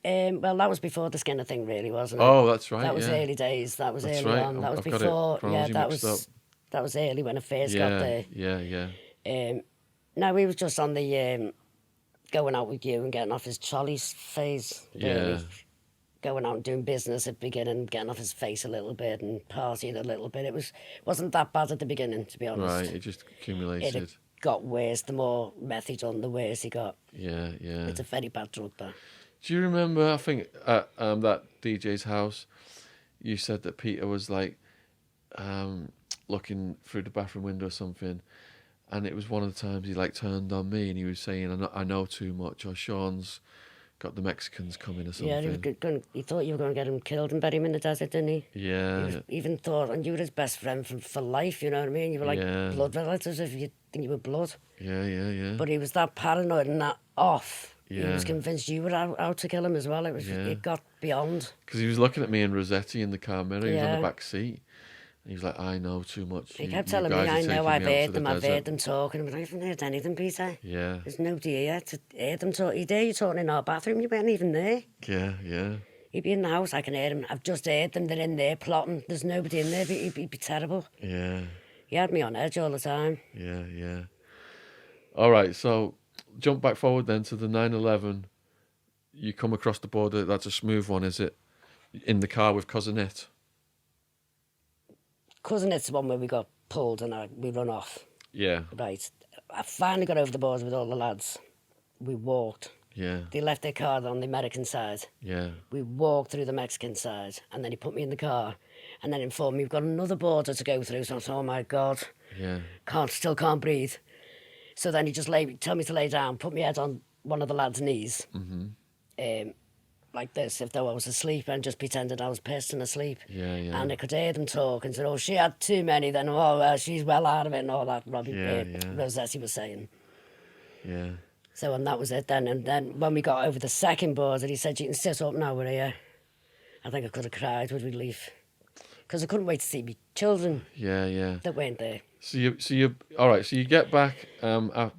Well, that was before the Skinner thing, really, wasn't it? Oh, that's right. That was early days. That was That's early right. on. That was I've got it before. Yeah, chronology that was early when I first got there. Yeah. No, we was just on the going out with you and getting off his trolley phase. Really. Yeah. Going out and doing business at the beginning, getting off his face a little bit and partying a little bit. Wasn't that bad at the beginning, to be honest. Right, it just accumulated. It got worse. The more meth he done, the worse he got. Yeah. It's a very bad drug, that. Do you remember, I think, at that DJ's house, you said that Peter was like looking through the bathroom window or something, and it was one of the times he like turned on me and he was saying, I know too much, or Sean's got the Mexicans coming or something. Yeah, he thought you were going to get him killed and bury him in the desert, didn't he? Yeah. He even thought, and you were his best friend for life, you know what I mean? You were like blood relatives if you think you were blood. Yeah. But he was that paranoid and that off. Yeah. He was convinced you were out to kill him as well. It got beyond. Because he was looking at me and Rossetti in the car mirror. He was on the back seat. And he's like, I know too much. He You kept telling me, guys are I know, taking I've me out to heard the them, I've desert." heard them talking. I haven't heard anything, Peter. Yeah, There's nobody here to hear them talk. He'd hear you talking in our bathroom, you weren't even there. yeah, yeah, He'd be in the house, I can hear him. I've just heard them, they're in there plotting. There's nobody in there, he'd be terrible. yeah, He had me on edge all the time. yeah, yeah. All right, so jump back forward then to the 9/11. You come across the border. That's a smooth one, is it? In the car with Cousin It. Cousin, it's the one where we got pulled and we run off. Yeah, Right. I finally got over the border with all the lads. We walked. yeah, They left their car on the American side. yeah, We walked through the Mexican side, and then he put me in the car, and then informed me we've got another border to go through. So I thought, oh my God, yeah, still can't breathe. So then he just told me to lay down, put my head on one of the lads' knees, like this, if though I was asleep, and just pretended I was pissed and asleep. yeah, yeah. And I could hear them talk and said, oh, she had too many, then, oh, well, she's well out of it and all that, Rossetti was saying. Yeah. So, and that was it then. And then when we got over the second border, he said, you can sit up now, we're here. I think I could have cried with relief. Because I couldn't wait to see me children Yeah, yeah. that weren't there. So you all right. So you get back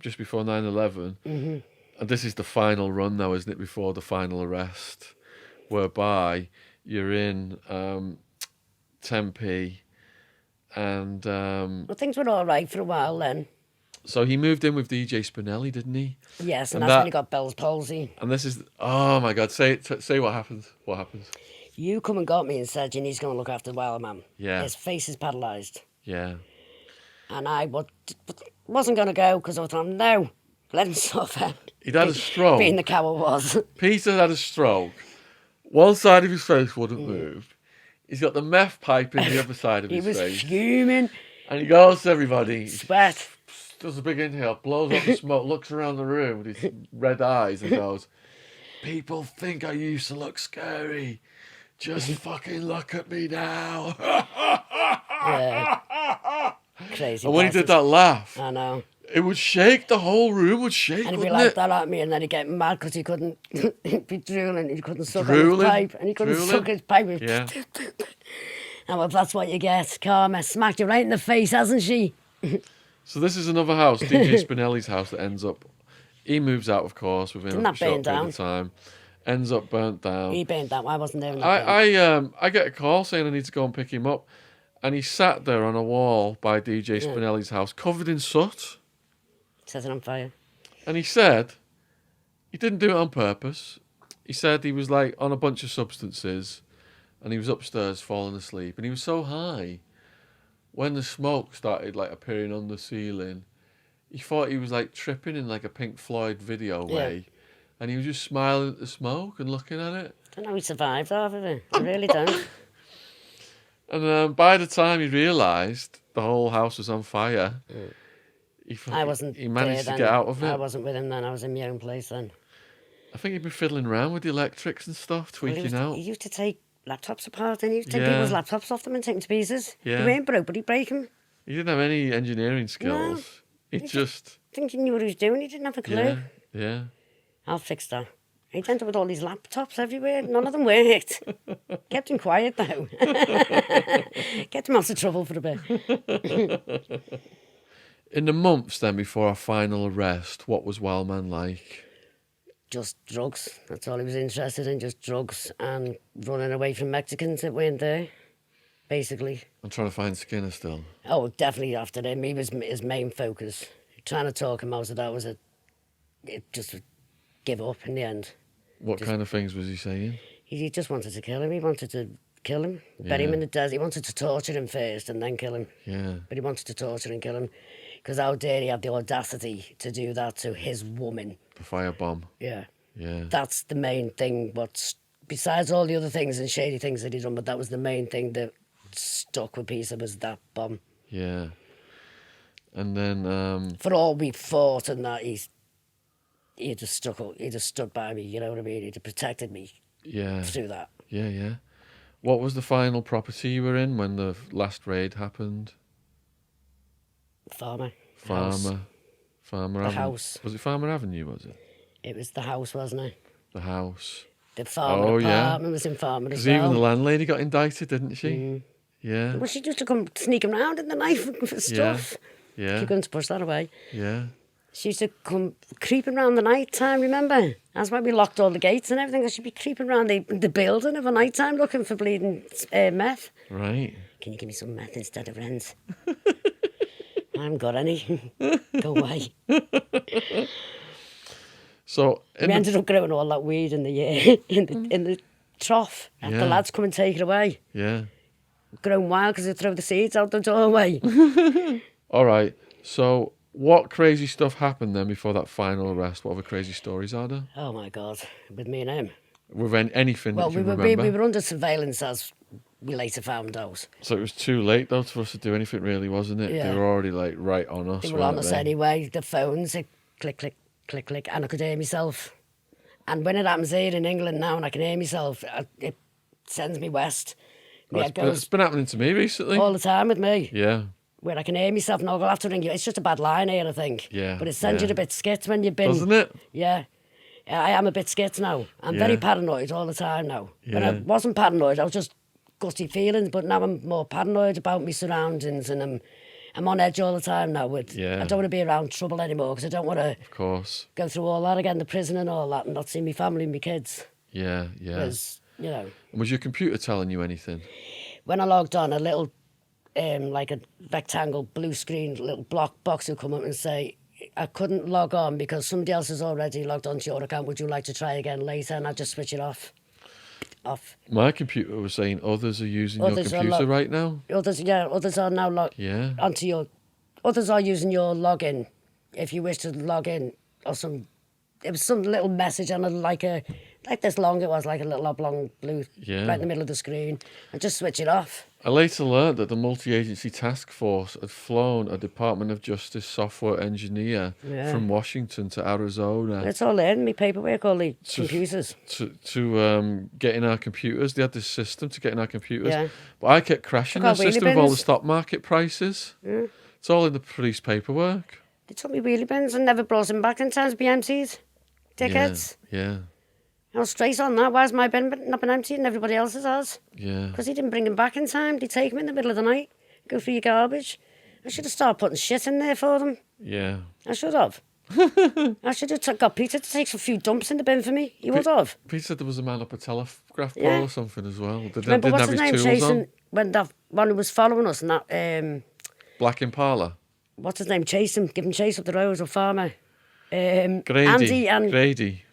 just before 9/11, and this is the final run now, isn't it? Before the final arrest, whereby you're in Tempe, and Well, things were all right for a while then. so he moved in with DJ Spinelli, didn't he? Yes, And and that's when he got Bell's palsy. And this is, oh my God! Say what happens. What happens? You come and got me and said, you need to go and look after the wild man. Yeah. His face is paralysed. Yeah. And I wasn't going to go because I thought, no, let him suffer. He'd had a stroke. Being the coward was. Peter had a stroke. One side of his face wouldn't move. He's got the meth pipe in the other side of He his was face. fuming. And he goes to everybody, Sweat. does a big inhale, blows up the smoke, looks around the room with his red eyes and goes, "People think I used to look scary. Just fucking look at me now." Yeah. Crazy. And when he did bastard. that laugh, I know. it would shake, the whole room would shake, And he'd be wouldn't like it? that at me, and then he'd get mad because he couldn't he'd be drooling, he couldn't suck on Drooling? his pipe, and he couldn't Drooling? suck his pipe. Yeah. And well, that's what you get. Karma smacked you right in the face, hasn't she? So this is another house, DJ Spinelli's house, that ends up, he moves out, of course, within Didn't a that short burn period down? of time. Ends up burnt down. He burned that. I wasn't there. In that I get a call saying I need to go and pick him up, and he sat there on a wall by DJ Spinelli's house, covered in soot. Set it on fire. And he said he didn't do it on purpose. He said he was like on a bunch of substances, and he was upstairs falling asleep, and he was so high. When the smoke started like appearing on the ceiling, he thought he was like tripping in like a Pink Floyd video way. And he was just smiling at the smoke and looking at it. I don't know how he survived half of it. I really don't. And by the time he realised the whole house was on fire, I wasn't he managed there to then. get out of it. I wasn't with him then. I was in my own place then. I think he'd been fiddling around with the electrics and stuff, tweaking out. He used to take laptops apart, and he used to take Yeah. people's laptops off them and take them to pieces. Yeah. They weren't broke, but he'd break them. He didn't have any engineering skills. He just... Thinking he knew what he was doing, he didn't have a clue. Yeah, yeah. I'll fix that. He'd end up with all these laptops everywhere. None of them worked. Kept him quiet, though. Kept him out of trouble for a bit. In the months then before our final arrest, what was Wildman like? Just drugs. That's all he was interested in, just drugs and running away from Mexicans that weren't there, basically. I'm trying to find Skinner still. Oh, definitely after him. He was his main focus. Trying to talk him out of that was just give up in the end. What kind of things was he saying? He just wanted to kill him. He wanted to kill him, bury him in the desert. He wanted to torture him first and then kill him. Yeah. But he wanted to torture and kill him. Because how dare he have the audacity to do that to his woman? The firebomb. Yeah. Yeah. That's the main thing. Besides all the other things and shady things that he'd done, but that was the main thing that stuck with Peter, was that bomb. Yeah. And then... For all we fought and that, he just stood by me, you know what I mean? He'd have protected me yeah. through that. Yeah, yeah. What was the final property you were in when the last raid happened? Farmer. Farmer The Avenue. house. Was it Farmer Avenue, was it? It was the house, wasn't it? The house. The farmer Oh, yeah. apartment was in Farmer as Because well. even the landlady got indicted, didn't she? Yeah. Well, she used to come sneaking around in the night for stuff. Yeah. Keep going to push that away. Yeah. She used to come creeping around the night time, remember? That's why we locked all the gates and everything. She'd be creeping around the building of a night time looking for bleeding meth. Right. Can you give me some meth instead of rent? I haven't got any. Go away. So We ended up growing all that weed in the in the trough. And the lads come and take it away. Yeah. Grown wild because they throw the seeds out the doorway. All right. So what crazy stuff happened then before that final arrest? What other crazy stories are there? Oh my God, with me and him. With anything Well, that you we remember? were under surveillance as we later found out. So it was too late though for us to do anything really, wasn't it? Yeah. They were already like right on us. They were on us anyway. The phones, it click, click, click, click, and I could hear myself. And when it happens here in England now and I can hear myself, it sends me west. Well, it's been happening to me recently. All the time with me. Yeah. Where I can hear myself and I'll have to ring you. It's just a bad line here, I think. Yeah. But it sends you a bit skit when you've been... Doesn't it? Yeah. I am a bit skit now. I'm very paranoid all the time now. When I Yeah. wasn't paranoid, I was just gutty feelings, but now I'm more paranoid about my surroundings and I'm on edge all the time now. I don't want to be around trouble anymore because I don't want to Of course. go through all that again, the prison and all that, and not see my family and my kids. Yeah. Because, you know... And was your computer telling you anything? When I logged on, a little, like a rectangle blue screen, little block box would come up and say, I couldn't log on because somebody else has already logged onto your account. Would you like to try again later? And I just switch it off. My computer was saying others are using your computer right now. Others are now onto your. Others are using your login. If you wish to log in, or it was some little message on like this long. It was like a little oblong blue right in the middle of the screen, and just switch it off. I later learned that the multi-agency task force had flown a Department of Justice software engineer from Washington to Arizona. It's all in my paperwork, all the computers. To get in our computers. They had this system to get in our computers. Yeah. But I kept crashing the system with all the stock market prices. Yeah. It's all in the police paperwork. They took me wheelie bins and never brought them back in time to be emptied. Dickheads. Yeah. I was straight on that. Why's my bin not been emptied and everybody else's has? Yeah. Because he didn't bring them back in time. They take them in the middle of the night, go through your garbage. I should have started putting shit in there for them. Yeah. I should have. I should have got Peter to take a few dumps in the bin for me. He would have. Peter said there was a man up a telegraph pole or something as well. Remember what's his name chasing when that one who was following us and that Black Impala. What's his name? Chase chase up the road, a farmer. Grady. Andy and Grady.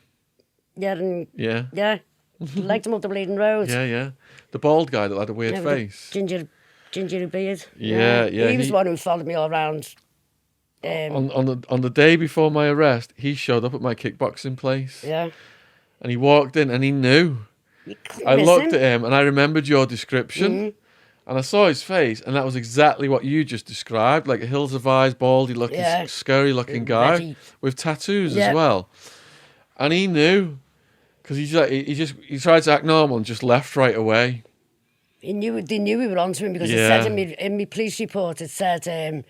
Yeah. Legged him up the bleeding road. Yeah. The bald guy that had a weird face. Ginger beard. Yeah. He was the one who followed me all around. On the day before my arrest, he showed up at my kickboxing place. Yeah. And he walked in and he knew. I looked at him and I remembered your description. Mm-hmm. And I saw his face, and that was exactly what you just described, like a hills of eyes, baldy-looking, scary-looking guy with tattoos as well. And he knew, because he tried to act normal and just left right away. They knew we were onto him because it said in my police report, it said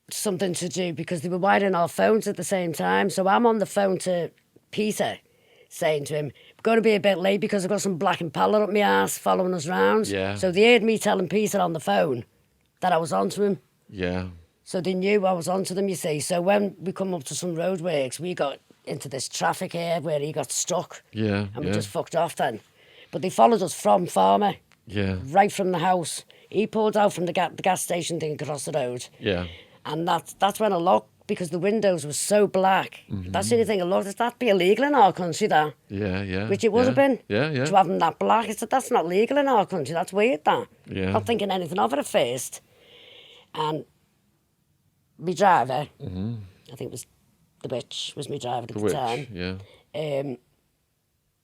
something to do because they were wiring our phones at the same time. So I'm on the phone to Peter, saying to him, "We're going to be a bit late because I've got some black impala up my arse following us round." Yeah. So they heard me telling Peter on the phone that I was onto him. Yeah. So they knew I was onto them, you see. So when we come up to some roadworks, we got into this traffic here where he got stuck. Yeah. And we just fucked off then. But they followed us from Farmer. Yeah. Right from the house. He pulled out from the gas station thing across the road. Yeah. And that's when I looked, because the windows were so black. Mm-hmm. That's the only thing I looked. That'd be illegal in our country, that. Yeah. Which it would have been. Yeah. To have them that black. I said, that's not legal in our country. That's weird, that. Yeah. Not thinking anything of it at first. And my driver, I think it was the bitch, was my driver at the time. Yeah.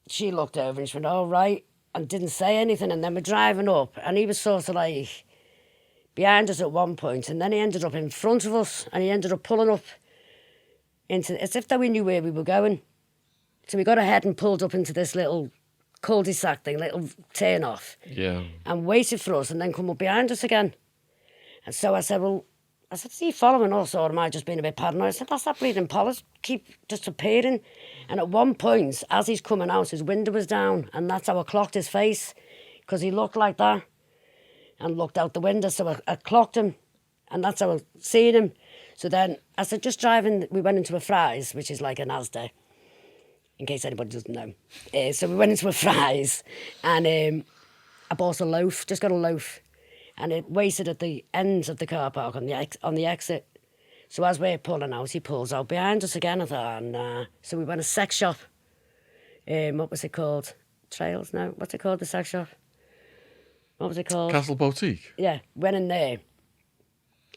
She looked over and she went, "All right," and didn't say anything. And then we're driving up, and he was sort of like behind us at one point, and then he ended up in front of us, and he ended up pulling up into, as if that we knew where we were going. So we got ahead and pulled up into this little cul-de-sac thing, little turn off. Yeah. And waited for us, and then come up behind us again. And so I said, is he following us, or am I just being a bit paranoid? I said, that's that bleeding Pollard, keep just appearing. And at one point, as he's coming out, his window was down, and that's how I clocked his face, because he looked like that. and looked out the window. So I clocked him, and that's how I seen him. So then, as I just driving, we went into a Fry's, which is like an Asda, in case anybody doesn't know. So we went into a Fry's, and I bought a loaf, just got a loaf, and it waited at the end of the car park on the exit. So as we're pulling out, he pulls out behind us again. I thought, oh, nah. So we went to a sex shop. What was it called? Trails? No. What's it called, the sex shop? What was it called? Castle Boutique. Yeah, went in there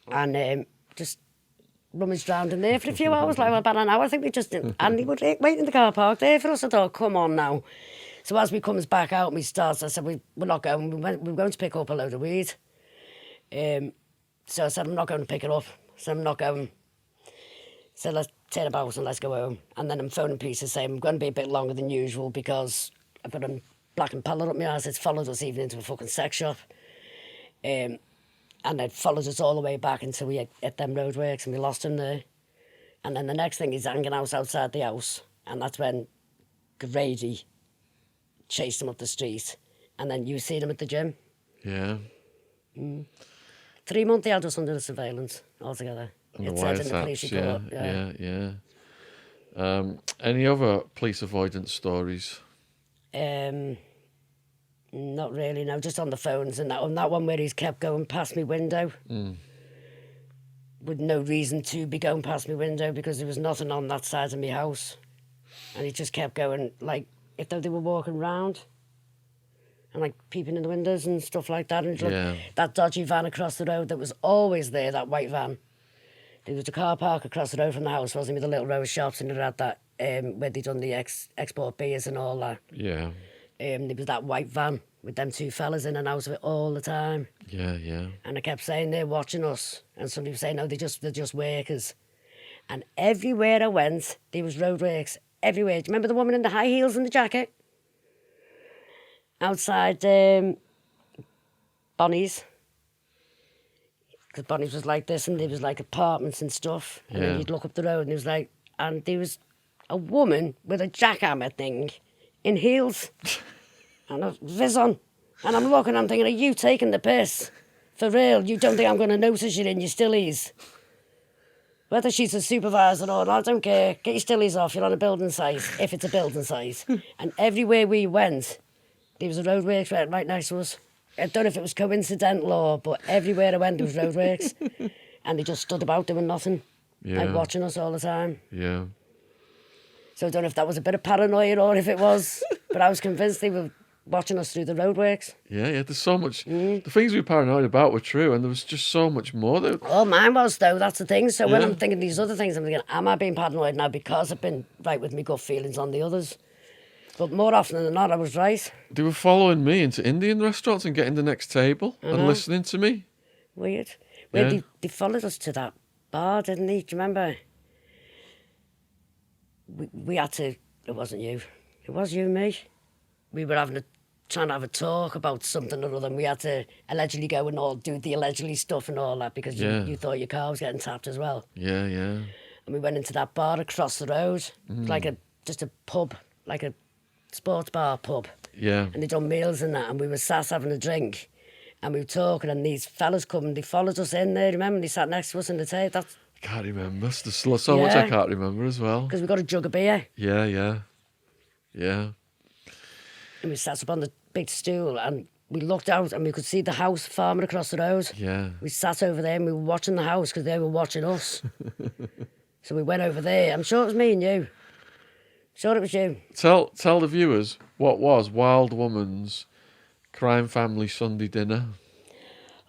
and just rummaged around in there for a few hours, like about an hour. I think we just didn't. And he would wait in the car park there for us. I thought, come on now. So as we comes back out and we starts, I said, we're not going. We were going to pick up a load of weed. So I said, I'm not going to pick it up. So I'm not going. So let's turn about and let's go home. And then I'm phoning pieces saying I'm going to be a bit longer than usual because I've got a black and pallet up my arse. It's followed us even into a fucking sex shop. And it followed us all the way back until we hit them roadworks and we lost him there. And then the next thing he's hanging out outside the house. And that's when Grady chased him up the street. And then you seen him at the gym. Yeah. 3 months they had us under the surveillance altogether. And the It said in the police wiretaps, report. yeah. Any other police avoidance stories? Not really, no, just on the phones and that. On that one where he's kept going past my window. With no reason to be going past my window because there was nothing on that side of my house. And he just kept going, like, if they were walking round and, like, peeping in the windows and stuff like that. And that dodgy van across the road that was always there, that white van. There was a car park across the road from the house, wasn't it, with the little row of shops, and it had that, where they done the export beers and all that. Yeah. There was that white van with them two fellas in and out of it all the time. Yeah. And I kept saying they're watching us, and somebody was saying no, they're just workers. And everywhere I went, there was roadworks everywhere. Do you remember the woman in the high heels and the jacket outside Bonnie's? Because Bonnie's was like this, and there was like apartments and stuff. And then you'd look up the road, and there was like, and there was a woman with a jackhammer thing in heels and a viz on. And I'm looking, I'm thinking, are you taking the piss? For real? You don't think I'm going to notice you're in your stillies? Whether she's a supervisor or not, I don't care. Get your stillies off, you're on a building site, if it's a building site. And everywhere we went, there was a roadworks right next to us. I don't know if it was coincidental or, but everywhere I went, there was roadworks. And they just stood about doing nothing. Like watching us all the time. Yeah. So I don't know if that was a bit of paranoia or if it was, but I was convinced they were watching us through the roadworks. Yeah, there's so much. The things we were paranoid about were true, and there was just so much more. Oh, mine was, though, that's the thing. So when I'm thinking these other things, I'm thinking, am I being paranoid now because I've been right with my gut feelings on the others? But more often than not, I was right. They were following me into Indian restaurants and getting the next table and listening to me. Weird. Well, they followed us to that bar, didn't they? Do you remember? We had to, it wasn't you, it was you and me. We were trying to have a talk about something or other, and we had to allegedly go and all do the allegedly stuff and all that because you thought your car was getting tapped as well. Yeah. And we went into that bar across the road, like just a pub, like a sports bar pub. Yeah. And they done meals and that, and we were sat having a drink, and we were talking, and these fellas come and they followed us in there, remember? They sat next to us in the table. I can't remember. There's so much I can't remember as well. Because we got a jug of beer. Yeah. And we sat up on the big stool and we looked out and we could see the house farming across the road. Yeah. We sat over there and we were watching the house because they were watching us. So we went over there. I'm sure it was me and you. Sure it was you. Tell the viewers what was Wild Woman's Crime Family Sunday dinner.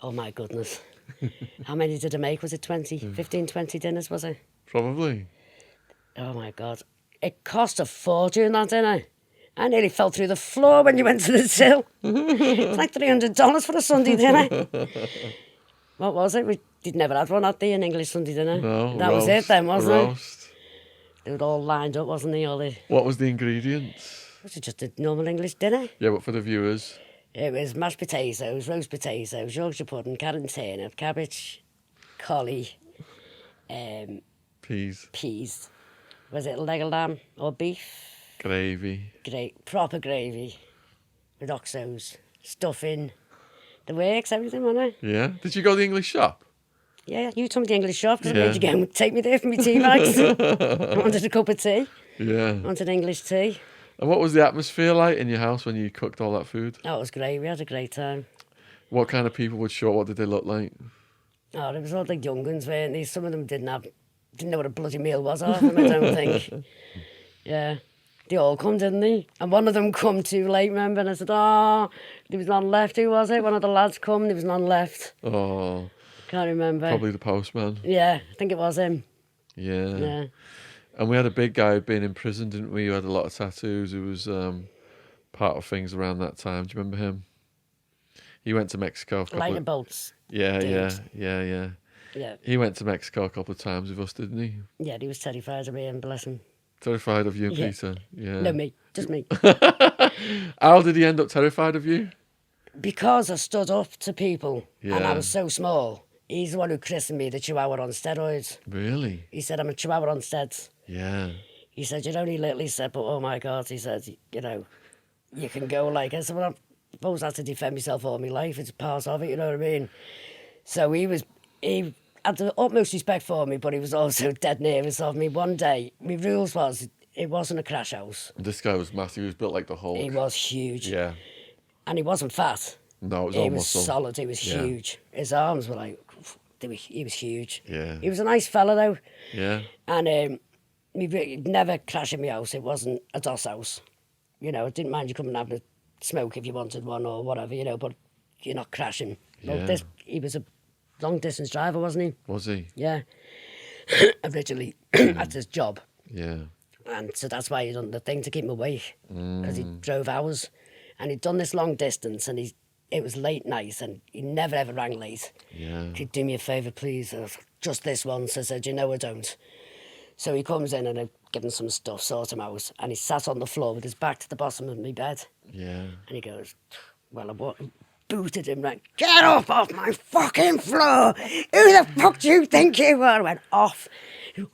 Oh my goodness. How many did I make? Was it 20? 15, 20 dinners, was it? Probably. Oh my God. It cost a fortune, that dinner. I nearly fell through the floor when you went to the till. It's like $300 for a Sunday dinner. What was it? You'd never had one, had they, an English Sunday dinner? No. That was it then, wasn't it? Roast. They were all lined up, wasn't they? What was the ingredients? Was it just a normal English dinner? Yeah, but for the viewers. It was mashed potatoes, roast potatoes, Yorkshire pudding, carrot and turnip, cabbage, collie, peas. Was it leg of lamb or beef? Gravy. Proper gravy with oxos, stuffing, The works, everything, wasn't it? Yeah. Did you go to the English shop? Yeah, you told me the English shop because Yeah. I made you go and take me there for my tea bags. I wanted a cup of tea. Yeah. I wanted English tea. And what was the atmosphere like in your house when you cooked all that food? Oh, it was great. We had a great time. What kind of people would show up? What did they look like? Oh, there was all the young ones, weren't they? Some of them didn't know what a bloody meal was, half of them, I don't think. Yeah. They all come, didn't they? And one of them come too late, remember? And I said, oh, there was none left. Who was it? One of the lads come, there was none left. Oh, Can't remember. probably the postman. Yeah, I think it was him. Yeah. Yeah. And we had a big guy who'd been in prison, didn't we? Who had a lot of tattoos. Who was part of things around that time. Do you remember him? He went to Mexico. Lightning bolts. Yeah. Yeah. He went to Mexico a couple of times with us, didn't he? Yeah, he was terrified of me, and bless him. Terrified of you and Yeah. Peter. Yeah. No, me. Just me. How did he end up terrified of you? Because I stood up to people and I Yeah. was so small, he's the one who christened me the Chihuahua on steroids. Really? He said, I'm a Chihuahua on steads. Yeah. He said, you're only little, he said, but oh my God, he said, you know, you can go like this. Well, I've always had to defend myself all my life. It's part of it, you know what I mean? So he had the utmost respect for me, but he was also dead nervous of me. One day, my rules was, it wasn't a crash house. This guy was massive. He was built like the Hulk. He was huge. Yeah. And he wasn't fat. No, it was He all was muscle. solid. He was Yeah. huge. His arms were like, he was huge. Yeah. He was a nice fella though. Yeah. And he'd never crash in my house. It wasn't a DOS house. You know, I didn't mind you coming and having a smoke if you wanted one or whatever, you know, but you're not crashing. Yeah. Well, he was a long distance driver, wasn't he? Was he? Yeah. Originally, that's his job. Yeah. And so that's why he done the thing to keep him awake, because he Mm. drove hours. And he'd done this long distance, and it was late night, and he never ever rang late. Yeah. Could you do me a favour, please? I was like, just this once. I said, you know I don't. So he comes in and I give him some stuff, sort him out, and he sat on the floor with his back to the bottom of my bed. Yeah. And he goes, well, I booted him, right? Get up off my fucking floor! Who the fuck do you think you are? I went off.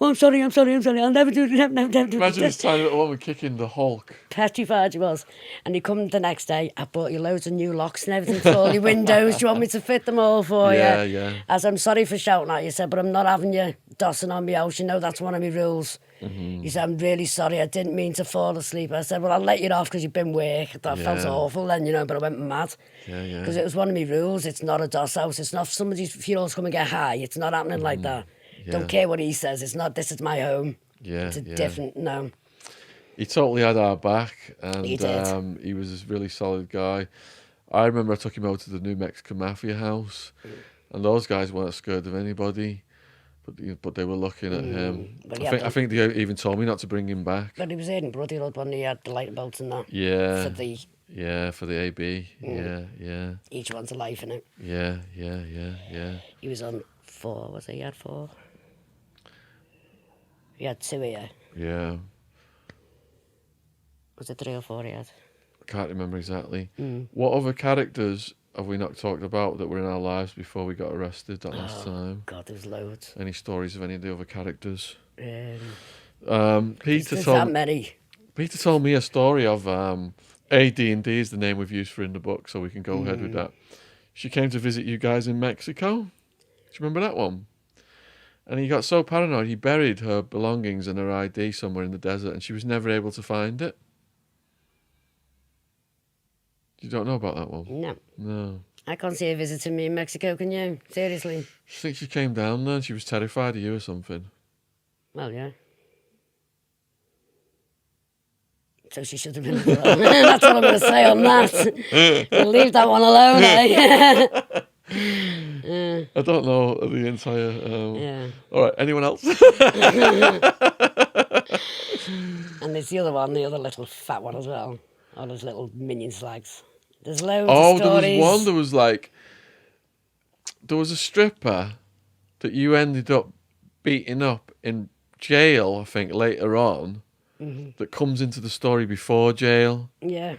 Oh, I'm sorry. I'll never do it. Never do Imagine this. this tiny little woman kicking the Hulk. Petrified he was. And he come the next day, I bought you loads of new locks and everything for all your windows. Do you want me to fit them all for Yeah, you? yeah. As I'm sorry for shouting at you, said, but I'm not having you dossing on my house. You know that's one of my rules. Mm-hmm. He said, I'm really sorry. I didn't mean to fall asleep. I said, well, I'll let you off because you've been work. I felt Yeah. awful then, you know, but I went mad. Yeah, yeah. Because it was one of my rules. It's not a DOS house. It's not somebody's funerals come and get high. It's not happening like that. Yeah. Don't care what he says. It's not, this is my home. Yeah, It's a yeah. different, no. He totally had our back, and He did. he was a really solid guy. I remember I took him out to the New Mexican Mafia house, and those guys weren't scared of anybody, but they were looking at him. But I think they even told me not to bring him back. But he was in Brotherhood when he had the lightning bolts and that. Yeah, For the, for the AB. Yeah, each one's a life in it. yeah. He was on 4, was he? He had 4. He had 2 here. Yeah. Was it 3 or 4 he had? I can't remember exactly. What other characters have we not talked about that were in our lives before we got arrested that last time? God, there's loads. Any stories of any of the other characters? There's that Told many. Peter told me a story of AD&D is the name we've used for in the book, so we can go ahead with that. She came to visit you guys in Mexico. Do you remember that one? And he got so paranoid, he buried her belongings and her ID somewhere in the desert, and she was never able to find it. You don't know about that one? No. No. I can't see her visiting me in Mexico, can you? Seriously? I think she came down there and she was terrified of you or something. Well, yeah. So she should have been. That's all I'm going to say on that. We'll leave that one alone, eh? I don't know the entire... Yeah. All right, anyone else? And there's the other one, the other little fat one as well. All those little minion slags. There's loads Oh, of there was stories. one. There was a stripper that you ended up beating up in jail, I think, later on. That comes into the story before jail. Yeah.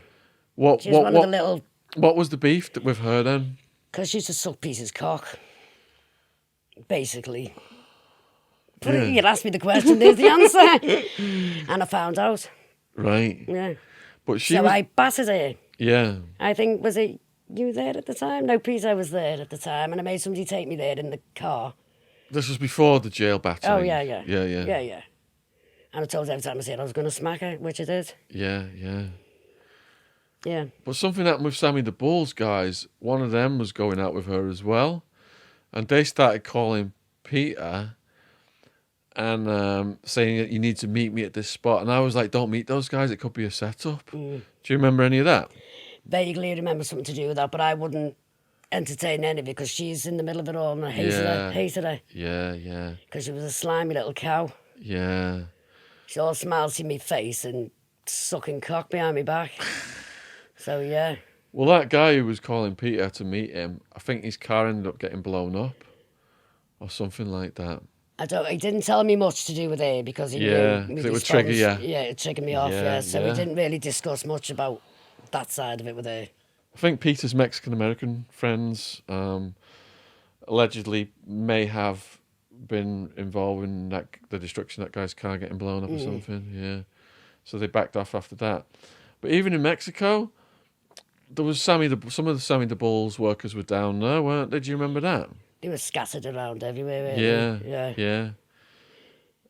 What She's one of the little... What was the beef with her then? Because she used to suck pieces cock. Basically. Yeah. You asked me the question, there's the answer. And I found out. Right. Yeah. But she So was, I battered her. yeah. I think, was it You were there at the time? No, Peter was there at the time, and I made somebody take me there in the car. This was before the jail battering. Oh, yeah. Yeah. And I told her every time I said I was going to smack her, which I did. Yeah. Yeah. But something happened with Sammy the Bull's guys. One of them was going out with her as well. And they started calling Peter and saying that you need to meet me at this spot. And I was like, don't meet those guys. It could be a setup. Do you remember any of that? Vaguely remember something to do with that, but I wouldn't entertain any because she's in the middle of it all and I hated her. Yeah. Because she was a slimy little cow. Yeah. She all smiles in my face and sucking cock behind my back. So, yeah. Well, that guy who was calling Peter to meet him, I think his car ended up getting blown up or something like that. He didn't tell me much to do with it because he knew me it would trigger you. Yeah, it triggered me off, So we didn't really discuss much about that side of it with her. I think Peter's Mexican-American friends allegedly may have been involved in the destruction of that guy's car getting blown up or something, yeah. So they backed off after that. But even in Mexico, there was some of the Sammy the Bull's workers were down there, weren't they? Do you remember that? They were scattered around everywhere, Yeah.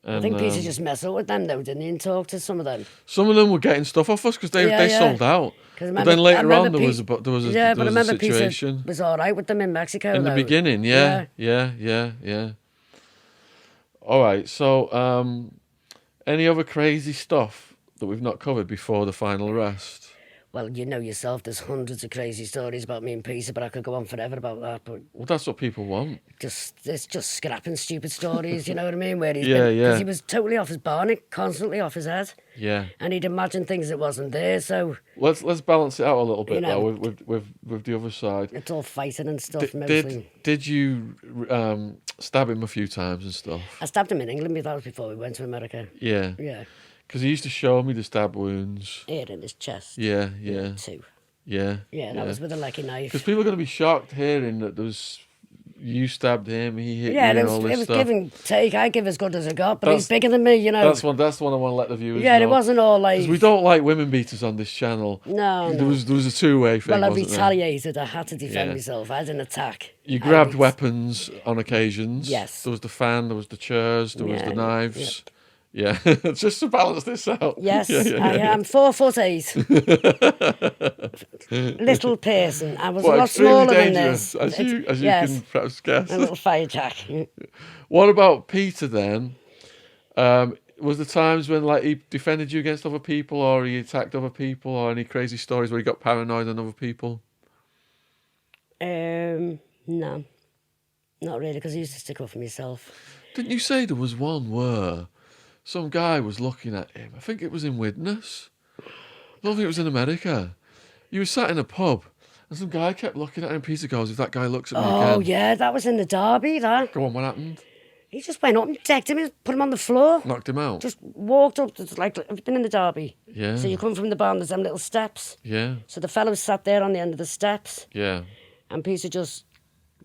And, I think Peter just messed up with them, though, didn't he, and talked to some of them. Some of them were getting stuff off us because they sold out. But then later on, there was a situation. Peter was all right with them in Mexico, in the beginning, yeah. All right, so any other crazy stuff that we've not covered before the final arrest? Well, you know yourself, there's hundreds of crazy stories about me and Peter, but I could go on forever about that. But well, that's what people want. It's just scrapping stupid stories, you know what I mean? Where because he was totally off his barney, constantly off his head. Yeah. And he'd imagine things that wasn't there, so... Let's balance it out a little bit, though, with the other side. It's all fighting and stuff, mostly. Did you stab him a few times and stuff? I stabbed him in England, but that was before we went to America. Yeah. Yeah. Because he used to show me the stab wounds. Here in his chest. Yeah. Two. Yeah. Yeah, that was with a lucky knife. Because people are going to be shocked hearing that there was... You stabbed him, he hit you, and all this it was stuff. give and take. I give as good as I got, but he's bigger than me, you know. That's one I want to let the viewers know. Yeah, it wasn't all like... Because we don't like women beaters on this channel. No. There was a two-way thing, Well, I wasn't retaliated. I had to defend myself. I had an attack. You grabbed weapons on occasions. Yes. There was the fan, there was the chairs, there was the knives. Yep. Yeah, just to balance this out. Yes, I am 4'8". Little person. I was a lot smaller than this. As you can perhaps guess. A little fire jack. What about Peter then? Was there times when he defended you against other people, or he attacked other people, or any crazy stories where he got paranoid on other people? No, not really, because I used to stick up for myself. Didn't you say there was one where some guy was looking at him? I think it was in Widnes. I don't think it was in America. You were sat in a pub, and some guy kept looking at him. Peter goes, if that guy looks at me again... Oh, yeah, that was in the Derby, that. Go on, what happened? He just went up and decked him, put him on the floor. Knocked him out? Just walked up, like, have you been in the Derby? Yeah. So you come from the barn, there's them little steps. Yeah. So the fellow sat there on the end of the steps. Yeah. And Peter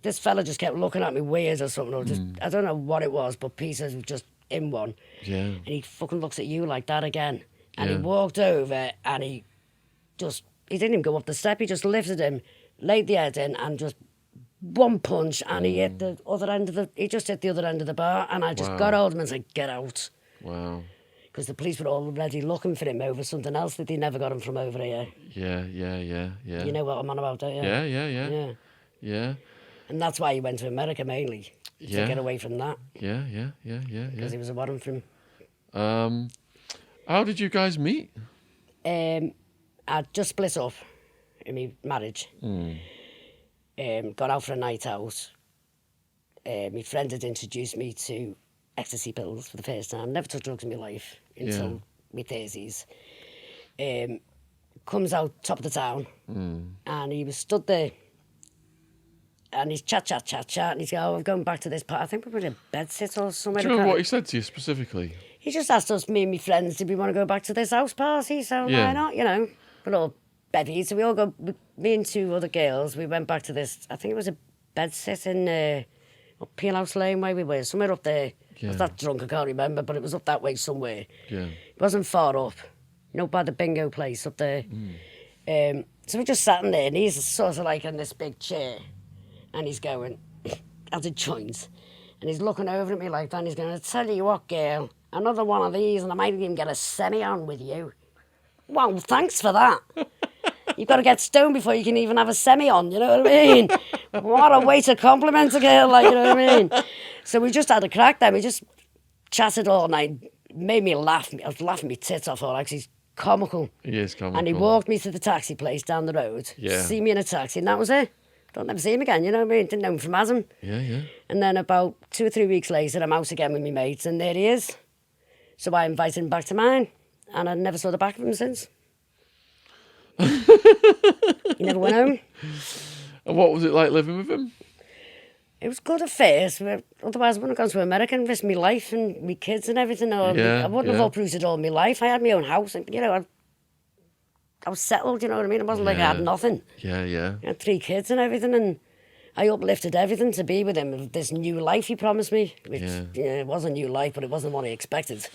this fella just kept looking at me weird or something. Or I don't know what it was, but Peter was just in one. Yeah. And he fucking looks at you like that again. And he walked over and he didn't even go up the step. He just lifted him, laid the head in and just one punch and he hit the other end of he just hit the other end of the bar and I just got hold of him and said, get out. Wow. Because the police were already looking for him over something else that they never got him from over here. Yeah. You know what I'm on about, don't you? Yeah. And that's why he went to America mainly. To get away from that. Yeah. Because he was a warrant for him. How did you guys meet? I'd just split up in my marriage. Got out for a night out. My friend had introduced me to ecstasy pills for the first time. Never took drugs in my life until my 30s. Comes out top of the town and he was stood there and he's chat, and he's going, I'm going back to this part. I think we were in a bed sit or somewhere. Do you remember what he said to you specifically? He just asked us, me and my friends, did we want to go back to this house party? So why not, you know? We're all bevy. So we all go, me and two other girls, we went back to this, I think it was a bed sit in up Peelhouse Lane where we were, somewhere up there. I was that drunk, I can't remember, but it was up that way somewhere. Yeah. It wasn't far up, you know, by the bingo place up there. So we're just sat in there, and he's sort of like in this big chair, and he's going, as it joins, and he's looking over at me like that, and he's going, I tell you what, girl, another one of these, and I might even get a semi on with you. Well, thanks for that. You've got to get stoned before you can even have a semi on, you know what I mean? What a way to compliment a girl, like, you know what I mean? So we just had a crack then. We just chatted all night. Made me laugh. I was laughing my tits off all night 'cause he's comical. He is comical. And he walked me to the taxi place down the road. Yeah. See me in a taxi, and that was it. Don't never see him again, you know what I mean? Didn't know him from Adam. Yeah, yeah. And then about 2 or 3 weeks later, I'm out again with my mates, and there he is. So I invited him back to mine, and I never saw the back of him since. He never went home. And what was it like living with him? It was good at first. Otherwise, I wouldn't have gone to America and risked my life and my kids and everything. Or Yeah, I wouldn't yeah. have uprooted all my life. I had my own house, and I was settled. You know what I mean? It wasn't like I had Yeah. nothing. Yeah, yeah. I had 3 kids and everything, and I uplifted everything to be with him. This new life he promised me, which it was a new life, but it wasn't what I expected.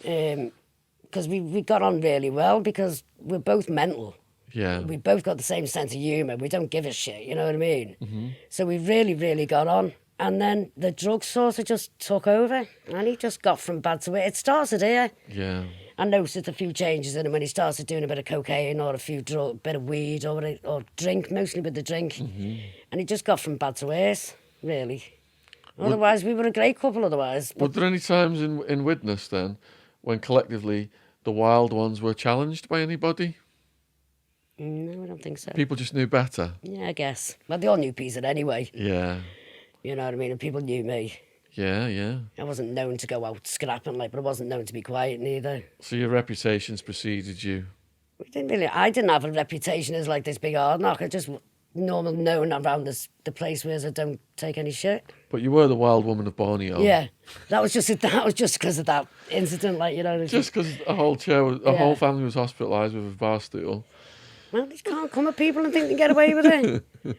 Because we got on really well because we're both mental. Yeah. We both got the same sense of humour. We don't give a shit, you know what I mean? Mm-hmm. So we really, really got on. And then the drugs sort of just took over, and he just got from bad to worse. It started here. Yeah. I noticed a few changes in him when he started doing a bit of cocaine or bit of weed or drink, mostly with the drink. Mm-hmm. And he just got from bad to worse, really. Otherwise, we were a great couple otherwise. Were there any times in Witness then when collectively the wild ones were challenged by anybody? No, I don't think so. People just knew better? Yeah, I guess. Well, they all knew Peter anyway. Yeah. You know what I mean? And people knew me. Yeah, yeah. I wasn't known to go out scrapping, but I wasn't known to be quiet neither. So your reputations preceded you? I didn't have a reputation as like this big hard knock. I just normal known around the place where I don't take any shit. But you were the wild woman of Borneo. Yeah, that was just because of that incident, like, you know. Just because a whole whole family was hospitalised with a bar stool. Well, you can't come at people and think they can get away with it.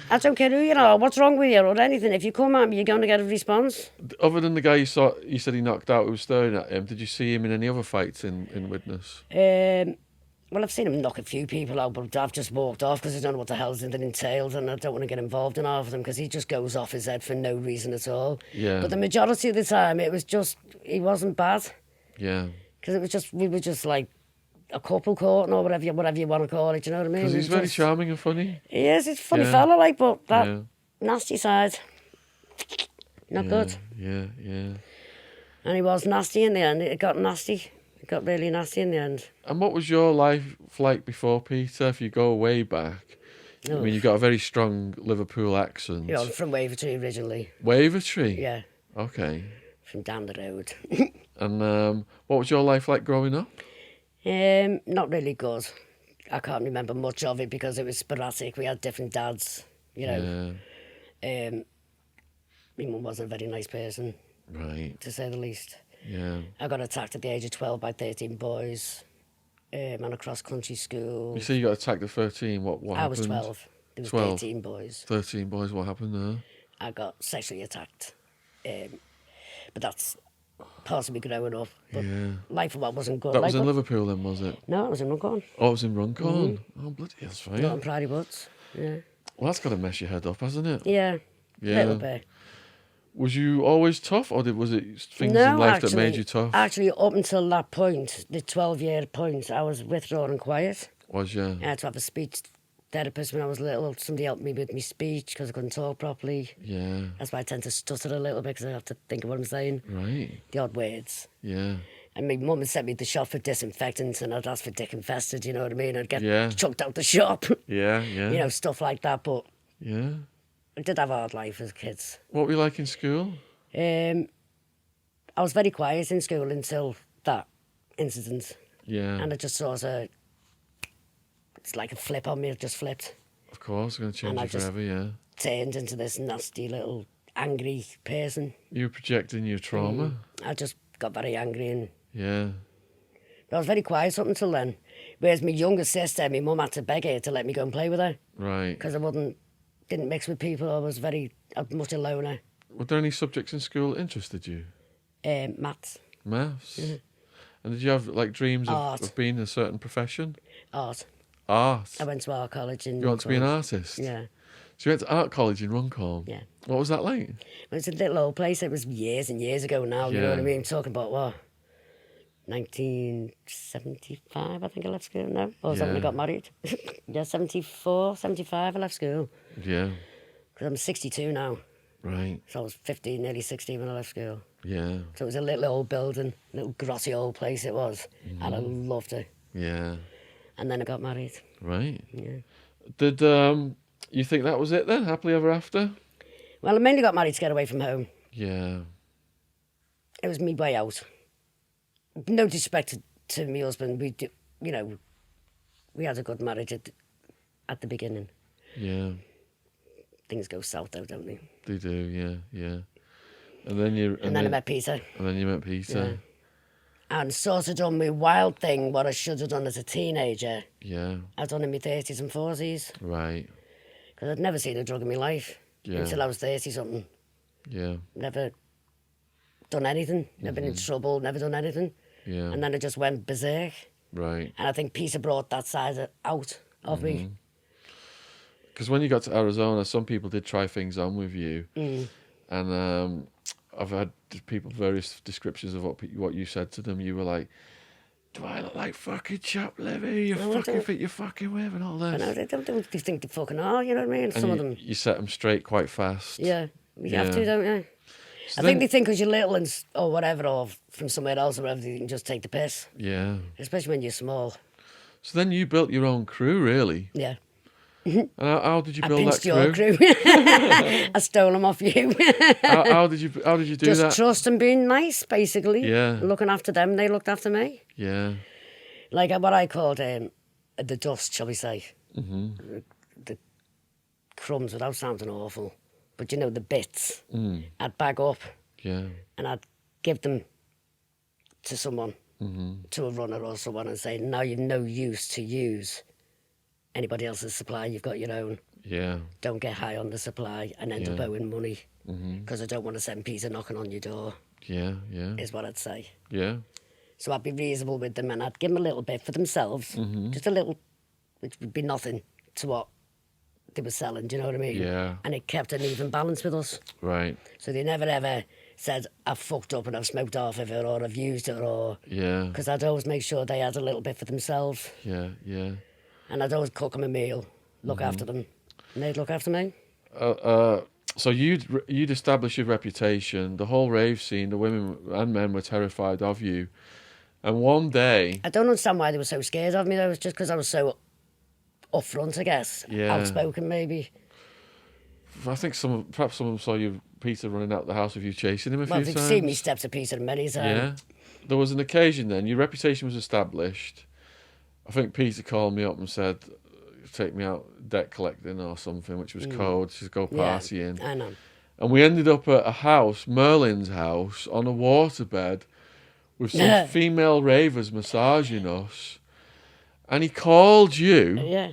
I don't care who you are, what's wrong with you or anything. If you come at me, you're going to get a response. Other than the guy you said he knocked out who was staring at him, did you see him in any other fights in Witness? Well, I've seen him knock a few people out, but I've just walked off because I don't know what the hell's it entails, and I don't want to get involved in half of them because he just goes off his head for no reason at all. Yeah. But the majority of the time, it was just, he wasn't bad. Yeah. Because we were just like a couple courting or whatever you want to call it, you know what I mean? Because he's very charming and funny. He is, he's a funny fella, like, but that Yeah. nasty side, not good. Yeah, yeah. And he was nasty in the end. It got nasty. It got really nasty in the end. And what was your life like before, Peter? If you go way back, I mean, you've got a very strong Liverpool accent. You know, I'm from Wavertree originally. Wavertree? Yeah, Okay. from down the road. And what was your life like growing up? Not really good. I can't remember much of it because it was sporadic. We had different dads, you know. Yeah. My mum wasn't a very nice person, Right. to say the least. Yeah. I got attacked at the age of 12 by 13 boys on a cross-country school. You say you got attacked at 13. What happened? I was 12. There was 12. 13 boys. 13 boys. What happened there? I got sexually attacked. But that's part of me growing up. But Yeah. life wasn't good. That was in but- Liverpool then, was it? No, I was in Runcorn. Oh, it was in Runcorn. Oh, bloody hell, that's right. Not in Prairie Woods. Yeah. Well, that's got to mess your head up, hasn't it? Yeah. Yeah. Little bit. Was you always tough, or was it things No, in life actually, that made you tough? Actually, up until that point, the 12-year point, I was withdrawn and quiet. Was you? I had to have a speech therapist when I was little. Somebody helped me with my speech because I couldn't talk properly. Yeah. That's why I tend to stutter a little bit because I have to think of what I'm saying. Right. The odd words. Yeah. And my mum had sent me the shop for disinfectants and I'd ask for Dick Infested, you know what I mean? I'd get Yeah. chucked out the shop. Yeah, yeah. You know, stuff like that. But Yeah. I did have a hard life as kids. What were you like in school? I was very quiet in school until that incident. Yeah. And it just sort of, it's like a flip on me, it just flipped. Of course, going to change And I you just- forever, yeah. Turned into this nasty little angry person. You were projecting your trauma. I just got very angry and Yeah. I was very quiet up until then. Whereas my younger sister, my mum had to beg her to let me go and play with her Right. because didn't mix with people. I was much a loner. Were there any subjects in school that interested you? Maths, Maths? And did you have like dreams Art. of being in a certain profession? art. art. I went to art college in You want to be an Runcorn. artist? Yeah, So you went to art college in Runcorn? yeah. What was that like? It was a little old place. It was years and years ago now, you know what I Yeah. mean? Talking about what? 1975, I think I left school. No? Or was that when I Yeah. got married? Yeah, 74, 75 I left school. Yeah. Because I'm 62 now. Right. So I was 15, nearly 16 when I left school. Yeah. So it was a little old building, little grassy old place it was. And I loved it. Yeah. And then I got married. Right. Yeah. Did you think that was it then? Happily ever after? Well, I mainly got married to get away from home. Yeah. It was me way out. No disrespect to my husband. We had a good marriage at the beginning. Yeah. Things go south though, don't they? They do. Yeah. Yeah. And then you. And then I met Peter. And then you met Peter. And sort of done my wild thing, what I should have done as a teenager. Yeah. I've done in my 30s and 40s. Right. Because I'd never seen a drug in my life Yeah. until I was 30-something. Yeah. Never done anything. Never been in trouble, never done anything. Yeah. And then I just went berserk. Right. And I think Peter brought that side out of me. Because when you got to Arizona, some people did try things on with you, Mm. and I've had people various descriptions of what you said to them. You were like, "Do I look like fucking chop liver? You No, I fucking don't. think you're fucking with and all this." And they don't think they fucking are, you know what I mean? And Some of them. you set them straight quite fast. Yeah. You have to, Yeah. don't you? So I then- think they think because you're little and or whatever, or from somewhere else or whatever, you can just take the piss. Yeah. Especially when you're small. So then you built your own crew, really. Yeah. And how did you I build that pinched your crew? crew. I stole them off you. How did you do Just that? trust and being nice, basically. Yeah. Looking after them, they looked after me. Yeah. Like what I called the dust, shall we say. Mm-hmm. The crumbs, without sounding awful. But you know, the bits. Mm. I'd bag up Yeah. and I'd give them to someone, Mm-hmm. to a runner or someone, and say, now you've no use to use anybody else's supply, you've got your own. Yeah. Don't get high on the supply and end up Yeah. owing money. Mm-hmm. Because I don't want to send Peter knocking on your door, Yeah. Yeah. is what I'd say. Yeah. So I'd be reasonable with them and I'd give them a little bit for themselves, Mm-hmm. just a little, which would be nothing to what they were selling, do you know what I mean? Yeah. And it kept an even balance with us. Right. So they never ever said, I've fucked up and I've smoked off of it or I've used it or... Yeah. Because I'd always make sure they had a little bit for themselves. Yeah. Yeah. And I'd always cook them a meal, look after them, and they'd look after me. So you'd established your reputation. The whole rave scene, the women and men were terrified of you. And one day, I don't understand why they were so scared of me, though. It's just because I was so upfront, I guess. Yeah. Outspoken, maybe. I think perhaps some of them saw you, Peter, running out the house with you, chasing him a Well, few they've times. seen me steps a piece of many times. Yeah. There was an occasion then. Your reputation was established. I think Peter called me up and said, "Take me out debt collecting or something," which was code. Just go partying. I know. And we ended up at a house, Merlin's house, on a waterbed with some female ravers massaging us. And he called you Yeah.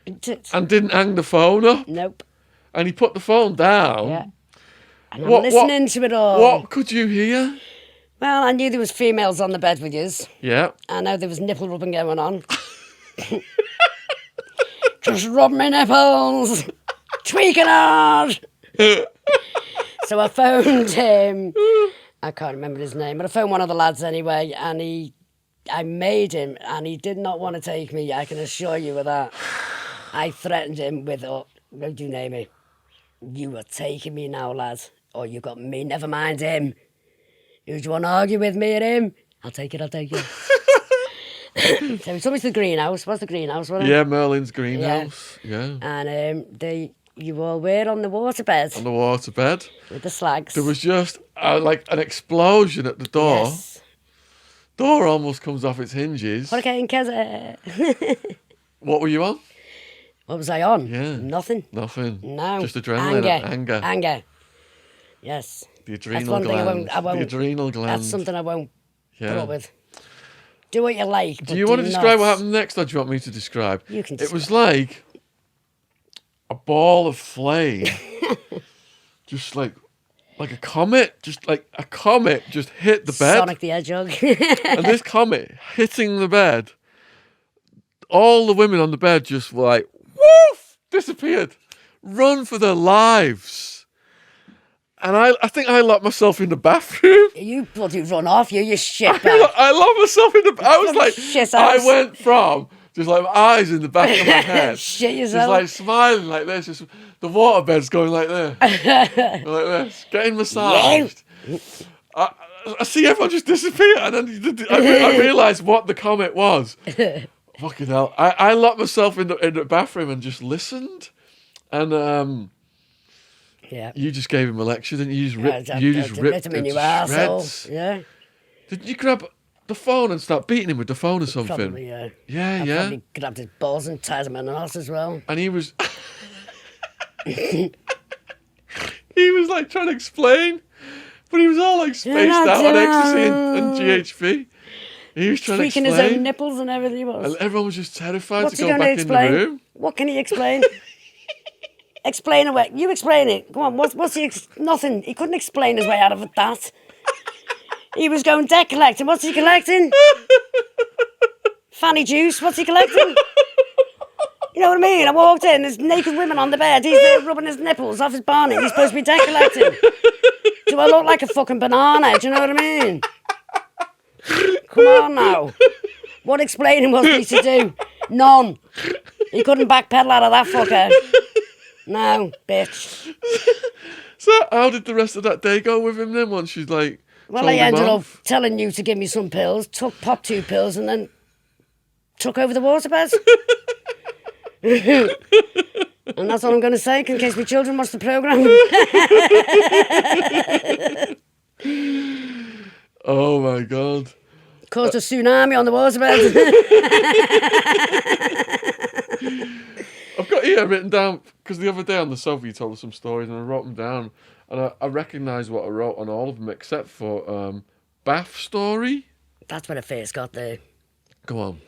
and didn't hang the phone up. Nope. And he put the phone down. Yeah. And I'm What- listening to it all. What could you hear? Well, I knew there was females on the bed with yous. Yeah. I know there was nipple rubbing going on. Just rub my nipples. Tweaking hard. So I phoned him. I can't remember his name, but I phoned one of the lads anyway, and I made him, and he did not want to take me. I can assure you of that. I threatened him with, what do you name it? You are taking me now, lad, or you got me. Never mind him. Who do you want to argue with, me or him? I'll take it. So he took me to the greenhouse. What's the greenhouse, wasn't it? Yeah, Merlin's greenhouse. Yeah. And you all were on the waterbed On the waterbed. with the slags. There was just like an explosion at the door. Yes. Door almost comes off its hinges. Hurricane Keza. What were you on? What was I on? Yeah. Nothing. Nothing. No. Just adrenaline. Anger. Yes. The That's adrenal one thing gland. I won't. The adrenal gland. That's something I won't put Yeah. up with. Do what you like. Do but you want to not- describe what happened next, or do you want me to describe? You can It was like a ball of flame, just like a comet, just hit the bed, Sonic the Hedgehog. and this comet hitting the bed, all the women on the bed just were like, woof, disappeared, run for their lives. And I think I locked myself in the bathroom. You bloody run off, you shit bag. I locked myself in the. I was like, Shit I house. went from just like my eyes in the back of my head, Shit just yourself. like smiling like this, just the waterbed's going like this, like this, getting massaged. I see everyone just disappear, and then I realised what the comment was. Fucking hell! I locked myself in the bathroom and just listened, and Yeah. you just gave him a lecture, didn't you? You just I ripped him it in to your arsehole. shreds. Yeah. Did you grab the phone and start beating him with the phone or something? Probably, yeah. Yeah, I yeah. probably grabbed his balls and tied him in an ass as well. And he was he was like trying to explain, but he was all like spaced not out on doing- ecstasy and GHB. He was trying to Freaking explain. his own nipples and everything he was. And everyone was just terrified What's to he go going to back in the explain? room. What can he explain? Explain away. You explain it. Go on. What's he? Nothing. He couldn't explain his way out of that. He was going debt collecting. What's he collecting? Fanny juice. What's he collecting? You know what I mean? I walked in. There's naked women on the bed. He's there rubbing his nipples off his barney. He's supposed to be debt collecting. Do I look like a fucking banana? Do you know what I mean? Come on now. What explaining was he to do? None. He couldn't backpedal out of that fucker. No, bitch. So how did the rest of that day go with him then? Once she's like, Well, told I him ended up off? telling you to give me some pills, popped 2 pills, and then took over the waterbed. And that's all I'm going to say, in case my children watch the programme. Oh my god. Caused a tsunami on the waterbed. I've got here written down, because the other day on the sofa you told us some stories and I wrote them down, and I recognised what I wrote on all of them except for bath story. That's when I first got there. Go on.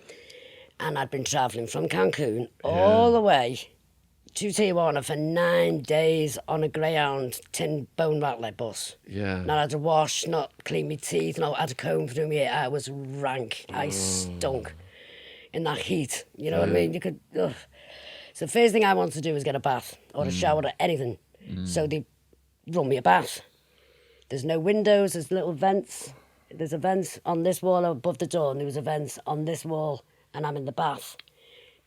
And I'd been travelling from Cancun all the way to Tijuana for 9 days on a Greyhound tin bone rattler bus. Yeah. Not had to wash, not clean my teeth, not had to comb through my hair. I was rank. I stunk in that heat. You know what I mean? You could. Ugh. So the first thing I wanted to do was get a bath or a shower or anything. So they run me a bath. There's no windows. There's little vents. There's a vent on this wall above the door, and there was a vent on this wall, and I'm in the bath.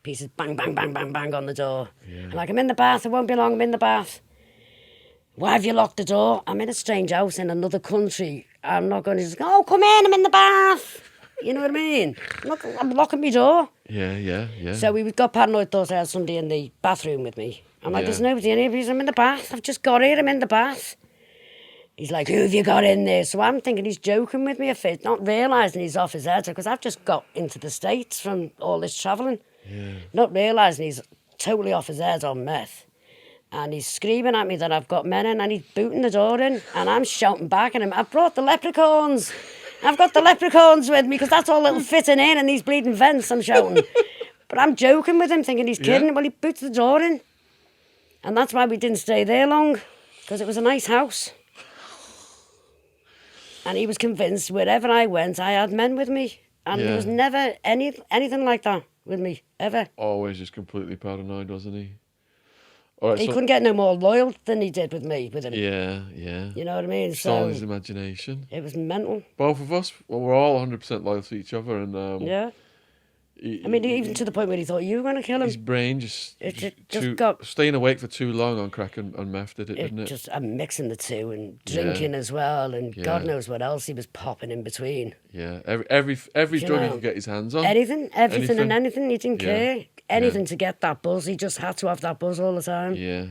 Pieces bang, bang, bang, bang, bang on the door. Yeah. I'm like, I'm in the bath. It won't be long. I'm in the bath. Why have you locked the door? I'm in a strange house in another country. I'm not going to just go, oh, come in, I'm in the bath. You know what I mean? I'm locking my door. Yeah. So we got paranoid, thought I had somebody in the bathroom with me. I'm like, there's nobody in here because I'm in the bath. I've just got here, I'm in the bath. He's like, who have you got in there? So I'm thinking he's joking with me a bit, not realising he's off his head, because I've just got into the States from all this travelling. Yeah. Not realising he's totally off his head on meth. And he's screaming at me that I've got men in, and he's booting the door in, and I'm shouting back at him, I've brought the leprechauns. I've got the leprechauns with me, because that's all that'll fit in here, and these bleeding vents, I'm shouting. But I'm joking with him, thinking he's kidding. Well, he boots the door in. And that's why we didn't stay there long, because it was a nice house. And he was convinced wherever I went, I had men with me. And there was never anything like that with me, ever. Always just completely paranoid, wasn't he? All right, He couldn't get no more loyal than he did with me, with him. Yeah. You know what I mean? Just all his imagination. It was mental. Both of us, we're all 100% loyal to each other, and Yeah. I mean, even to the point where he thought you were going to kill him. his brain just got staying awake for too long on crack and meth, didn't it? Just mixing the two and drinking as well, and God knows what else he was popping in between. Yeah, every drug he know, could get his hands on. Everything and anything. He didn't care. Anything to get that buzz. He just had to have that buzz all the time. Yeah.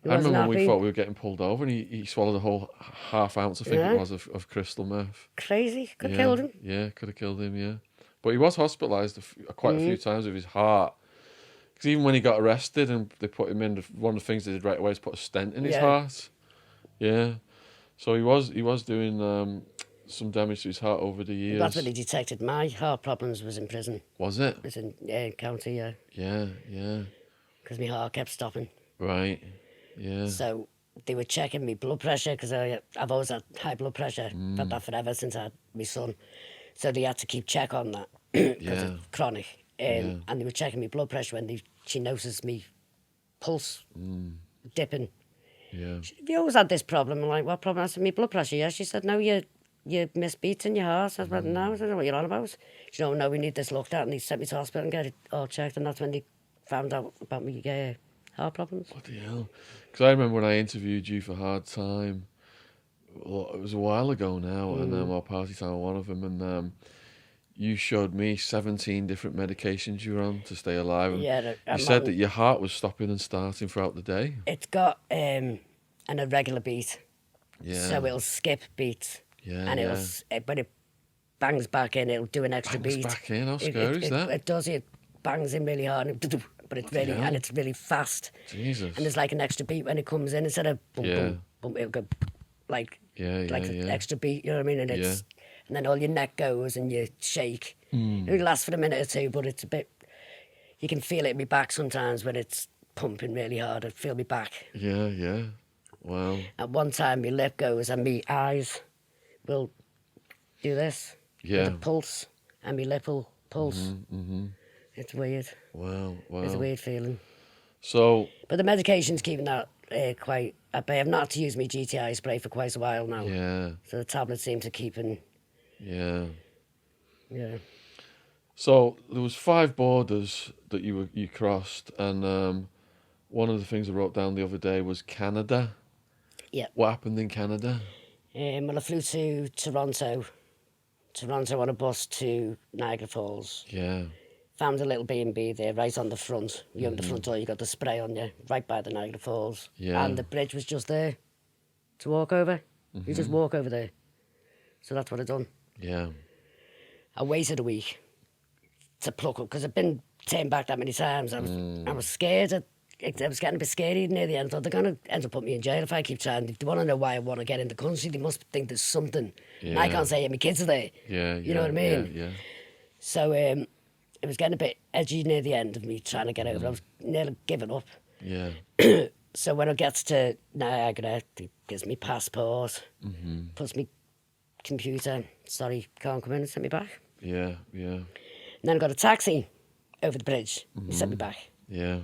He I wasn't remember when we happy. thought we were getting pulled over, and he swallowed a whole half ounce, I think it was, of crystal meth. Crazy. Could have killed him. Yeah, could have killed him, yeah. But he was hospitalised quite a few times with his heart. Because even when he got arrested and they put him in, one of the things they did right away is put a stent in his heart. Yeah. So he was doing some damage to his heart over the years. That's when he detected my heart problems, was in prison. Was it? It was in county, yeah. Yeah. Because my heart kept stopping. Right. Yeah. So they were checking my blood pressure, because I've always had high blood pressure. I've had that forever since I had my son. So they had to keep check on that, because it's chronic. And they were checking my blood pressure when she noticed me pulse dipping. Yeah. Have you always had this problem? I'm like, what problem? I said, my blood pressure. Yeah, she said, no, you miss beats in your heart. I said, no, I don't know what you're on about. She said, oh, no, we need this looked at. And they sent me to hospital and get it all checked. And that's when they found out about me heart problems. Bloody hell. Because I remember when I interviewed you for Hard Time, well, it was a while ago now, and our Party Time, one of them, and you showed me 17 different medications you were on to stay alive. And you said that your heart was stopping and starting throughout the day. It's got an irregular beat. Yeah. So it'll skip beats. Yeah, and but it bangs back in, it'll do an extra beat. Back in? How scary is that? It does. It bangs in really hard, but it's really, and it's really fast. Jesus. And there's like an extra beat when it comes in. Instead of boom, boom, boom, it'll go like an extra beat, you know what I mean? And it's and then all your neck goes and you shake. It lasts for a minute or two, but it's a bit, you can feel it in my back sometimes when it's pumping really hard. I feel my back. Yeah. Wow. At one time, my lip goes and my eyes will do this. Yeah. With the pulse, and my lip will pulse. It's weird. Wow. It's a weird feeling. So. But the medication's keeping that quite at bay. I've not had to use my GTI spray for quite a while now. Yeah. So the tablets seem to keeping. Yeah. Yeah. So there was 5 borders that you crossed, and one of the things I wrote down the other day was Canada. Yeah. What happened in Canada? Well, I flew to Toronto on a bus to Niagara Falls. Yeah. Found a little B&B there, right on the front. You open the front door, you got the spray on you, right by the Niagara Falls. Yeah. And the bridge was just there to walk over. You just walk over there. So that's what I done. Yeah. I waited a week to pluck up, because I've been turned back that many times. I was scared. I was getting a bit scared near the end. I thought they're going to end up putting me in jail if I keep trying. They want to know why I want to get in the country. They must think there's something. Yeah. And I can't say, my kids are there. Yeah. You know what I mean? Yeah. So it was getting a bit edgy near the end of me trying to get over. I was nearly giving up. Yeah. So when I get to Niagara, he gives me passport, puts me computer, sorry, can't come in, and sent me back. Yeah. And then I got a taxi over the bridge, and sent me back. Yeah.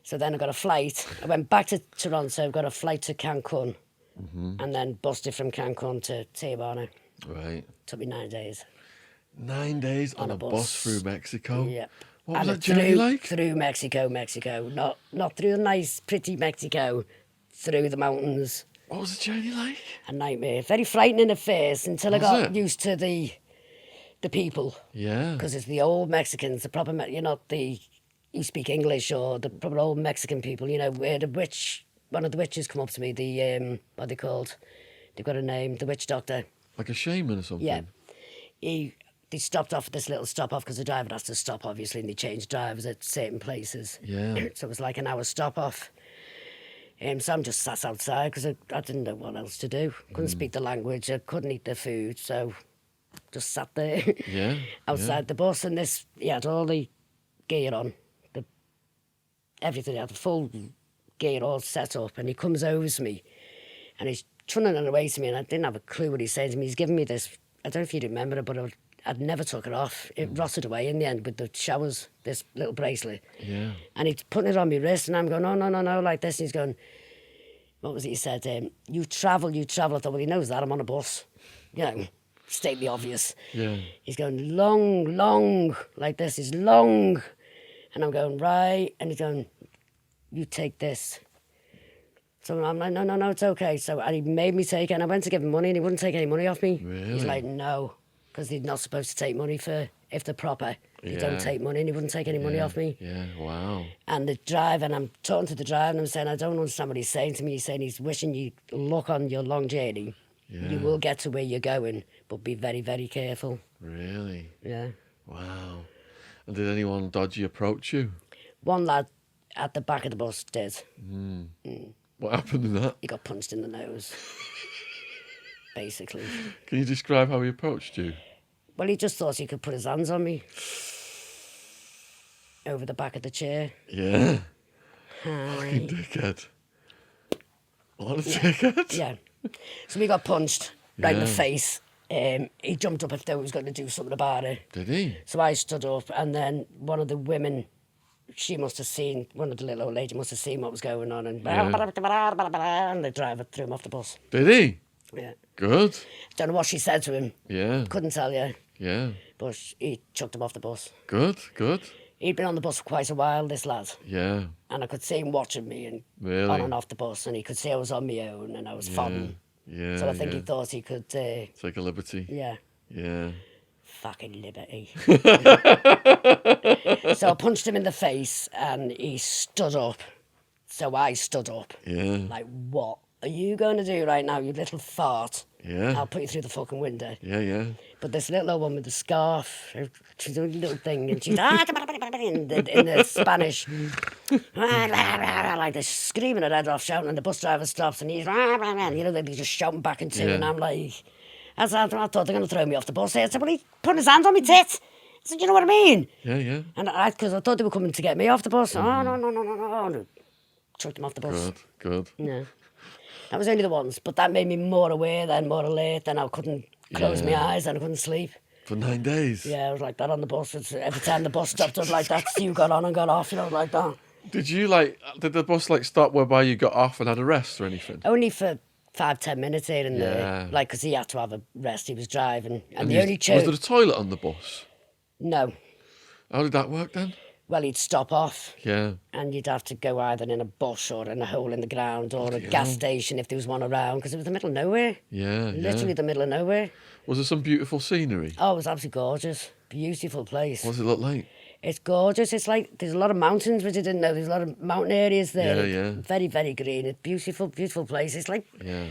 So then I got a flight. I went back to Toronto, got a flight to Cancun, and then busted from Cancun to Tijuana. Right. Took me 9 days. 9 days on a bus through Mexico? Yeah. What was that journey like? Through Mexico. Not through the nice, pretty Mexico, through the mountains. What was the journey like? A nightmare. Very frightening at first until I Was got it? used to the people. Yeah. Because it's the old Mexicans, the proper, you're not the, you speak English or the proper old Mexican people, you know, where the witch, one of the witches come up to me, the, what are they called? They've got a name, the witch doctor. Like a shaman or something? Yeah. They stopped off at this little stop off because the driver has to stop, obviously, and they change drivers at certain places. Yeah. So it was like an hour stop off. So I'm just sat outside because I didn't know what else to do. Couldn't speak the language, I couldn't eat the food, so just sat there Yeah. outside the bus. And he had all the gear on, everything, he had the full gear all set up. And he comes over to me and he's turning it away to me, and I didn't have a clue what he's saying to me. He's giving me this, I don't know if you remember it, but I'd never took it off. It rotted away in the end with the showers, this little bracelet. Yeah. And he's putting it on my wrist, and I'm going, no, like this. And he's going, what was it he said? You travel. I thought, well, he knows that, I'm on a bus. You know, state the obvious. Yeah. He's going, long, like this. He's long. And I'm going, right. And he's going, you take this. So I'm like, no, it's okay. So and he made me take it, and I went to give him money, and he wouldn't take any money off me. Really? He's like, no, because they're not supposed to take money if they're proper. They don't take money, and he wouldn't take any money off me. Yeah, wow. And the driver, and I'm talking to the driver, and I'm saying, I don't understand what he's saying to me. He's saying he's wishing you luck on your long journey. Yeah. You will get to where you're going, but be very, very careful. Really? Yeah. Wow. And did anyone dodgy approach you? One lad at the back of the bus did. What happened in that? He got punched in the nose, basically. Can you describe how he approached you? Well, he just thought he could put his hands on me over the back of the chair. Yeah. Hi. Fucking dickhead. What a dickhead. Yeah. So we got punched right in the Yeah. face. He jumped up if they was going to do something about it. Did he? So I stood up, and then one of the women, she must have seen, one of the little old lady must have seen what was going on, and and the driver threw him off the bus. Did he? Yeah. Good. Don't know what she said to him. Yeah. Couldn't tell you. Yeah. But he chucked him off the bus. Good. Good. He'd been on the bus for quite a while, this lad. Yeah. And I could see him watching me and Really? on and off the bus, and he could see I was on my own and I was fobbing. Yeah. So I think he thought he could... take a liberty. Yeah. Yeah. Fucking liberty. So I punched him in the face and he stood up. So I stood up. Yeah. Like, what are you going to do right now, you little fart? Yeah. I'll put you through the fucking window. Yeah, yeah. But this little old one with the scarf, she's doing a little thing, and she's in the Spanish, like they're screaming her head off, shouting, and the bus driver stops, and he's, they're just shouting back and two, and I'm like, I thought they're going to throw me off the bus. I said, well, he put his hand on my tit. I said, you know what I mean? Yeah, yeah. And because I thought they were coming to get me off the bus. Oh, no. And chucked them off the bus. Good. Yeah. That was only the once, but that made me more aware then, more alert, then I couldn't close my eyes and I couldn't sleep. For 9 days? Yeah, I was like that on the bus. Every time the bus stopped, I was like that. You got on and got off, like that. Did the bus stop whereby you got off and had a rest or anything? Only for 5-10 minutes here and there. Like, because he had to have a rest, he was driving. And the only Was there a toilet on the bus? No. How did that work then? Well, he'd stop off. Yeah. And you'd have to go either in a bush or in a hole in the ground or a gas station if there was one around, because it was the middle of nowhere. Yeah, Literally the middle of nowhere. Was there some beautiful scenery? Oh, it was absolutely gorgeous. Beautiful place. What does it look like? It's gorgeous. It's like there's a lot of mountains, which I didn't know. There's a lot of mountain areas there. Yeah. Very, very green. It's beautiful, beautiful place. It's like... Yeah.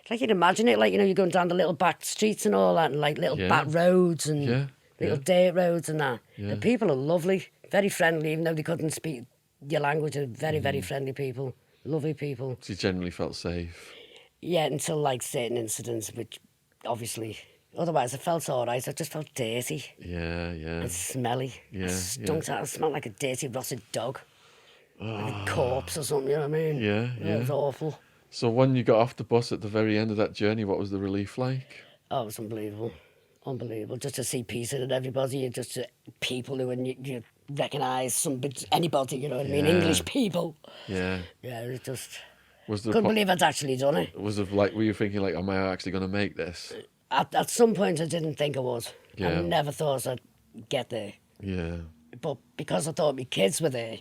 Like you'd imagine it, like, you're going down the little back streets and all that, and like little back roads and little dirt roads and that. Yeah. The people are lovely, very friendly, even though they couldn't speak your language. They're very, very friendly people, lovely people. So you generally felt safe? Yeah, until like certain incidents, which obviously, otherwise I felt all right. I just felt dirty. Yeah. And smelly. Yeah, I smelled like a dirty, rotted dog. Like a corpse or something, you know what I mean? Yeah. It was awful. So when you got off the bus at the very end of that journey, what was the relief like? Oh, it was unbelievable. Unbelievable. Just to see peace in everybody, and just people who you recognise, anybody, you know what I mean? English people. Yeah. Yeah, it just... Was there couldn't believe I'd actually done it. were you thinking like, am I actually going to make this? At some point I didn't think I was. Yeah. I never thought I'd get there. Yeah. But because I thought my kids were there,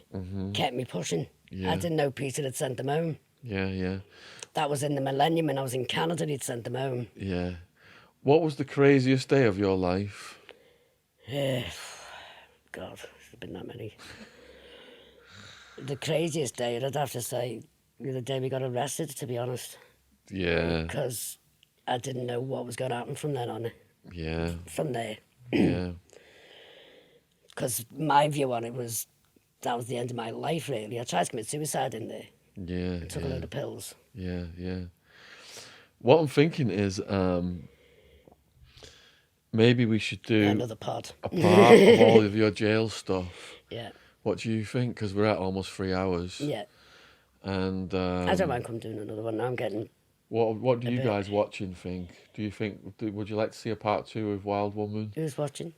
kept me pushing. Yeah. I didn't know Peter had sent them home. Yeah. That was in the millennium when I was in Canada, he'd sent them home. Yeah. What was the craziest day of your life? God, there's been that many. The craziest day, I'd have to say, the day we got arrested, to be honest. Yeah. Because I didn't know what was going to happen from then on. Yeah. From there. Yeah. Because my view on it was, that was the end of my life, really. I tried to commit suicide in there. Yeah. Took a load of pills. Yeah. What I'm thinking is, maybe we should do Another pod. a part of all of your jail stuff. Yeah. What do you think? Because we're at almost 3 hours. Yeah. And I don't mind come doing another one. Now I'm getting... What do you guys watching think? Do you think, would you like to see a part 2 of Wild Woman? Who's watching?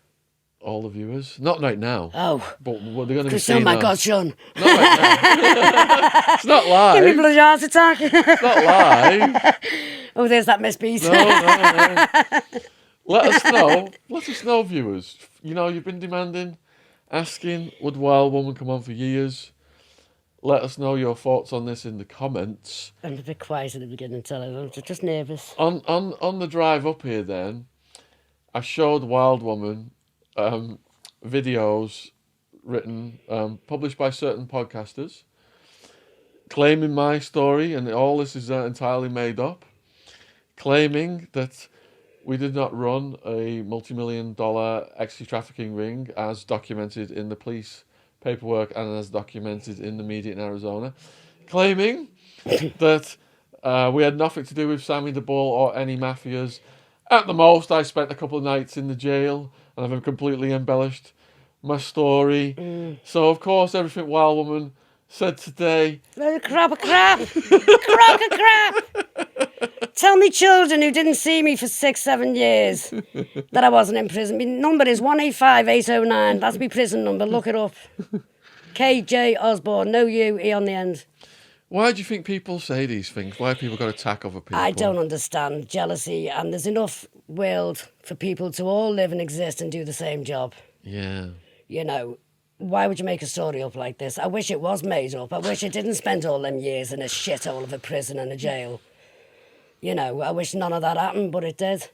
All the viewers? Not right now. Oh. But what they're going to be Oh seeing my God, Sean. Not right now. It's not live. Give me a bloody heart attack. It's not live. Oh, there's that Miss Beat. No. Let us know, viewers. You know, you've been demanding, asking, would Wild Woman come on for years? Let us know your thoughts on this in the comments. I'm a bit quiet at the beginning, I'm just nervous. On the drive up here then, I showed Wild Woman videos written, published by certain podcasters, claiming my story, and all this is entirely made up, claiming that we did not run a multi-million-dollar ecstasy trafficking ring as documented in the police paperwork and as documented in the media in Arizona, claiming that we had nothing to do with Sammy the Bull or any mafias. At the most, I spent a couple of nights in the jail and I've completely embellished my story. So, of course, everything Wild Woman said today... Crap. Tell me children who didn't see me for 6-7 years that I wasn't in prison. My number is 185809. That's my prison number. Look it up. KJ Osborne. No U, E on the end. Why do you think people say these things? Why have people got to attack other people? I don't understand jealousy, and there's enough world for people to all live and exist and do the same job. Yeah. You know, why would you make a story up like this? I wish it was made up. I wish it didn't spend all them years in a shithole of a prison and a jail. You know, I wish none of that happened, but it did.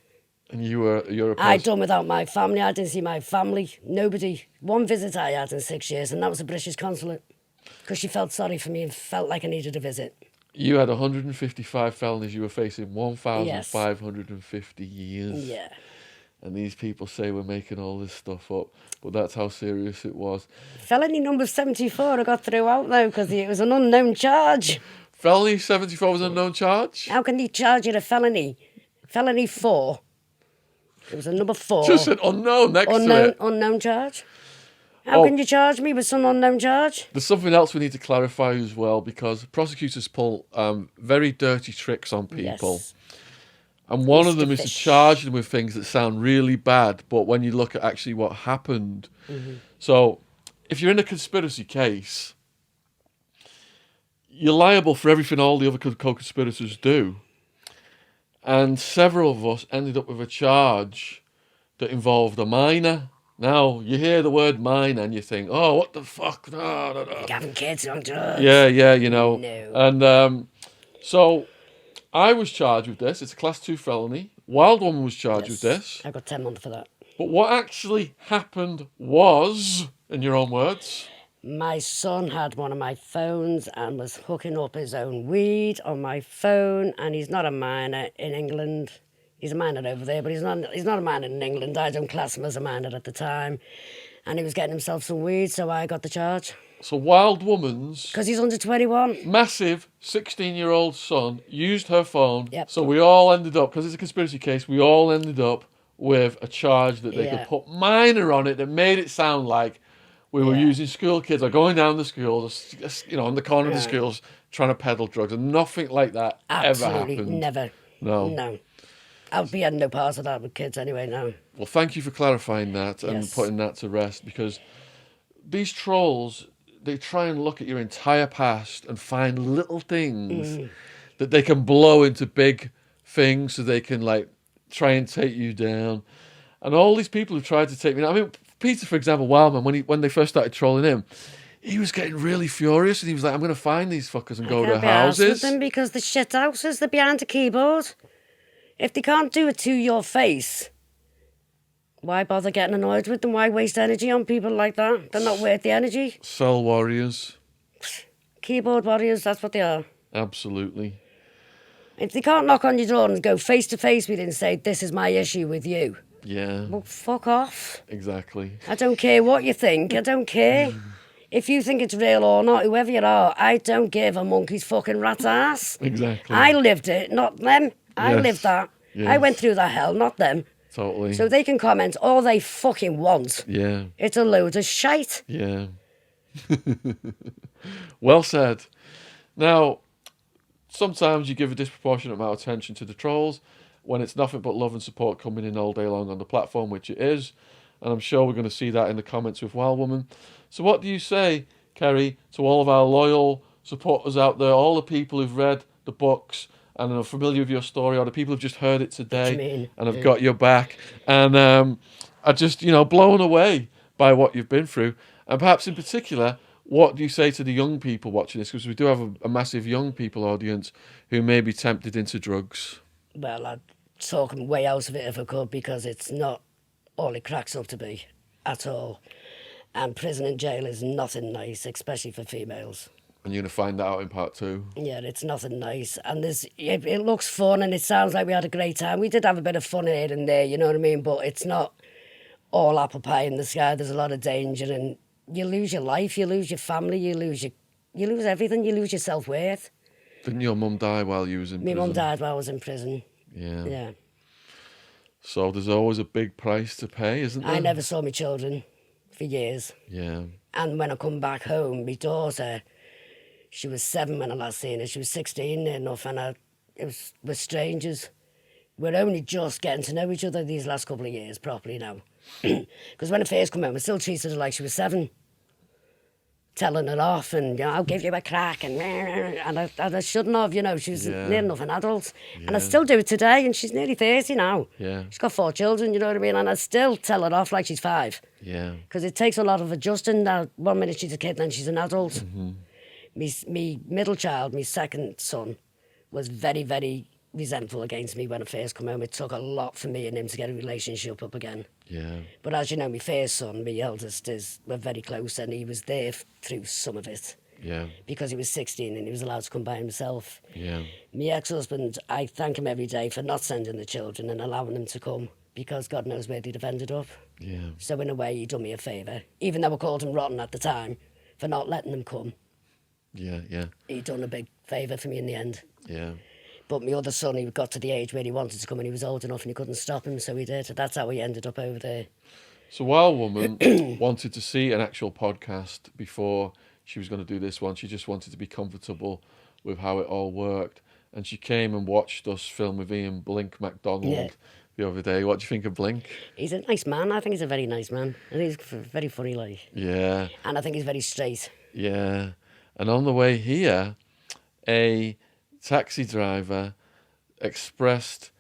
And you're a person. I done without my family. I didn't see my family. Nobody. One visit I had in 6 years, and that was the British consulate. Because she felt sorry for me and felt like I needed a visit. You had 155 felonies. You were facing 1,550 years. Yeah. And these people say we're making all this stuff up. But that's how serious it was. Felony number 74 I got through out, though, because it was an unknown charge. Felony 74 was an unknown charge? How can they charge you a felony? Felony 4. It was a number 4. Just an unknown next to it. Unknown charge. How can you charge me with some unknown charge? There's something else we need to clarify as well, because prosecutors pull very dirty tricks on people. Yes. And one of Mr. them is to charge them with things that sound really bad, but when you look at actually what happened. So if you're in a conspiracy case, you're liable for everything all the other co-conspirators do. And several of us ended up with a charge that involved a minor. Now, you hear the word minor and you think, oh, what the fuck? No, no, no. Having kids on drugs. Yeah, you know. No. And so I was charged with this. It's a class 2 felony. Wild Woman was charged with this. I got 10 months for that. But what actually happened was, in your own words... My son had one of my phones and was hooking up his own weed on my phone, and he's not a minor in England. He's a minor over there, but he's not a minor in England. I don't class him as a minor at the time. And he was getting himself some weed, so I got the charge. So Wild Woman's... Because he's under 21. Massive 16-year-old son used her phone. Yep. So we all ended up, because it's a conspiracy case, we all ended up with a charge that they could put minor on it that made it sound like we were using school kids or going down the schools, you know, on the corner of the schools trying to peddle drugs, and nothing like that ever happened. Never. No. I'd be having no part of that with kids anyway now. Well, thank you for clarifying that and putting that to rest, because these trolls, they try and look at your entire past and find little things that they can blow into big things so they can, like, try and take you down. And all these people who tried to take me down, I mean, Peter, for example, Wildman, when they first started trolling him, he was getting really furious, and he was like, I'm going to find these fuckers and go to their houses. With them because the shit houses, they're behind a keyboard. If they can't do it to your face, why bother getting annoyed with them? Why waste energy on people like that? They're not worth the energy. Cell warriors. Keyboard warriors, that's what they are. Absolutely. If they can't knock on your door and go face to face with you and say, this is my issue with you. Yeah. Well, fuck off. Exactly. I don't care what you think. I don't care. If you think it's real or not, whoever you are, I don't give a monkey's fucking rat's ass. Exactly. I lived it, not them. I Yes. lived that. Yes. I went through that hell, not them. Totally. So they can comment all they fucking want. Yeah. It's a load of shite. Yeah. Well said. Now, sometimes you give a disproportionate amount of attention to the trolls when it's nothing but love and support coming in all day long on the platform, which it is. And I'm sure we're going to see that in the comments with Wild Woman. So what do you say, Kerry, to all of our loyal supporters out there, all the people who've read the books and are familiar with your story, or the people who've just heard it today and have got your back and are just, you know, blown away by what you've been through? And perhaps in particular, what do you say to the young people watching this? Because we do have a massive young people audience who may be tempted into drugs. Well, I'd talk them way out of it if I could, because it's not all it cracks up to be at all. And prison and jail is nothing nice, especially for females. And you're going to find that out in part 2. Yeah, it's nothing nice. And it looks fun and it sounds like we had a great time. We did have a bit of fun here and there, you know what I mean? But it's not all apple pie in the sky. There's a lot of danger, and you lose your life, you lose your family, you lose everything, you lose your self-worth. Didn't your mum die while you was in prison? My mum died while I was in prison. Yeah. So there's always a big price to pay, isn't there? I never saw my children for years. Yeah. And when I come back home, my daughter, she was 7 when I last seen her. She was 16 enough, and I we're strangers. We're only just getting to know each other these last couple of years properly now. Because when I first come home, I still treated her like she was 7. Telling her off and, I'll give you a crack and I shouldn't have, she was near enough an adult. Yeah. And I still do it today and she's nearly 30 now. Yeah. She's got 4 children, you know what I mean? And I still tell her off like she's 5. Yeah. Because it takes a lot of adjusting. Now, 1 minute she's a kid, then she's an adult. Mm-hmm. Me middle child, my second son, was very, very resentful against me when I first come home. It took a lot for me and him to get a relationship up again. Yeah. But as you know, my first son, my eldest, we're very close, and he was there through some of it. Yeah. Because he was 16 and he was allowed to come by himself. Yeah. My ex-husband, I thank him every day for not sending the children and allowing them to come, because God knows where they'd have ended up. Yeah. So in a way, he done me a favour. Even though I called him rotten at the time for not letting them come. Yeah. Yeah. He done a big favour for me in the end. Yeah. But my other son, he got to the age where he wanted to come and he was old enough and he couldn't stop him, so he did. That's how he ended up over there. So Wild Woman wanted to see an actual podcast before she was going to do this one. She just wanted to be comfortable with how it all worked. And she came and watched us film with Ian Blink MacDonald the other day. What do you think of Blink? He's a nice man. I think he's a very nice man. I think he's very funny, like. Yeah. And I think he's very straight. Yeah. And on the way here, a taxi driver expressed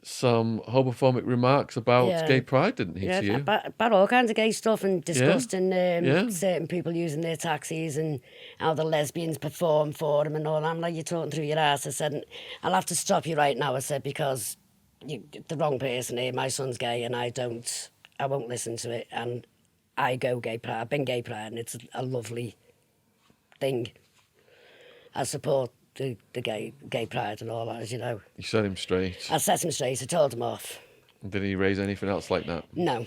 some homophobic remarks about gay pride, didn't he, to you? About all kinds of gay stuff and disgusting certain people using their taxis and how the lesbians perform for him and all. I'm like, you're talking through your ass. I said, I'll have to stop you right now, I said, because you're the wrong person here. My son's gay and I won't listen to it. And I go gay pride. I've been gay pride and it's a lovely thing. I support the gay pride and all that, as you know. You set him straight. I set him straight. I told him off. Did he raise anything else like that? No.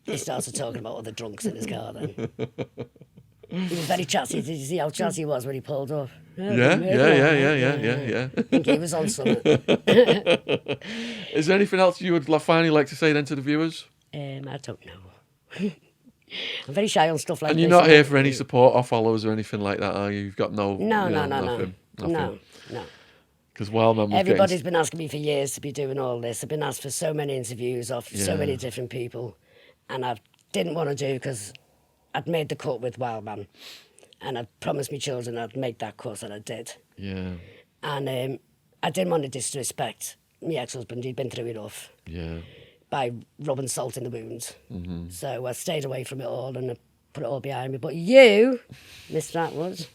He started talking about other drunks in his car then. He was very chatty. Did you see how chatty he was when he pulled up? Yeah. I think he was on something. Is there anything else you would finally like to say then to the viewers? I don't know. I'm very shy on stuff like this. And you're not here for any support or followers or anything like that, are you? You've got nothing. No. Because Wildman was everybody's been asking me for years to be doing all this. I've been asked for so many interviews off so many different people, and I didn't want to do because I'd made the cut with Wildman, and I'd promised my children I'd make that cut, and I did. Yeah. And I didn't want to disrespect my ex-husband. He'd been through enough. Yeah. By rubbing salt in the wounds. Mm-hmm. So I stayed away from it all and I put it all behind me. But you, Mr. Atwood,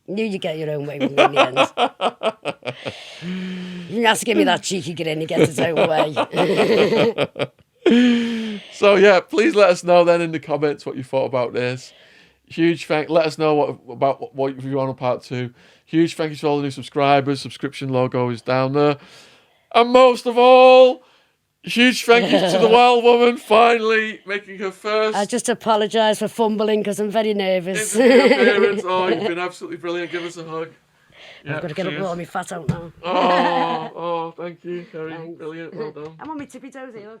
knew you'd get your own way with me in the end. You have to give me that cheeky grin, he gets his own way. So yeah, please let us know then in the comments what you thought about this. Huge thank. Let us know what you want on part 2. Huge thank you to all the new subscribers. Subscription logo is down there. And most of all, huge thank you to the Wild Woman finally making her first. I just apologise for fumbling because I'm very nervous. Appearance. Oh, you've been absolutely brilliant. Give us a hug. I've got to get up and all my fat out now. Oh, thank you, Kerry. Thanks. Brilliant. Well done. I'm on my tippy toes here. Look.